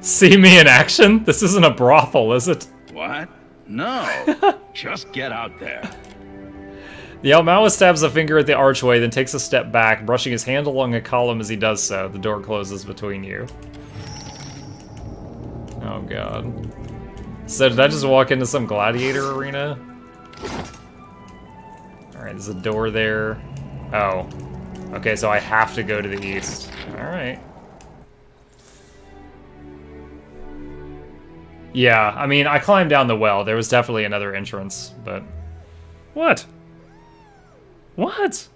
A: See me in action? This isn't a brothel, is it?
N: What? No. Just get out there.
A: The Altmaoist stabs a finger at the archway, then takes a step back, brushing his hand along a column as he does so. The door closes between you. Oh god. So did I just walk into some gladiator arena? Alright, there's a door there. Oh. Okay, so I have to go to the east. Alright. Yeah, I mean, I climbed down the well. There was definitely another entrance, but... What? What?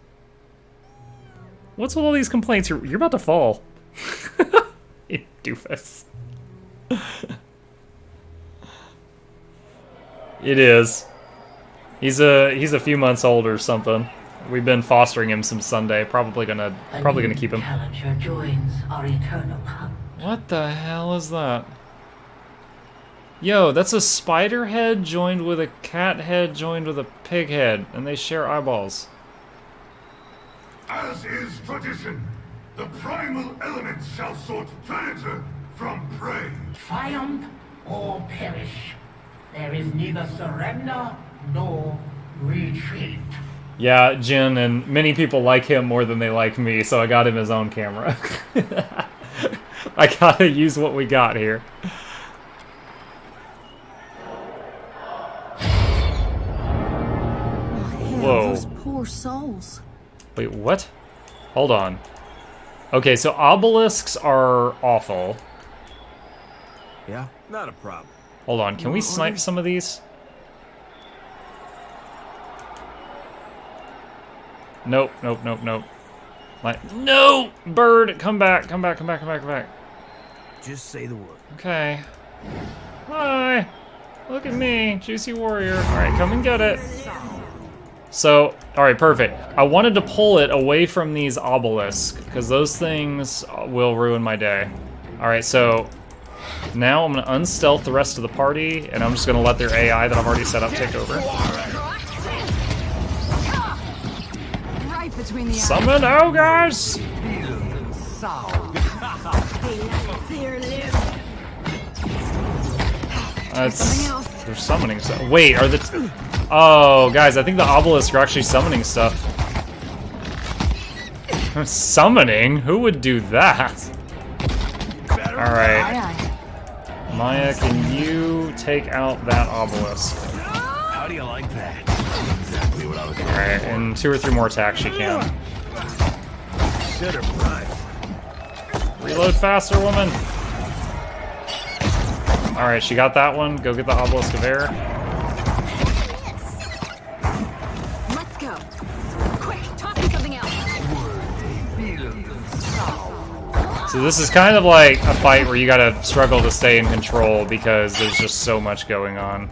A: What's with all these complaints? You're about to fall. You doofus. It is. He's a few months old or something. We've been fostering him since Sunday. Probably gonna keep him.
K: Challenger joins our eternal hunt.
A: What the hell is that? Yo, that's a spider head joined with a cat head joined with a pig head, and they share eyeballs.
F: As is tradition, the primal elements shall sort predator from prey.
K: Triumph or perish. There is neither surrender nor retreat.
A: Yeah, Jin, and many people like him more than they like me, so I got him his own camera. I gotta use what we got here. Whoa.
J: Those poor souls.
A: Wait, what? Hold on. Okay, so obelisks are awful.
G: Yeah, not a problem.
A: Hold on, can we snipe some of these? Nope, nope, nope, nope. No! Bird! Come back, come back, come back, come back, come back.
G: Just say the word.
A: Okay. Hi! Look at me, Juicy Warrior. Alright, come and get it. So, alright, perfect. I wanted to pull it away from these obelisks, because those things will ruin my day. Alright, so now I'm going to unstealth the rest of the party, and I'm just going to let their AI that I've already set up take over.
J: Right between the
A: Summon ogres! They're summoning stuff. Wait, are the... Oh, guys, I think the obelisks are actually summoning stuff. Summoning? Who would do that? Alright. Maya, can you take out that obelisk?
G: How do you like that? Exactly what I was.
A: Alright, and 2 or 3 more attacks she can.
G: Center prime.
A: Reload faster, woman! Alright, she got that one. Go get the obelisk of air.
J: Let's go. Quick, toss me something else.
A: So this is kind of like a fight where you gotta struggle to stay in control because there's just so much going on.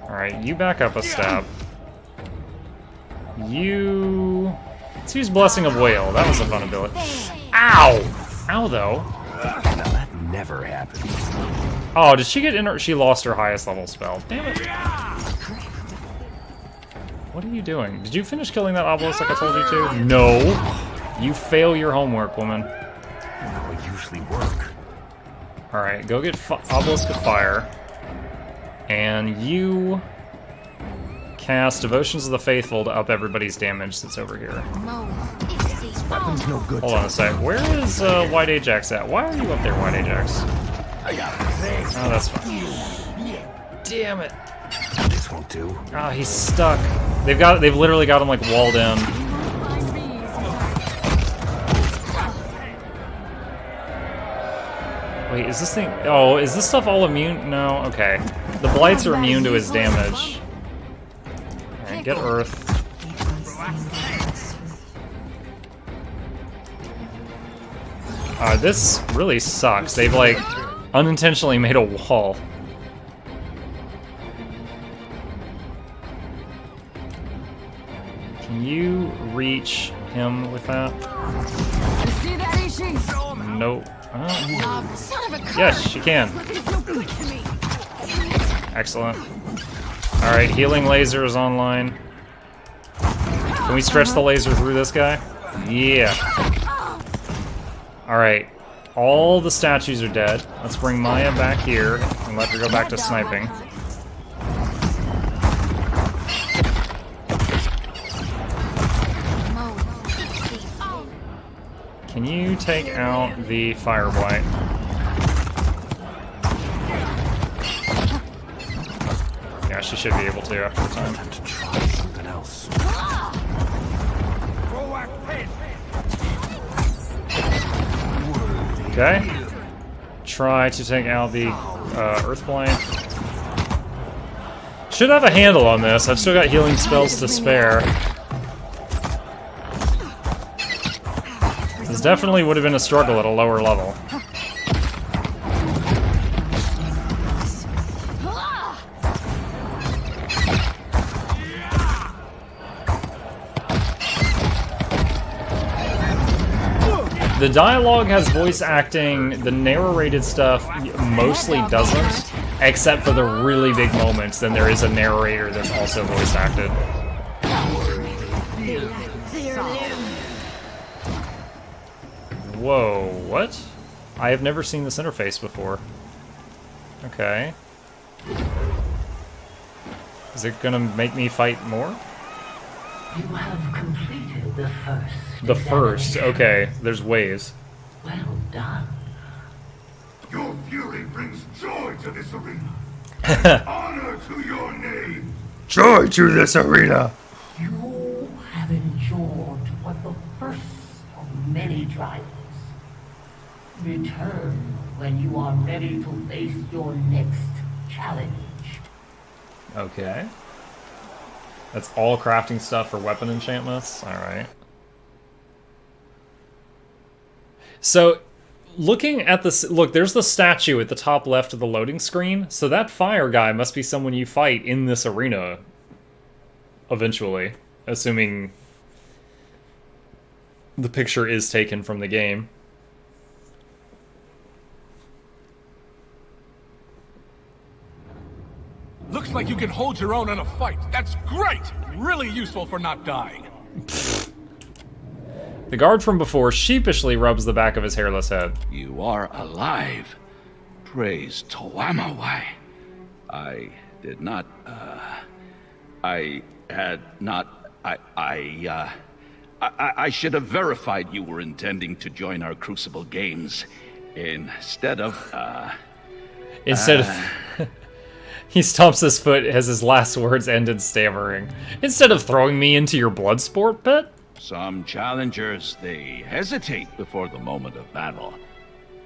A: Alright, you back up a step. You... Let's use Blessing of Whale. That was a fun ability. Ow! Ow, though.
G: Now that never happens.
A: Oh, did she get in her... She lost her highest level spell. Damn it. What are you doing? Did you finish killing that obelisk like I told you to? No. You fail your homework, woman.
G: That would usually work.
A: Alright, go get Obelisk of Fire. And you cast Devotions of the Faithful to up everybody's damage that's over here.
G: Weapon's no good.
A: Hold on a sec. Where is White Ajax at? Why are you up there, White Ajax?
G: I got it.
A: Oh, that's fine. Damn it.
G: This won't do.
A: Ah, he's stuck. They've literally got him like walled in. Wait, is this thing... Oh, is this stuff all immune? No? Okay. The Blights are immune to his damage. Alright, get Earth. This really sucks. They've, like, unintentionally made a wall. Can you reach him with that?
J: See that, Ishi?
A: Nope.
J: Son of a
A: Yes, you can. Excellent. Alright, healing laser is online. Can we stretch the laser through this guy? Yeah. Alright. All the statues are dead. Let's bring Maya back here and let her go back to sniping. Can you take out the fire blight? Yeah, she should be able to after the time.
B: Try something else.
A: Okay. Try to take out the earth blight. Should have a handle on this. I've still got healing spells to spare. This definitely would have been a struggle at a lower level. The dialogue has voice acting, the narrated stuff mostly doesn't, except for the really big moments. Then there is a narrator that's also voice acted. Whoa, what? I have never seen this interface before. Okay. Is it gonna make me fight more?
H: You have completed the first.
A: The first, okay. There's waves.
H: Well done.
F: Your fury brings joy to this arena. Honor to your name.
A: Joy to this arena!
H: You have endured what the first of many trials. Return when you are ready to face your next challenge.
A: Okay. That's all crafting stuff for weapon enchantments? Alright. So, looking at this... Look, there's the statue at the top left of the loading screen. So that fire guy must be someone you fight in this arena. Eventually. Assuming the picture is taken from the game.
P: Looks like you can hold your own in a fight. That's great! Really useful for not dying.
A: The guard from before sheepishly rubs the back of his hairless head.
N: You are alive. Praise Toamawai. I did not, I had not, I should have verified you were intending to join our Crucible Games instead of,
A: Instead of... He stomps his foot as his last words ended stammering. Instead of throwing me into your blood sport pit?
N: Some challengers, they hesitate before the moment of battle.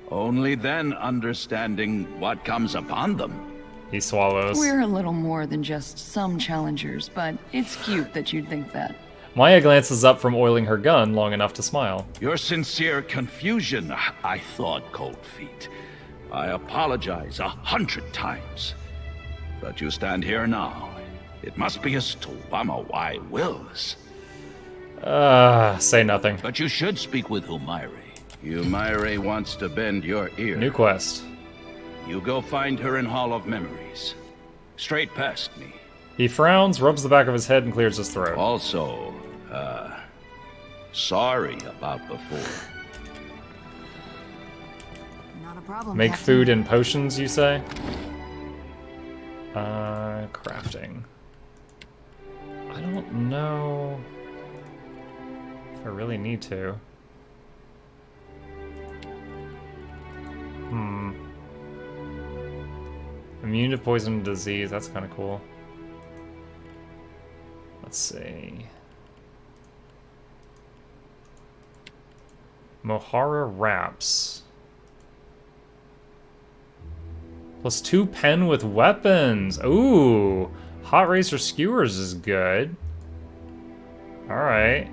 N: Only then understanding what comes upon them.
A: He swallows.
I: We're a little more than just some challengers, but it's cute that you'd think that.
A: Maya glances up from oiling her gun long enough to smile.
N: Your sincere confusion, I thought, Cold Feet. I apologize 100 times. But you stand here now. It must be as Toamawai wills.
A: Say nothing.
N: But you should speak with Humairi. Humairi wants to bend your ear.
A: New quest.
N: You go find her in Hall of Memories. Straight past me.
A: He frowns, rubs the back of his head, and clears his throat.
N: Also, sorry about before.
I: Not a problem.
A: Make
I: Captain.
A: food and potions, you say? Crafting. I don't know if I really need to. Immune to poison and disease, that's kind of cool. Let's see. Mohara wraps. +2 pen with weapons. Ooh, hot razor skewers is good. All right.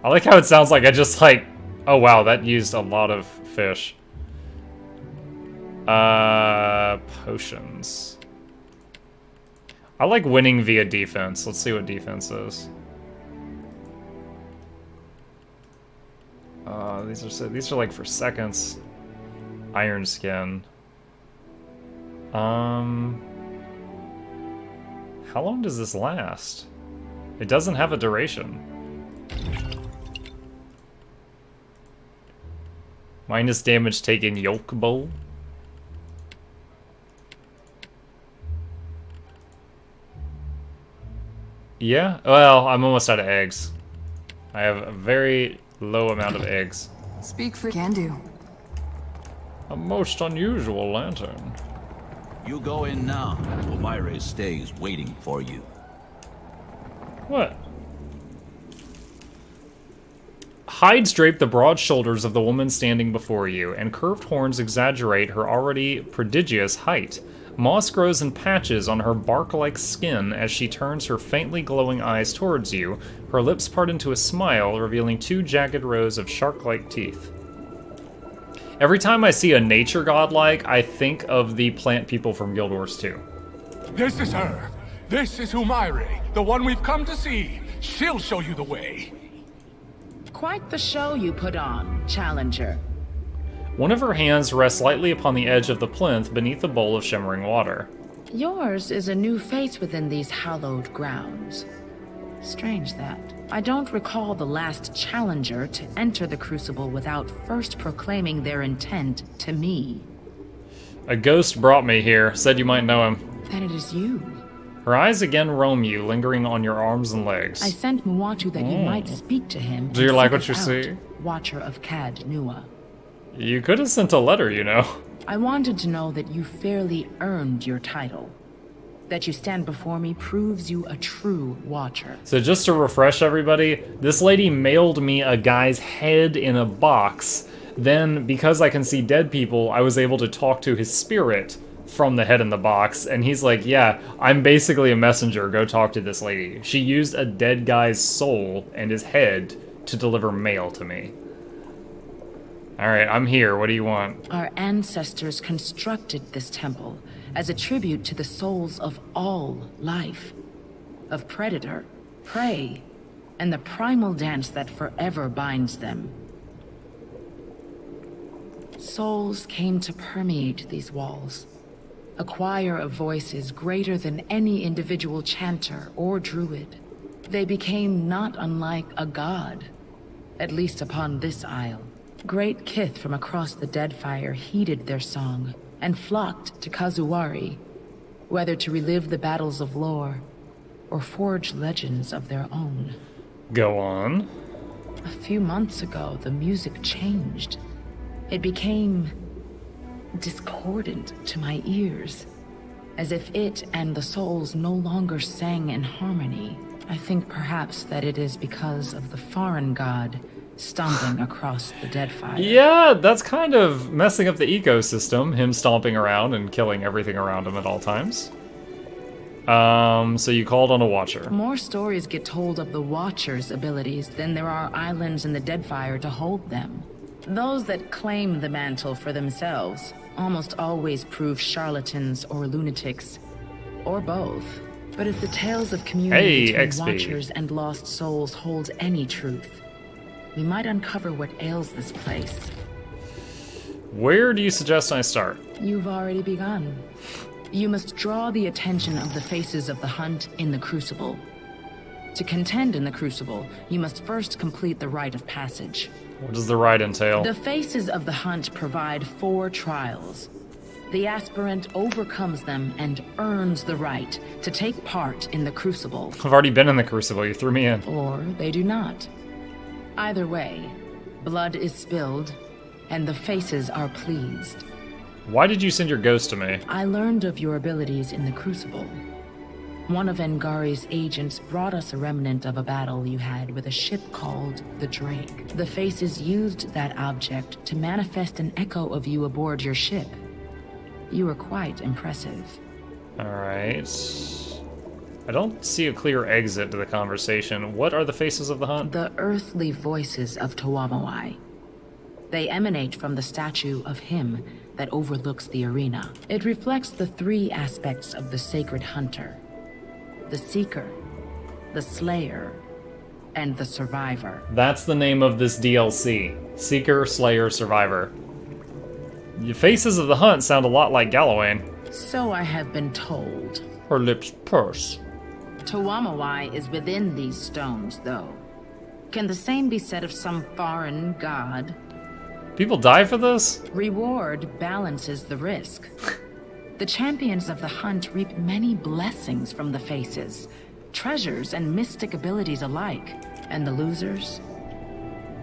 A: I like how it sounds like I just like... Oh wow, that used a lot of fish. Potions. I like winning via defense. Let's see what defense is. These are like for seconds. Iron skin. How long does this last? It doesn't have a duration. Minus damage taken yolk bowl. Yeah, well, I'm almost out of eggs. I have a very low amount of eggs.
I: Speak for can do.
A: A most unusual lantern.
N: You go in now. Omire stays waiting for you.
A: What? Hides drape the broad shoulders of the woman standing before you, and curved horns exaggerate her already prodigious height. Moss grows in patches on her bark-like skin as she turns her faintly glowing eyes towards you. Her lips part into a smile, revealing 2 jagged rows of shark-like teeth. Every time I see a nature godlike, I think of the plant people from Guild Wars 2.
P: This is her. This is Umire, the one we've come to see. She'll show you the way.
K: Quite the show you put on, Challenger.
A: One of her hands rests lightly upon the edge of the plinth beneath a bowl of shimmering water.
K: Yours is a new face within these hallowed grounds. Strange that. I don't recall the last Challenger to enter the Crucible without first proclaiming their intent to me.
A: A ghost brought me here, said you might know him.
K: Then it is you.
A: Her eyes again roam you, lingering on your arms and legs.
K: I sent Muatu that you might speak to him.
A: Do you like what you see?
K: Watcher of Cad Nua.
A: You could have sent a letter, you know.
K: I wanted to know that you fairly earned your title. That you stand before me proves you a true Watcher.
A: So just to refresh everybody, this lady mailed me a guy's head in a box. Then, because I can see dead people, I was able to talk to his spirit from the head in the box, and he's like, yeah, I'm basically a messenger, go talk to this lady. She used a dead guy's soul and his head to deliver mail to me. Alright, I'm here, what do you want?
K: Our ancestors constructed this temple as a tribute to the souls of all life. Of predator, prey, and the primal dance that forever binds them. Souls came to permeate these walls. A choir of voices greater than any individual chanter or druid. They became not unlike a god, at least upon this isle. Great kith from across the Deadfire heeded their song and flocked to Kazuwari, whether to relive the battles of lore or forge legends of their own.
A: Go on.
K: A few months ago, the music changed. It became discordant to my ears, as if it and the souls no longer sang in harmony. I think perhaps that it is because of the foreign god stomping across the Deadfire.
A: Yeah, that's kind of messing up the ecosystem, him stomping around and killing everything around him at all times. So you called on a Watcher.
K: More stories get told of the Watcher's abilities than there are islands in the Deadfire to hold them. Those that claim the mantle for themselves almost always prove charlatans or lunatics, or both. But if the tales of community between Watchers and lost souls hold any truth, we might uncover what ails this place.
A: Where do you suggest I start?
K: You've already begun. You must draw the attention of the faces of the hunt in the Crucible. To contend in the Crucible, you must first complete the rite of passage.
A: What does the rite entail?
K: The faces of the hunt provide 4 trials. The aspirant overcomes them and earns the right to take part in the Crucible.
A: I've already been in the Crucible, you threw me in.
K: Or they do not. Either way, blood is spilled, and the faces are pleased.
A: Why did you send your ghost to me?
K: I learned of your abilities in the Crucible. One of Engari's agents brought us a remnant of a battle you had with a ship called the Drake. The faces used that object to manifest an echo of you aboard your ship. You were quite impressive.
A: Alright. I don't see a clear exit to the conversation. What are the faces of the hunt?
K: The earthly voices of Tuamawai. They emanate from the statue of him that overlooks the arena. It reflects the three aspects of the sacred hunter: the seeker, the slayer, and the survivor.
A: That's the name of this DLC. Seeker, Slayer, Survivor. The faces of the hunt sound a lot like Gallowayne.
K: So I have been told.
A: Her lips purse.
K: Tuamawai is within these stones, though. Can the same be said of some foreign god?
A: People die for this?
K: Reward balances the risk. The champions of the hunt reap many blessings from the faces, treasures and mystic abilities alike. And the losers?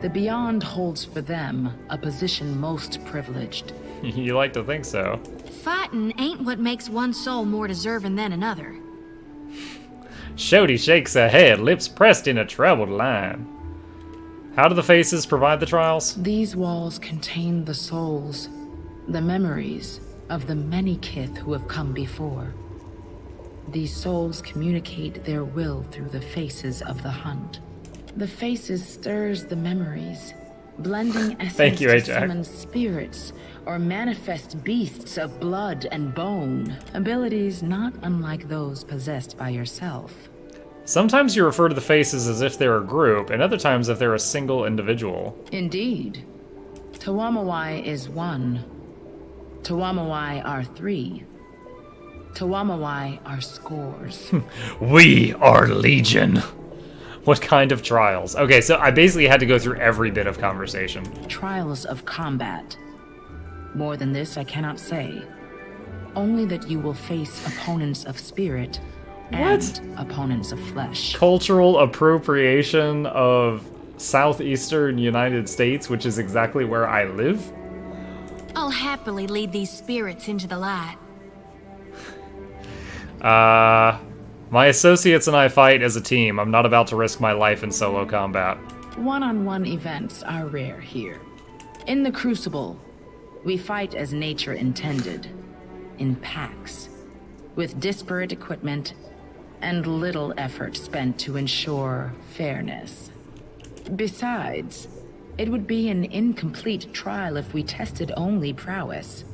K: The Beyond holds for them a position most privileged.
A: You like to think so.
J: Fighting ain't what makes one soul more deserving than another.
A: Shody shakes her head, lips pressed in a troubled line. How do the faces provide the trials?
K: These walls contain the souls, the memories of the many kith who have come before. These souls communicate their will through the faces of the hunt. The faces stirs the memories, blending essence to summon spirits or manifest beasts of blood and bone, abilities not unlike those possessed by yourself.
A: Sometimes you refer to the faces as if they're a group, and other times if they're a single individual.
K: Indeed. Tuamawai is one. Tuamawai are three. Tuamawai are scores.
A: We are legion. What kind of trials? Okay, so I basically had to go through every bit of conversation.
K: Trials of combat. More than this, I cannot say. Only that you will face opponents of spirit and opponents of flesh.
A: Cultural appropriation of southeastern United States, which is exactly where I live?
J: I'll happily lead these spirits into the light.
A: My associates and I fight as a team. I'm not about to risk my life in solo combat.
K: One-on-one events are rare here. In the Crucible, we fight as nature intended, in packs, with disparate equipment and little effort spent to ensure fairness. Besides, it would be an incomplete trial if we tested only prowess.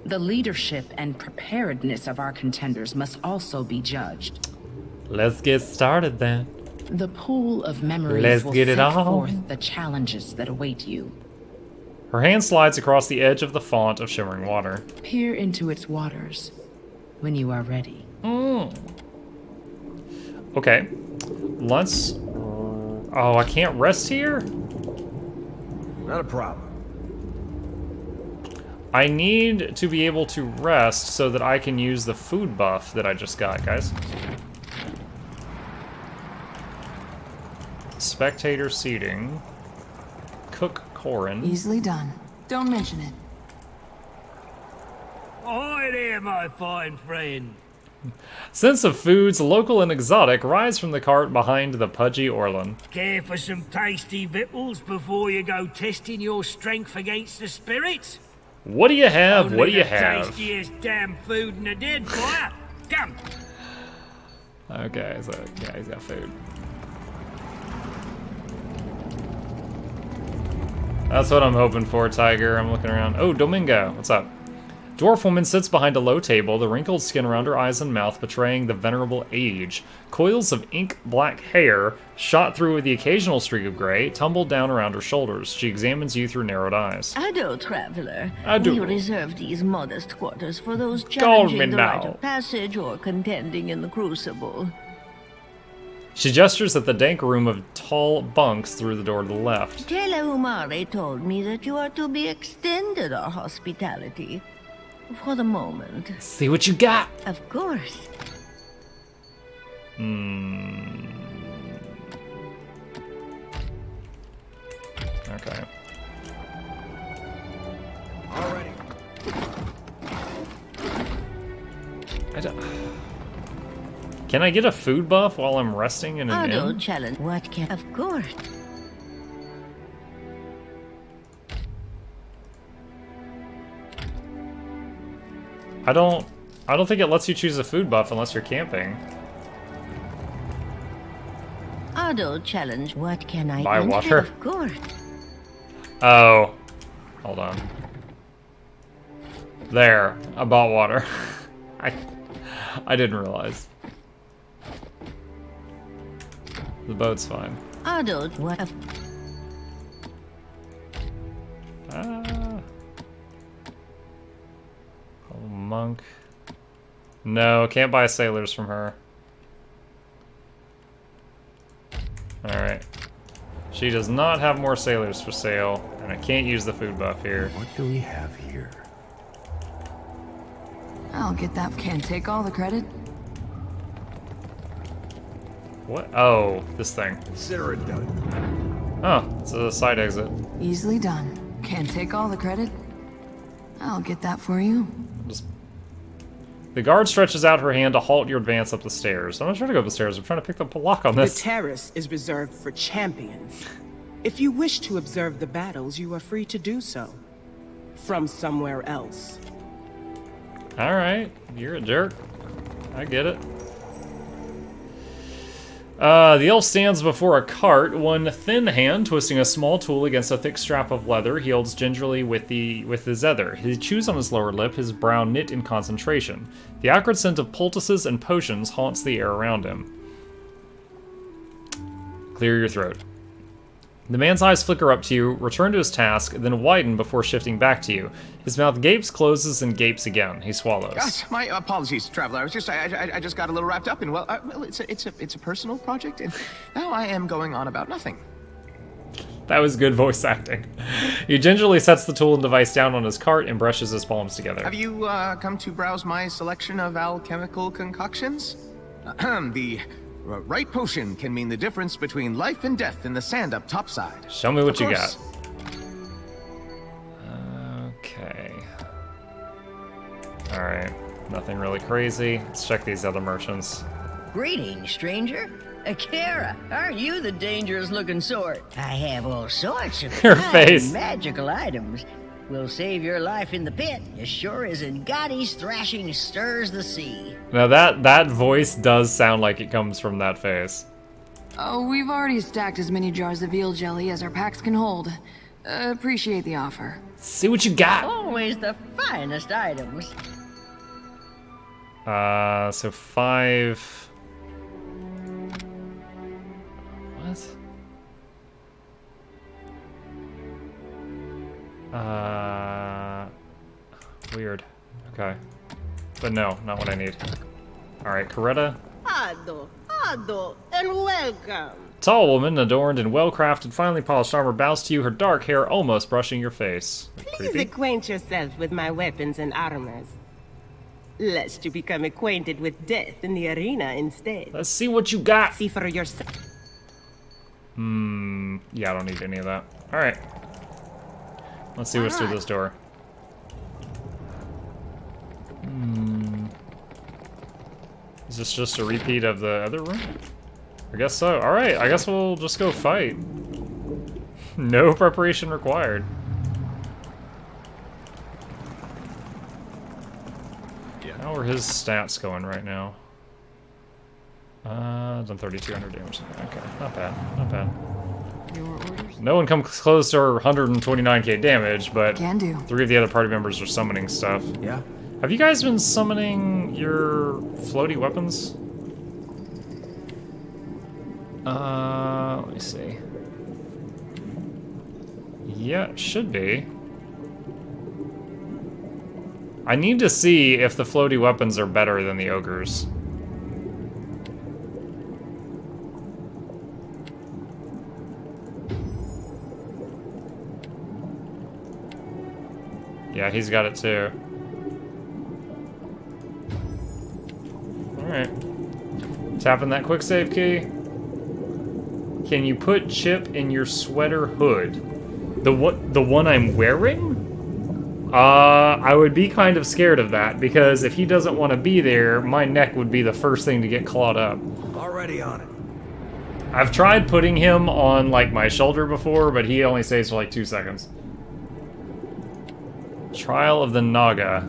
K: The leadership and preparedness of our contenders must also be judged.
A: Let's get started then.
K: The pool of memories will set forth the challenges that await you.
A: Her hand slides across the edge of the font of shimmering water.
K: Peer into its waters when you are ready.
A: Okay. Let's... Oh, I can't rest here?
G: Not a problem.
A: I need to be able to rest so that I can use the food buff that I just got, guys. Spectator seating. Cook Corin.
I: Easily done. Don't mention it.
M: Ahoy there, my fine friend.
A: Sense of foods, local and exotic, rise from the cart behind the pudgy Orlin.
M: Care for some tasty victuals before you go testing your strength against the spirits?
A: What do you have?
M: Only
A: What do you
M: the
A: have?
M: tastiest damn food in the Deadfire. Come.
A: Okay, so yeah, he's got food. That's what I'm hoping for, Tiger. I'm looking around. Oh, Domingo, what's up? Dwarf woman sits behind a low table, the wrinkled skin around her eyes and mouth betraying the venerable age. Coils of ink-black hair, shot through with the occasional streak of gray, tumbled down around her shoulders. She examines you through narrowed eyes.
Q: Ado, traveler.
A: Ado.
Q: We reserve these modest quarters for those challenging the right
A: now.
Q: of passage or contending in the Crucible.
A: She gestures at the dank room of tall bunks through the door to the left.
Q: Teleumare told me that you are to be extended our hospitality. For the moment.
A: See what you got.
Q: Of course.
A: Okay.
G: Alrighty.
A: Can I get a food buff while I'm resting in an
Q: Ado
A: inn?
Q: challenge. What can? Of course.
A: I don't think it lets you choose a food buff unless you're camping.
Q: Ado challenge. What can I
A: Buy
Q: enter?
A: water?
Q: Of course.
A: Oh. Hold on. There. I bought water. I didn't realize. The boat's fine.
Q: Ado, what?
A: Oh, monk. No, can't buy sailors from her. Alright. She does not have more sailors for sale, and I can't use the food buff here.
B: What do we have here?
I: I'll get that. Can't take all the credit.
A: What? Oh, this thing.
B: Consider it done.
A: Oh, it's a side exit.
I: Easily done. Can't take all the credit. I'll get that for you.
A: The guard stretches out her hand to halt your advance up the stairs. I'm not trying to go up the stairs. I'm trying to pick up a lock on this.
O: The terrace is reserved for champions. If you wish to observe the battles, you are free to do so. From somewhere else.
A: Alright, you're a jerk. I get it. The elf stands before a cart, one thin hand twisting a small tool against a thick strap of leather he holds gingerly with his other. He chews on his lower lip, his brow knit in concentration. The acrid scent of poultices and potions haunts the air around him. Clear your throat. The man's eyes flicker up to you, return to his task, then widen before shifting back to you. His mouth gapes, closes, and gapes again. He swallows.
R: Gosh, my apologies, traveler. I just got a little wrapped up in well, it's a personal project, and now I am going on about nothing.
A: That was good voice acting. He gingerly sets the tool and device down on his cart and brushes his palms together.
R: Have you come to browse my selection of alchemical concoctions? The right potion can mean the difference between life and death in the sand up topside.
A: Show me what you got. Okay. Alright. Nothing really crazy. Let's check these other merchants.
Q: Greetings, stranger. Akira, aren't you the dangerous-looking sort? I have all sorts of
A: Your
Q: fine
A: face.
Q: magical items. Will save your life in the pit as sure as Ngati's thrashing stirs the sea.
A: Now that voice does sound like it comes from that face.
I: Oh, we've already stacked as many jars of eel jelly as our packs can hold. Appreciate the offer.
A: See what you got.
Q: Always the finest items.
A: So 5... What? Weird. Okay. But no, not what I need. Alright, Coretta.
O: Ado, and welcome.
A: Tall woman, adorned in well-crafted, finely polished armor, bows to you, her dark hair almost brushing your face.
O: Please acquaint yourself with my weapons and armors. Lest you become acquainted with death in the arena instead.
A: Let's see what you got.
O: See for yourself.
A: Yeah, I don't need any of that. Alright. Let's see what's through this door. Is this just a repeat of the other room? I guess so. Alright, I guess we'll just go fight. No preparation required. How are his stats going right now? Done 3,200 damage. Okay, not bad, not bad.
I: Your orders?
A: No one comes close to our 129k damage, but
I: Can do.
A: 3 of the other party members are summoning stuff.
B: Yeah.
A: Have you guys been summoning your floaty weapons? Let me see. Yeah, it should be. I need to see if the floaty weapons are better than the ogres. Yeah, he's got it too. Alright. Tapping that quick save key. Can you put Chip in your sweater hood? The one I'm wearing? I would be kind of scared of that, because if he doesn't want to be there, my neck would be the first thing to get clawed up.
B: Already on it.
A: I've tried putting him on, like, my shoulder before, but he only stays for, like, 2 seconds. Trial of the Naga.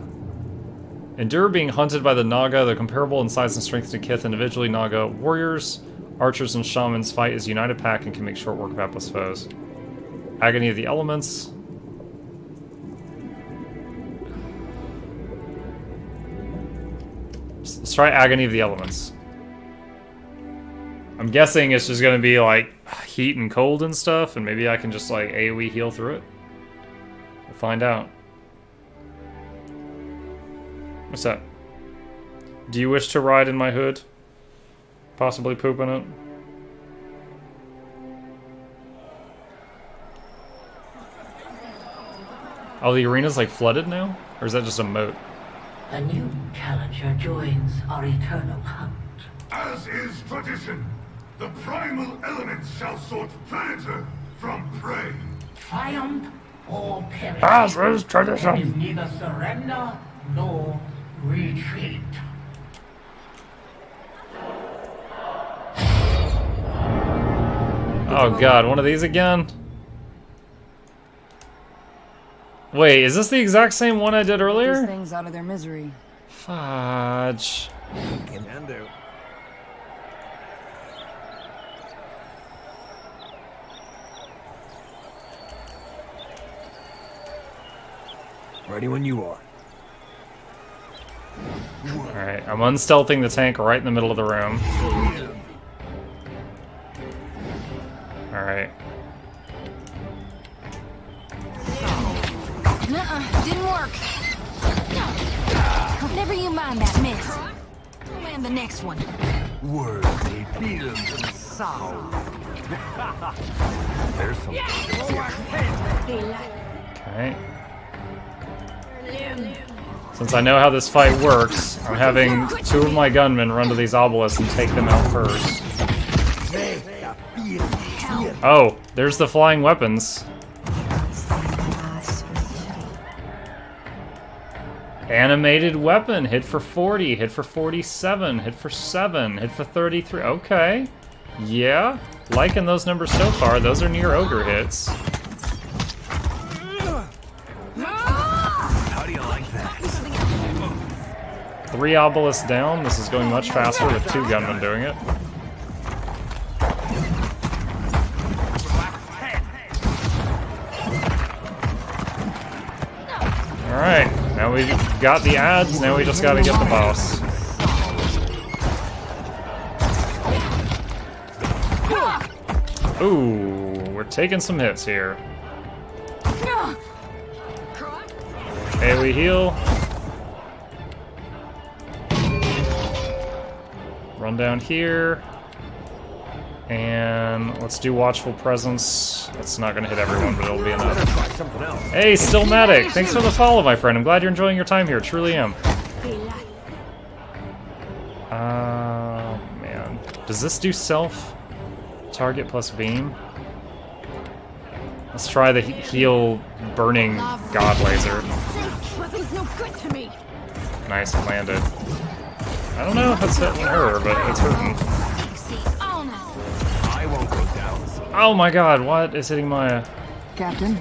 A: Endure being hunted by the Naga, the comparable in size and strength to Kith individually. Naga warriors Archers and shamans fight as united pack and can make short work of hapless foes. Agony of the elements. Let's try Agony of the Elements. I'm guessing it's just gonna be like heat and cold and stuff, and maybe I can just like AoE heal through it. We'll find out. What's that? Do you wish to ride in my hood? Possibly poop in it? Oh, the arena's like flooded now? Or is that just a moat?
S: A new challenger joins our eternal hunt.
F: As is tradition, the primal elements shall sort predator from prey.
S: Triumph or perish.
A: As is tradition.
S: There is neither surrender nor retreat.
A: Oh god, one of these again? Wait, is this the exact same one I did earlier?
I: These things out of their misery.
A: Fudge.
G: Can do. Ready when you are.
A: Alright, I'm unstealthing the tank right in the middle of the room. Alright.
J: Nuh-uh, didn't work. Never you mind that miss. We'll land the next one.
B: Worthy build sound. There's something.
A: Okay. Since I know how this fight works, I'm having 2 of my gunmen run to these obelisks and take them out first. Oh, there's the flying weapons. Animated weapon, hit for 40, hit for 47, hit for 7, hit for 33. Okay. Yeah, liking those numbers so far. Those are near ogre hits.
B: How do you like that?
A: 3 obelisks down. This is going much faster with 2 gunmen doing it. Alright, now we got the ads, now we just gotta get the boss. Ooh, we're taking some hits here. Okay, we heal. Run down here. And let's do Watchful Presence. It's not going to hit everyone, but it'll be enough. Hey, Stillmatic! Thanks for the follow, my friend. I'm glad you're enjoying your time here. Truly am. Man. Does this do self? Target plus beam? Let's try the heal burning god laser. Nice, it landed. I don't know if it's hitting her, but it's hurting. Oh my god, what is hitting Maya?
I: Captain.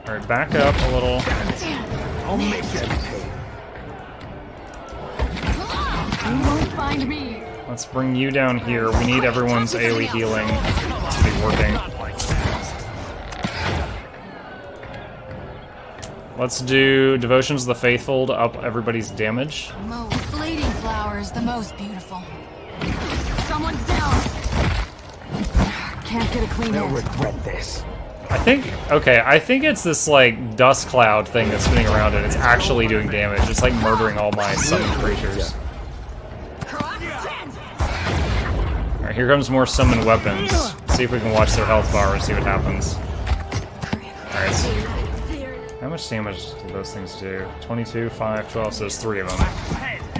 A: Alright, back up a little.
B: I'll make that pay.
I: You won't find me.
A: Let's bring you down here. We need everyone's AoE healing to be working. Let's do Devotions of the Faithful to up everybody's damage.
J: The fleeting flower is the most beautiful. Someone's down.
I: Can't get a clean
B: They'll
I: hit.
B: regret this.
A: I think it's this like dust cloud thing that's spinning around it. It's actually doing damage. It's like murdering all my summoned creatures. Alright, here comes more summoned weapons. See if we can watch their health bar and see what happens. Alright, so how much damage do those things do? 22, 5, 12, so there's 3 of them.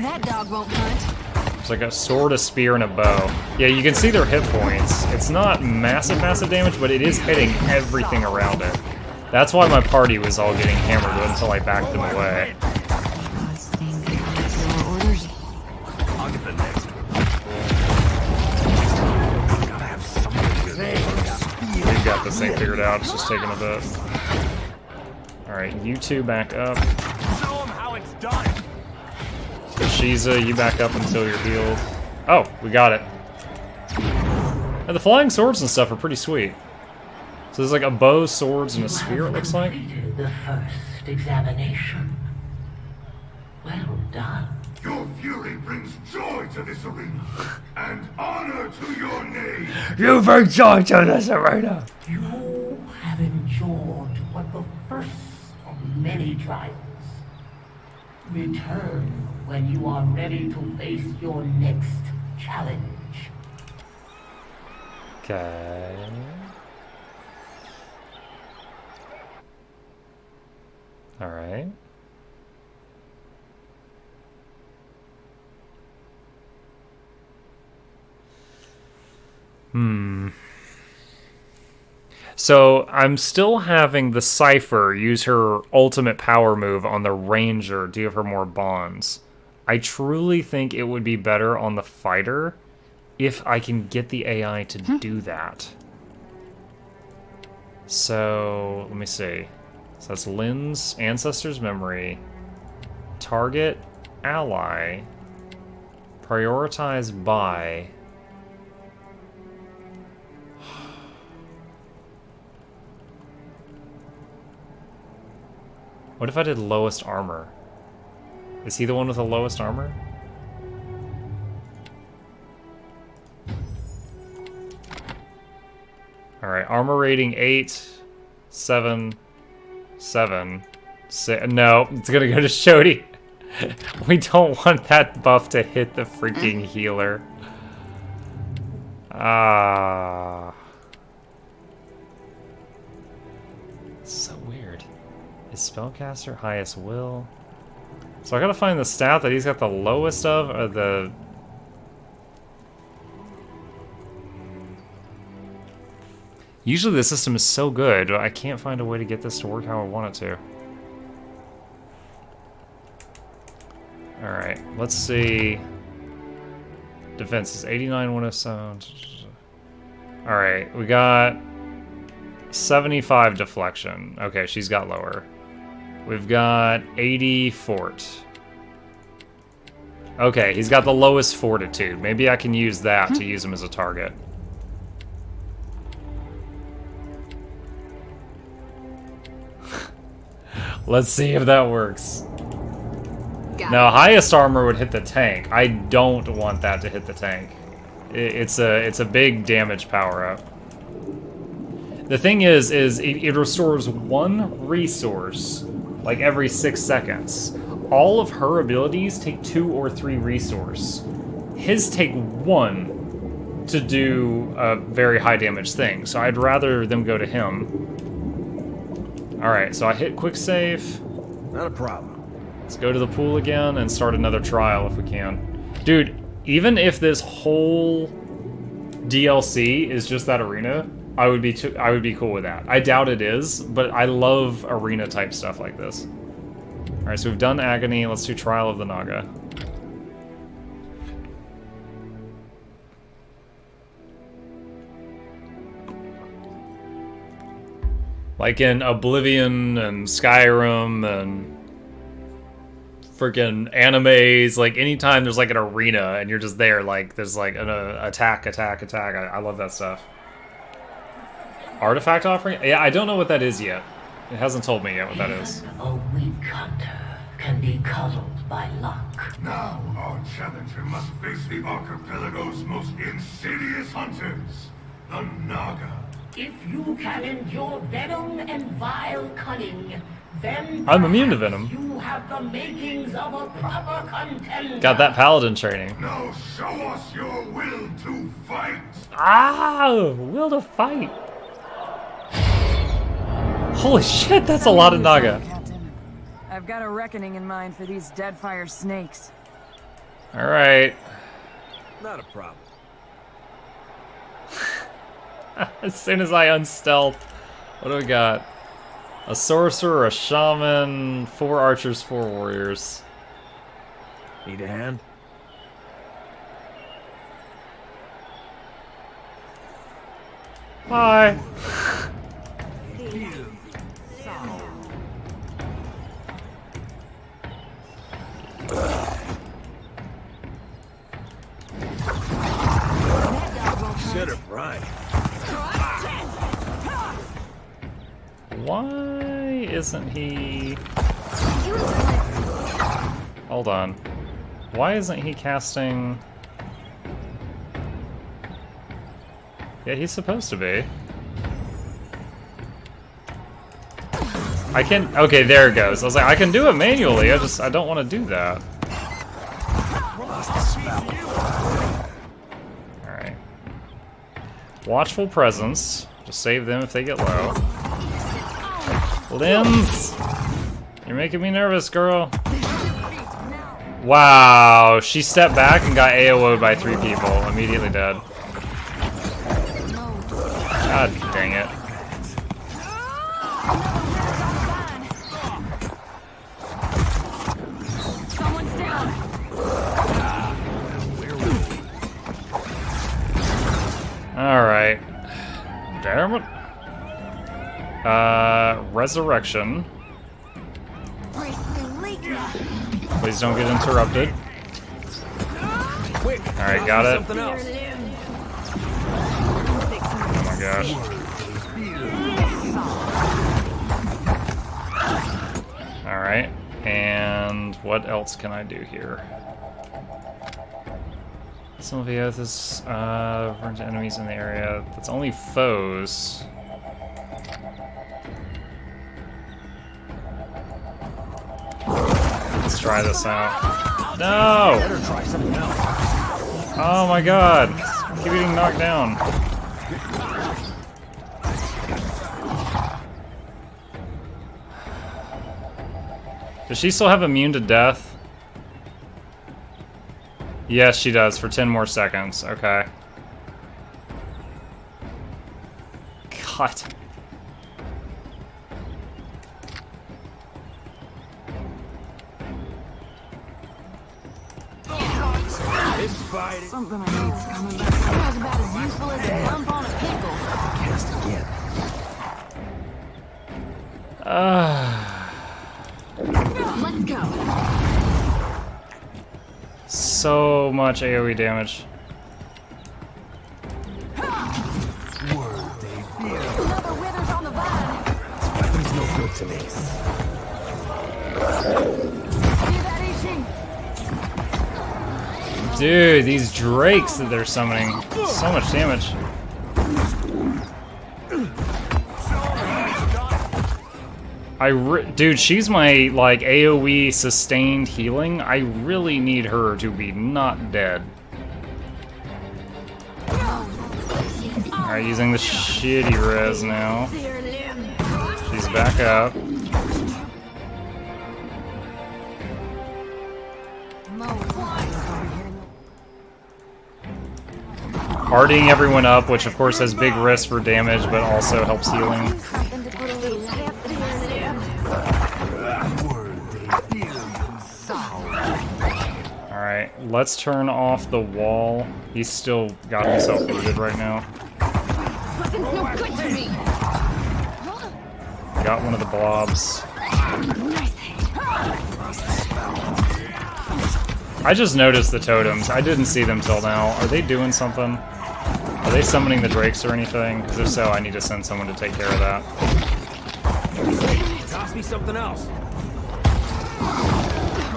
J: That dog won't hunt.
A: It's like a sword, a spear, and a bow. Yeah, you can see their hit points. It's not massive damage, but it is hitting everything around it. That's why my party was all getting hammered until I backed them away.
B: I'll get the next one. Gotta have something good.
A: We've got this thing figured out. It's just taking a bit. Alright, you two back up.
B: Show them how it's done.
A: Shiza, you back up until you're healed. Oh, we got it. And the flying swords and stuff are pretty sweet. So there's like a bow, swords, and a spear, it looks like.
S: The first examination. Well done.
F: Your fury brings joy to this arena, and honor to your name.
A: You bring joy to this arena.
S: You have endured what the first of many trials. Return when you are ready to face your next challenge.
A: Okay. All right. So I'm still having the Cypher use her ultimate power move on the Ranger to give her more bonds. I truly think it would be better on the Fighter if I can get the AI to do that. So, let me see. So that's Lynn's Ancestor's Memory. Target, Ally. Prioritize by. What if I did lowest armor? Is he the one with the lowest armor? Alright, armor rating 8, 7, 7, 6. No, it's gonna go to Shodi. We don't want that buff to hit the freaking healer. So weird. Is Spellcaster highest will? So I gotta find the stat that he's got the lowest of, or the... Usually the system is so good, but I can't find a way to get this to work how I want it to. Alright, let's see. Defense is 89, 107. Alright, we got 75 deflection. Okay, she's got lower. We've got 80 fort. Okay, he's got the lowest fortitude. Maybe I can use that to use him as a target. Let's see if that works. Now, highest armor would hit the tank. I don't want that to hit the tank. It's a big damage power-up. The thing is it restores 1 resource, like every 6 seconds. All of her abilities take 2 or 3 resource. His take 1 to do a very high damage thing, so I'd rather them go to him. Alright, so I hit quick save.
G: Not a problem.
A: Let's go to the pool again and start another trial if we can. Dude, even if this whole DLC is just that arena, I would be cool with that. I doubt it is, but I love arena type stuff like this. Alright, so we've done Agony. Let's do Trial of the Naga. Like in Oblivion and Skyrim and freaking animes, like anytime there's like an arena and you're just there, like there's like an attack. I love that stuff. Artifact offering? Yeah, I don't know what that is yet. It hasn't told me yet what that is.
S: A weak hunter can be cuddled by luck.
F: Now our challenger must face the archipelago's most insidious hunters, the Naga.
S: If you can endure venom and vile cunning, then
A: I'm immune to venom.
S: You have the makings of a proper contender.
A: Got that paladin training.
F: Now show us your will to fight.
A: Will to fight. Holy shit, that's a lot of Naga.
I: I've got a reckoning in mind for these Deadfire snakes.
A: Alright.
G: Not a problem.
A: As soon as I unstealth, what do we got? A sorcerer, a shaman, 4 archers, 4 warriors.
G: Need a hand?
A: Hi.
G: dead or fried.
A: Why isn't he... Hold on. Why isn't he casting... Yeah, he's supposed to be. I can... Okay, there it goes. I was like, I can do it manually, I don't want to do that. Alright. Watchful Presence. Just save them if they get low. Limbs! You're making me nervous, girl. Wow, she stepped back and got AO'd by 3 people. Immediately dead. God dang it.
J: Someone's down.
A: Alright. Damn it. Resurrection. Please don't get interrupted. Alright, got it. Oh my gosh. Alright, and what else can I do here? Some of the others return to enemies in the area. That's only foes. Let's try this out. No! Oh my god! I keep getting knocked down. Does she still have immune to death? Yes, she does, for 10 more seconds. Okay. God.
J: Something I need's coming back. Sounds about as useful as a lump on a pickle.
B: Cast again.
J: Let's go.
A: So much AoE damage.
J: Another withers on the vine.
B: Weapon's no good to me.
J: See that, Ishi?
A: Dude, these drakes that they're summoning. So much damage. Dude, she's my, like, AoE sustained healing. I really need her to be not dead. Alright, using the shitty res now. She's back up. Hardying everyone up, which of course has big risks for damage, but also helps healing. Alright, let's turn off the wall. He's still got himself rooted right now.
J: No good to me.
A: Got one of the blobs. I just noticed the totems. I didn't see them till now. Are they doing something? Are they summoning the drakes or anything? Because if so, I need to send someone to take care of that.
G: Toss me something else.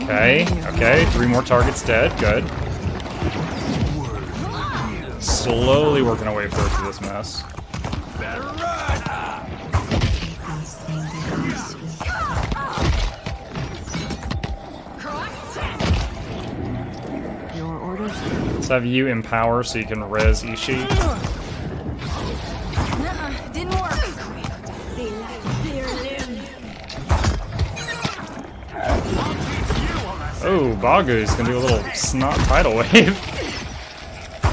A: Okay, okay, 3 more targets dead, good. Slowly working our way through this mess.
J: Your orders?
A: Let's have you empower so you can res Ishi.
J: Didn't work.
A: Oh, Bagu's gonna do a little snot tidal wave.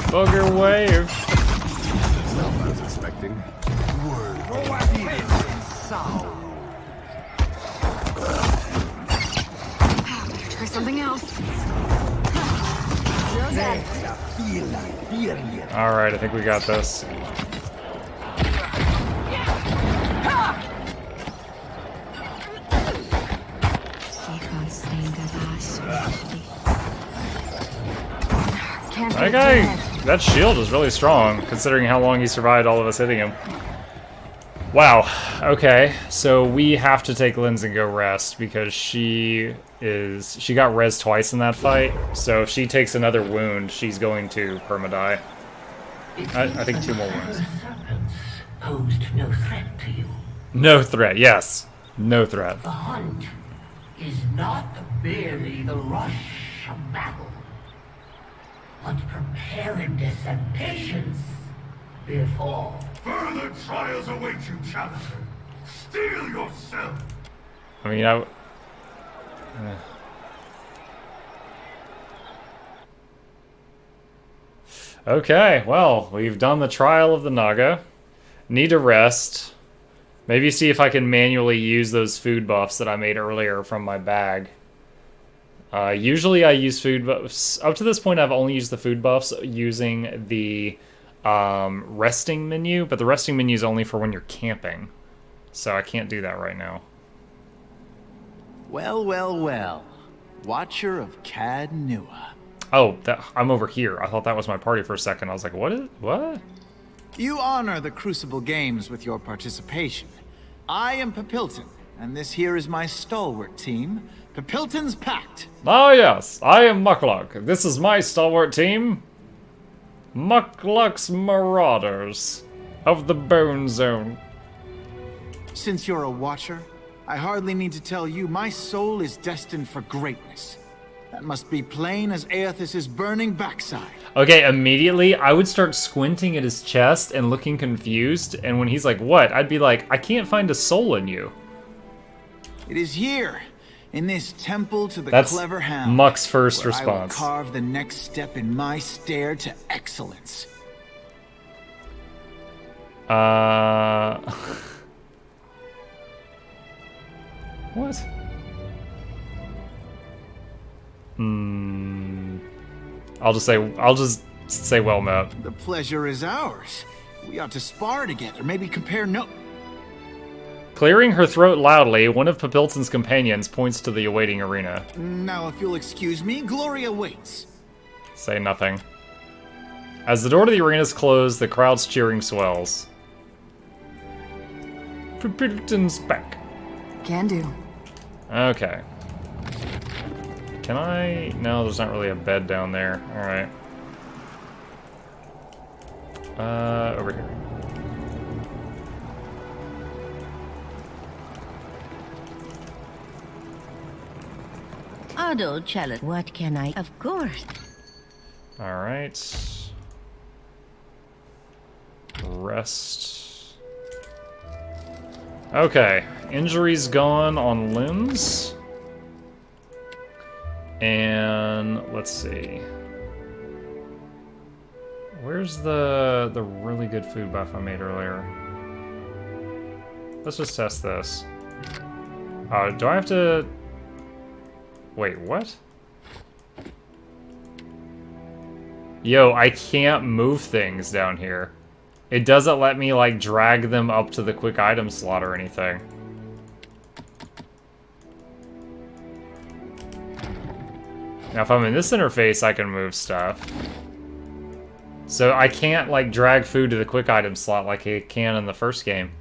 A: Bugger wave.
B: That's not what I was expecting.
J: Try something else.
A: Alright, I think we got this.
J: Can't
A: Okay. that shield is really strong, considering how long he survived all of us hitting him. Wow. Okay, so we have to take Linz and go rest because she got res twice in that fight. So if she takes another wound, she's going to perma-die. I think 2 more wounds.
S: Posed no threat to you.
A: No threat, yes. No threat.
S: The hunt is not merely the rush of battle, but preparedness and patience before.
F: Further trials await you, challenger. Steel yourself.
A: I mean, Okay, well, we've done the trial of the Naga. Need to rest. Maybe see if I can manually use those food buffs that I made earlier from my bag. Usually I use food buffs. Up to this point, I've only used the food buffs using the resting menu, but the resting menu is only for when you're camping. So I can't do that right now.
T: Well, well, well. Watcher of Cad Nua.
A: Oh, I'm over here. I thought that was my party for a second. I was like, what?
T: You honor the Crucible Games with your participation. I am Papilton, and this here is my stalwart team, Papilton's Pact.
A: Ah, yes. I am Muckluck. This is my stalwart team, Muckluck's Marauders of the Bone Zone.
T: Since you're a Watcher, I hardly need to tell you my soul is destined for greatness. That must be plain as Aethys' burning backside.
A: Okay, immediately I would start squinting at his chest and looking confused, and when he's like, what? I'd be like, I can't find a soul in you.
T: It is here, in this temple to the
A: That's
T: clever hound,
A: Muck's first
T: where I will
A: response.
T: carve the next step in my stair to excellence.
A: What? I'll just say well met.
T: The pleasure is ours. We ought to spar together, maybe compare
A: Clearing her throat loudly, one of Papilton's companions points to the awaiting arena.
T: Now, if you'll excuse me, glory awaits.
A: Say nothing. As the door to the arena is closed, the crowd's cheering swells. Papilton's back.
I: Can do.
A: Okay. Can I? No, there's not really a bed down there. Alright. Over here.
Q: Auto challenge. What can I? Of course.
A: Alright. Rest. Okay. Injuries gone on Linz. And let's see. Where's the really good food buff I made earlier? Let's just test this. Do I have to... Wait, what? Yo, I can't move things down here. It doesn't let me, like, drag them up to the quick item slot or anything. Now, if I'm in this interface, I can move stuff. So I can't, like, drag food to the quick item slot like I can in the first game.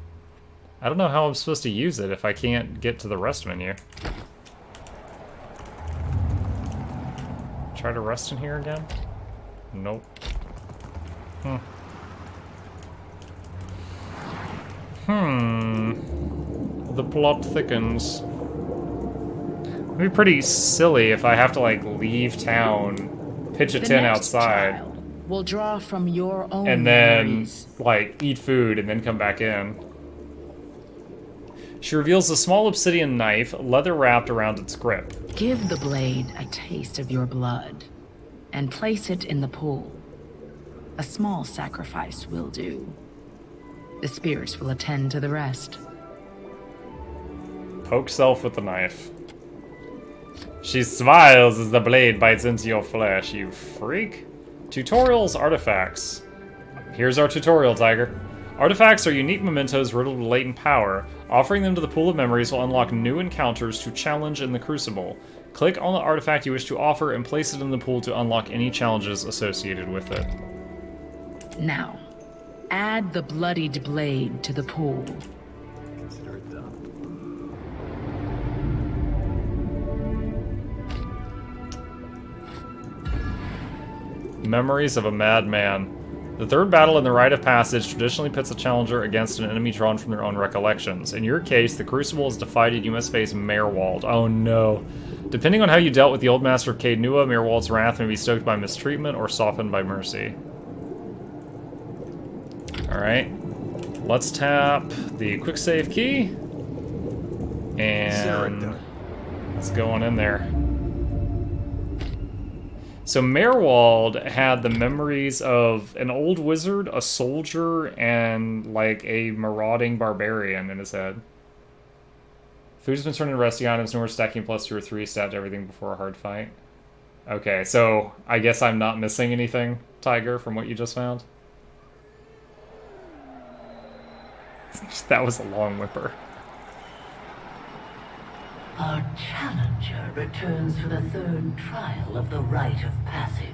A: I don't know how I'm supposed to use it if I can't get to the rest menu. Try to rest in here again? Nope. The plot thickens. It'd be pretty silly if I have to, like, leave town, pitch a tent outside,
K: will draw from your own
A: and then,
K: memories.
A: like, eat food and then come back in. She reveals a small obsidian knife, leather wrapped around its grip.
K: Give the blade a taste of your blood, and place it in the pool. A small sacrifice will do. The spirits will attend to the rest.
A: Poke self with the knife. She smiles as the blade bites into your flesh, you freak. Tutorials, artifacts. Here's our tutorial, Tiger. Artifacts are unique mementos riddled with latent power. Offering them to the pool of memories will unlock new encounters to challenge in the Crucible. Click on the artifact you wish to offer and place it in the pool to unlock any challenges associated with it.
K: Now, add the bloodied blade to the pool.
A: Memories of a Madman. The third battle in the Rite of Passage traditionally pits a challenger against an enemy drawn from their own recollections. In your case, the Crucible is divided. You must face Merwald. Oh no. Depending on how you dealt with the Old Master of Caed Nua, Merwald's wrath may be stoked by mistreatment or softened by mercy. Alright. Let's tap the quick save key. And let's go on in there. So Merwald had the memories of an old wizard, a soldier, and like a marauding barbarian in his head. Food has been turned into resting items, no more stacking +2 or 3, stabbed everything before a hard fight. Okay, so I guess I'm not missing anything, Tiger, from what you just found. That was a long whimper.
S: Our challenger returns for the third trial of the Rite of Passage.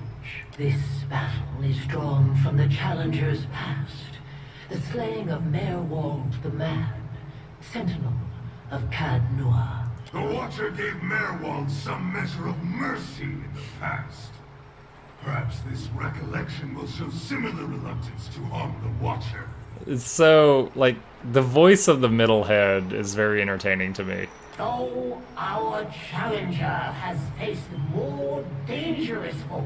S: This battle is drawn from the challenger's past, the slaying of Merwald the Mad, Sentinel of Caed Nua.
F: The Watcher gave Merwald some measure of mercy in the past. Perhaps this recollection will show similar reluctance to harm the Watcher.
A: So, like, the voice of the Middlehead is very entertaining to me.
S: Though our challenger has faced more dangerous foes,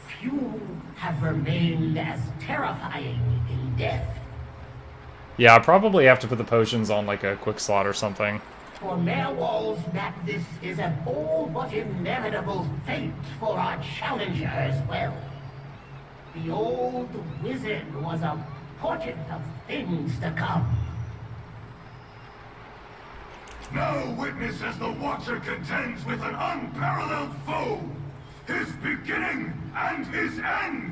S: few have remained as terrifying in death.
A: Yeah, I probably have to put the potions on like a quick slot or something.
S: For Merwald's madness is an all but inevitable fate for our challenger as well. The old wizard was a portent of things to come.
F: Now witness as the Watcher contends with an unparalleled foe. His beginning and his end.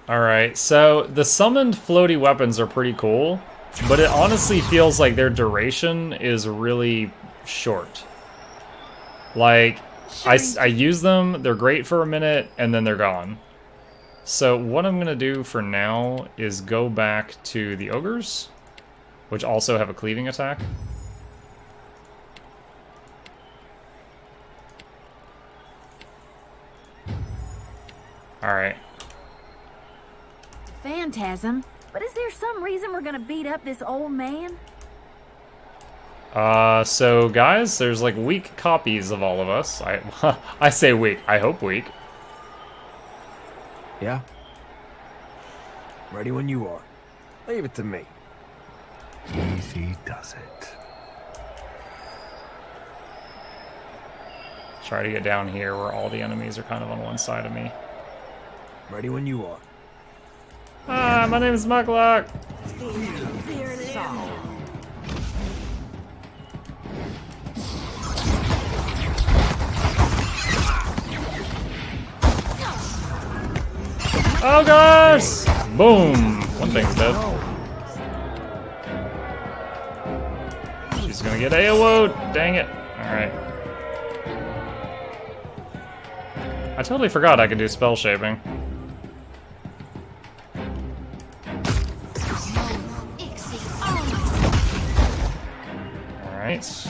A: Alright, so the summoned floaty weapons are pretty cool, but it honestly feels like their duration is really short. Like, I use them, they're great for a minute, and then they're gone. So what I'm going to do for now is go back to the ogres, which also have a cleaving attack. Alright.
U: Phantasm, but is there some reason we're gonna beat up this old man?
A: So guys, there's like weak copies of all of us. I say weak, I hope weak.
G: Yeah? Ready when you are. Leave it to me.
B: Easy does it.
A: Try to get down here where all the enemies are kind of on one side of me.
G: Ready when you are.
A: Ah, my name is Muglock. Oh gosh! Boom! One thing's dead. She's gonna get AO'd. Dang it. Alright. I totally forgot I could do spell shaping. Alright.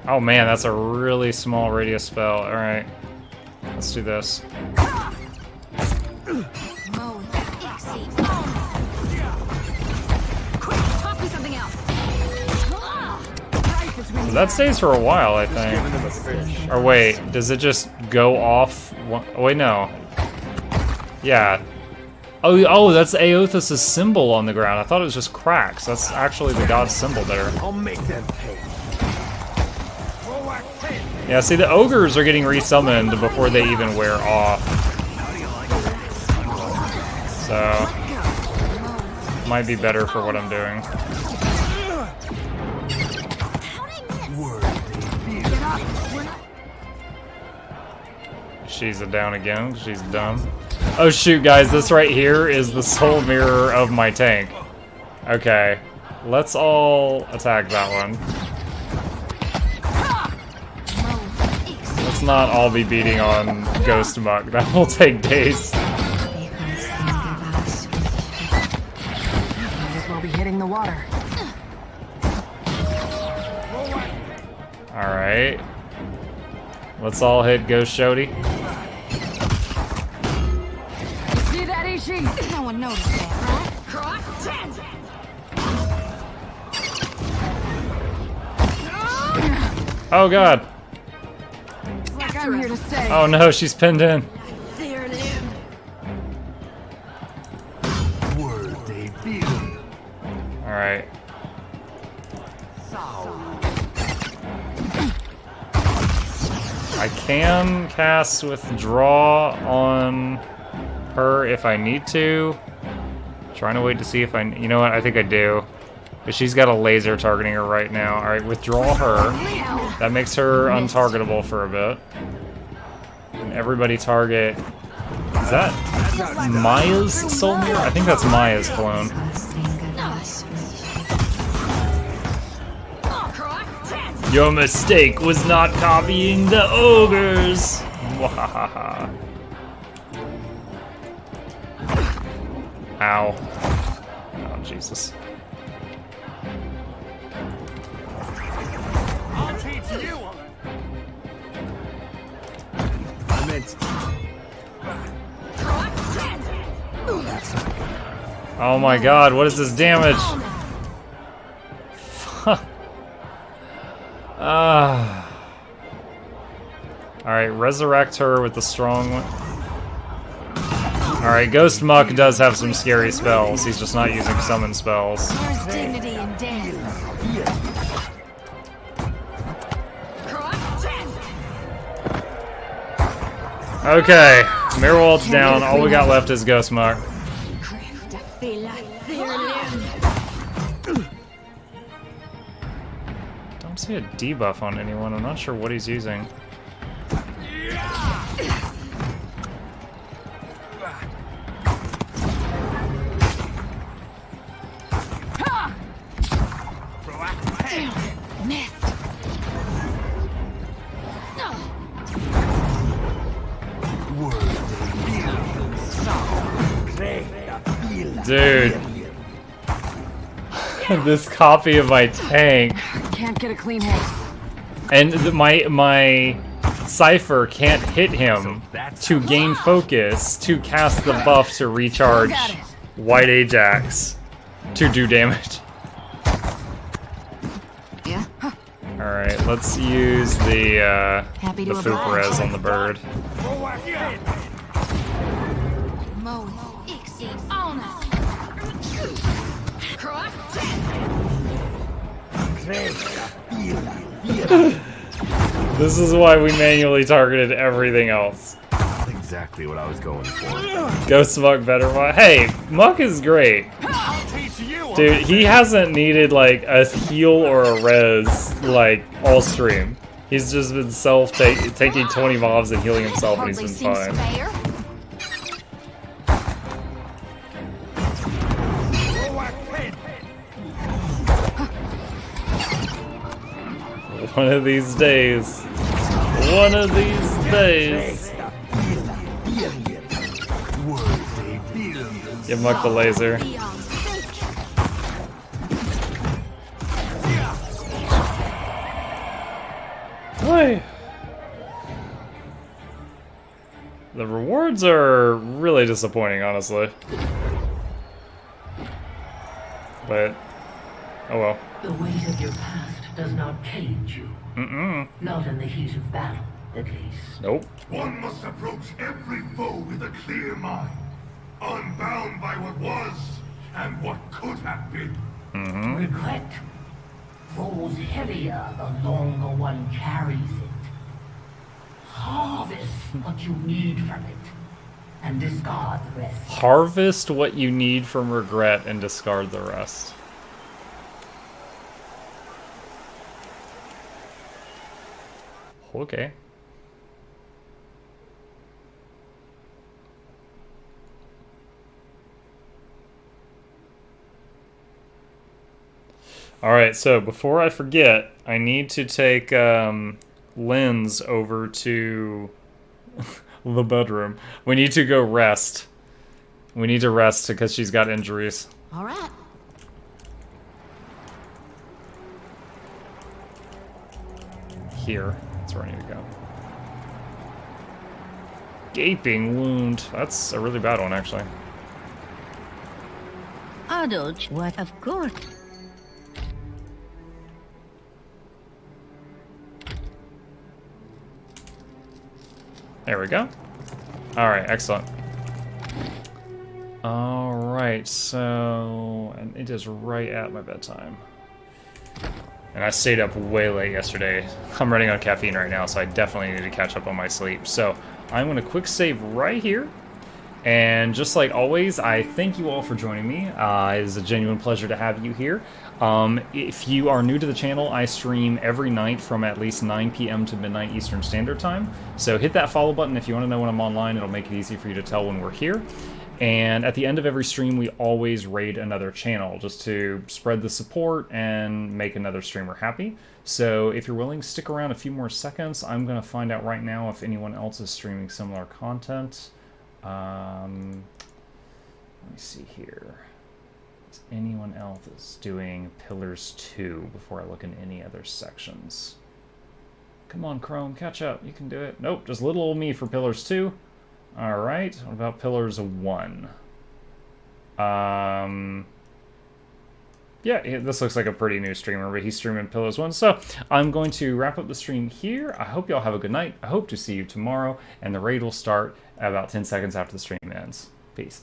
A: Oh man, that's a really small radius spell. Alright. Let's do this. So that stays for a while, I think. Or wait, does it just go off? Oh, wait, no. Yeah. Oh, that's Aothas' symbol on the ground. I thought it was just cracks. That's actually the god's symbol there.
G: I'll make them pay.
A: Yeah, see, the ogres are getting resummoned before they even wear off. So, might be better for what I'm doing. She's down again. She's dumb. Oh shoot, guys, this right here is the soul mirror of my tank. Okay, let's all attack that one. Let's not all be beating on Ghost Muck. That will take days.
I: Might as well be hitting the water.
A: Alright. Let's all hit Ghost Shody.
I: See that, Ishi? No one noticed that, huh? Croc 10.
A: Oh god.
I: Like I'm here to stay.
A: Oh no, she's pinned in. Alright. I can cast Withdraw on her if I need to. Trying to wait to see if you know what, I think I do. But she's got a laser targeting her right now. Alright, withdraw her. That makes her untargetable for a bit. And everybody target... Is that Maya's Soul Mirror? I think that's Maya's clone. Your mistake was not copying the ogres! Wahahaha. Ow. Oh, Jesus.
G: I'll teach you. I meant.
A: Oh my god, what is this damage? Alright, resurrect her with the strong one. Alright, Ghost Muck does have some scary spells. He's just not using summon spells.
J: There's dignity in death.
A: Okay, Mirrorwald's down. All we got left is Ghost Muck. Don't see a debuff on anyone. I'm not sure what he's using. Dude. This copy of my tank.
I: Can't get a clean hit.
A: And my Cypher can't hit him to gain focus to cast the buff to recharge White Ajax to do damage.
I: Yeah.
A: Alright, let's use the Foop Res on the bird. This is why we manually targeted everything else.
B: Not exactly what I was going for.
A: Ghost Muck better. Hey, Muck is great. Dude, he hasn't needed like a heal or a res like all stream. He's just been taking 20 mobs and healing himself, and he's been fine. One of these days. One of these days. Give Muck the laser. Boy. The rewards are really disappointing, honestly. But, oh well.
S: The weight of your past does not change you. Not in the heat of battle, at least.
A: Nope.
F: One must approach every foe with a clear mind, unbound by what was and what could have been.
S: Regret grows heavier the longer one carries it. Harvest what you need from it, and discard the rest.
A: Harvest what you need from regret and discard the rest. Okay. Alright, so before I forget, I need to take Lynn's over to the bedroom. We need to go rest. We need to rest because she's got injuries.
J: All right.
A: Here. That's where I need to go. Gaping wound. That's a really bad one, actually.
Q: Adult, what? Of course.
A: There we go. Alright, excellent. Alright, so... and it is right at my bedtime. And I stayed up way late yesterday. I'm running on caffeine right now, so I definitely need to catch up on my sleep. So, I'm going to quick save right here. And just like always, I thank you all for joining me. It is a genuine pleasure to have you here. If you are new to the channel, I stream every night from at least 9 p.m. to midnight Eastern Standard Time. So hit that follow button if you want to know when I'm online. It'll make it easy for you to tell when we're here. And at the end of every stream, we always raid another channel just to spread the support and make another streamer happy. So if you're willing, stick around a few more seconds. I'm going to find out right now if anyone else is streaming similar content. Let me see here. Is anyone else doing Pillars 2 before I look in any other sections? Come on, Chrome, catch up. You can do it. Nope, just little old me for Pillars 2. Alright, what about Pillars 1? Yeah, this looks like a pretty new streamer, but he's streaming Pillars 1. So, I'm going to wrap up the stream here. I hope y'all have a good night. I hope to see you tomorrow, and the raid will start about 10 seconds after the stream ends. Peace.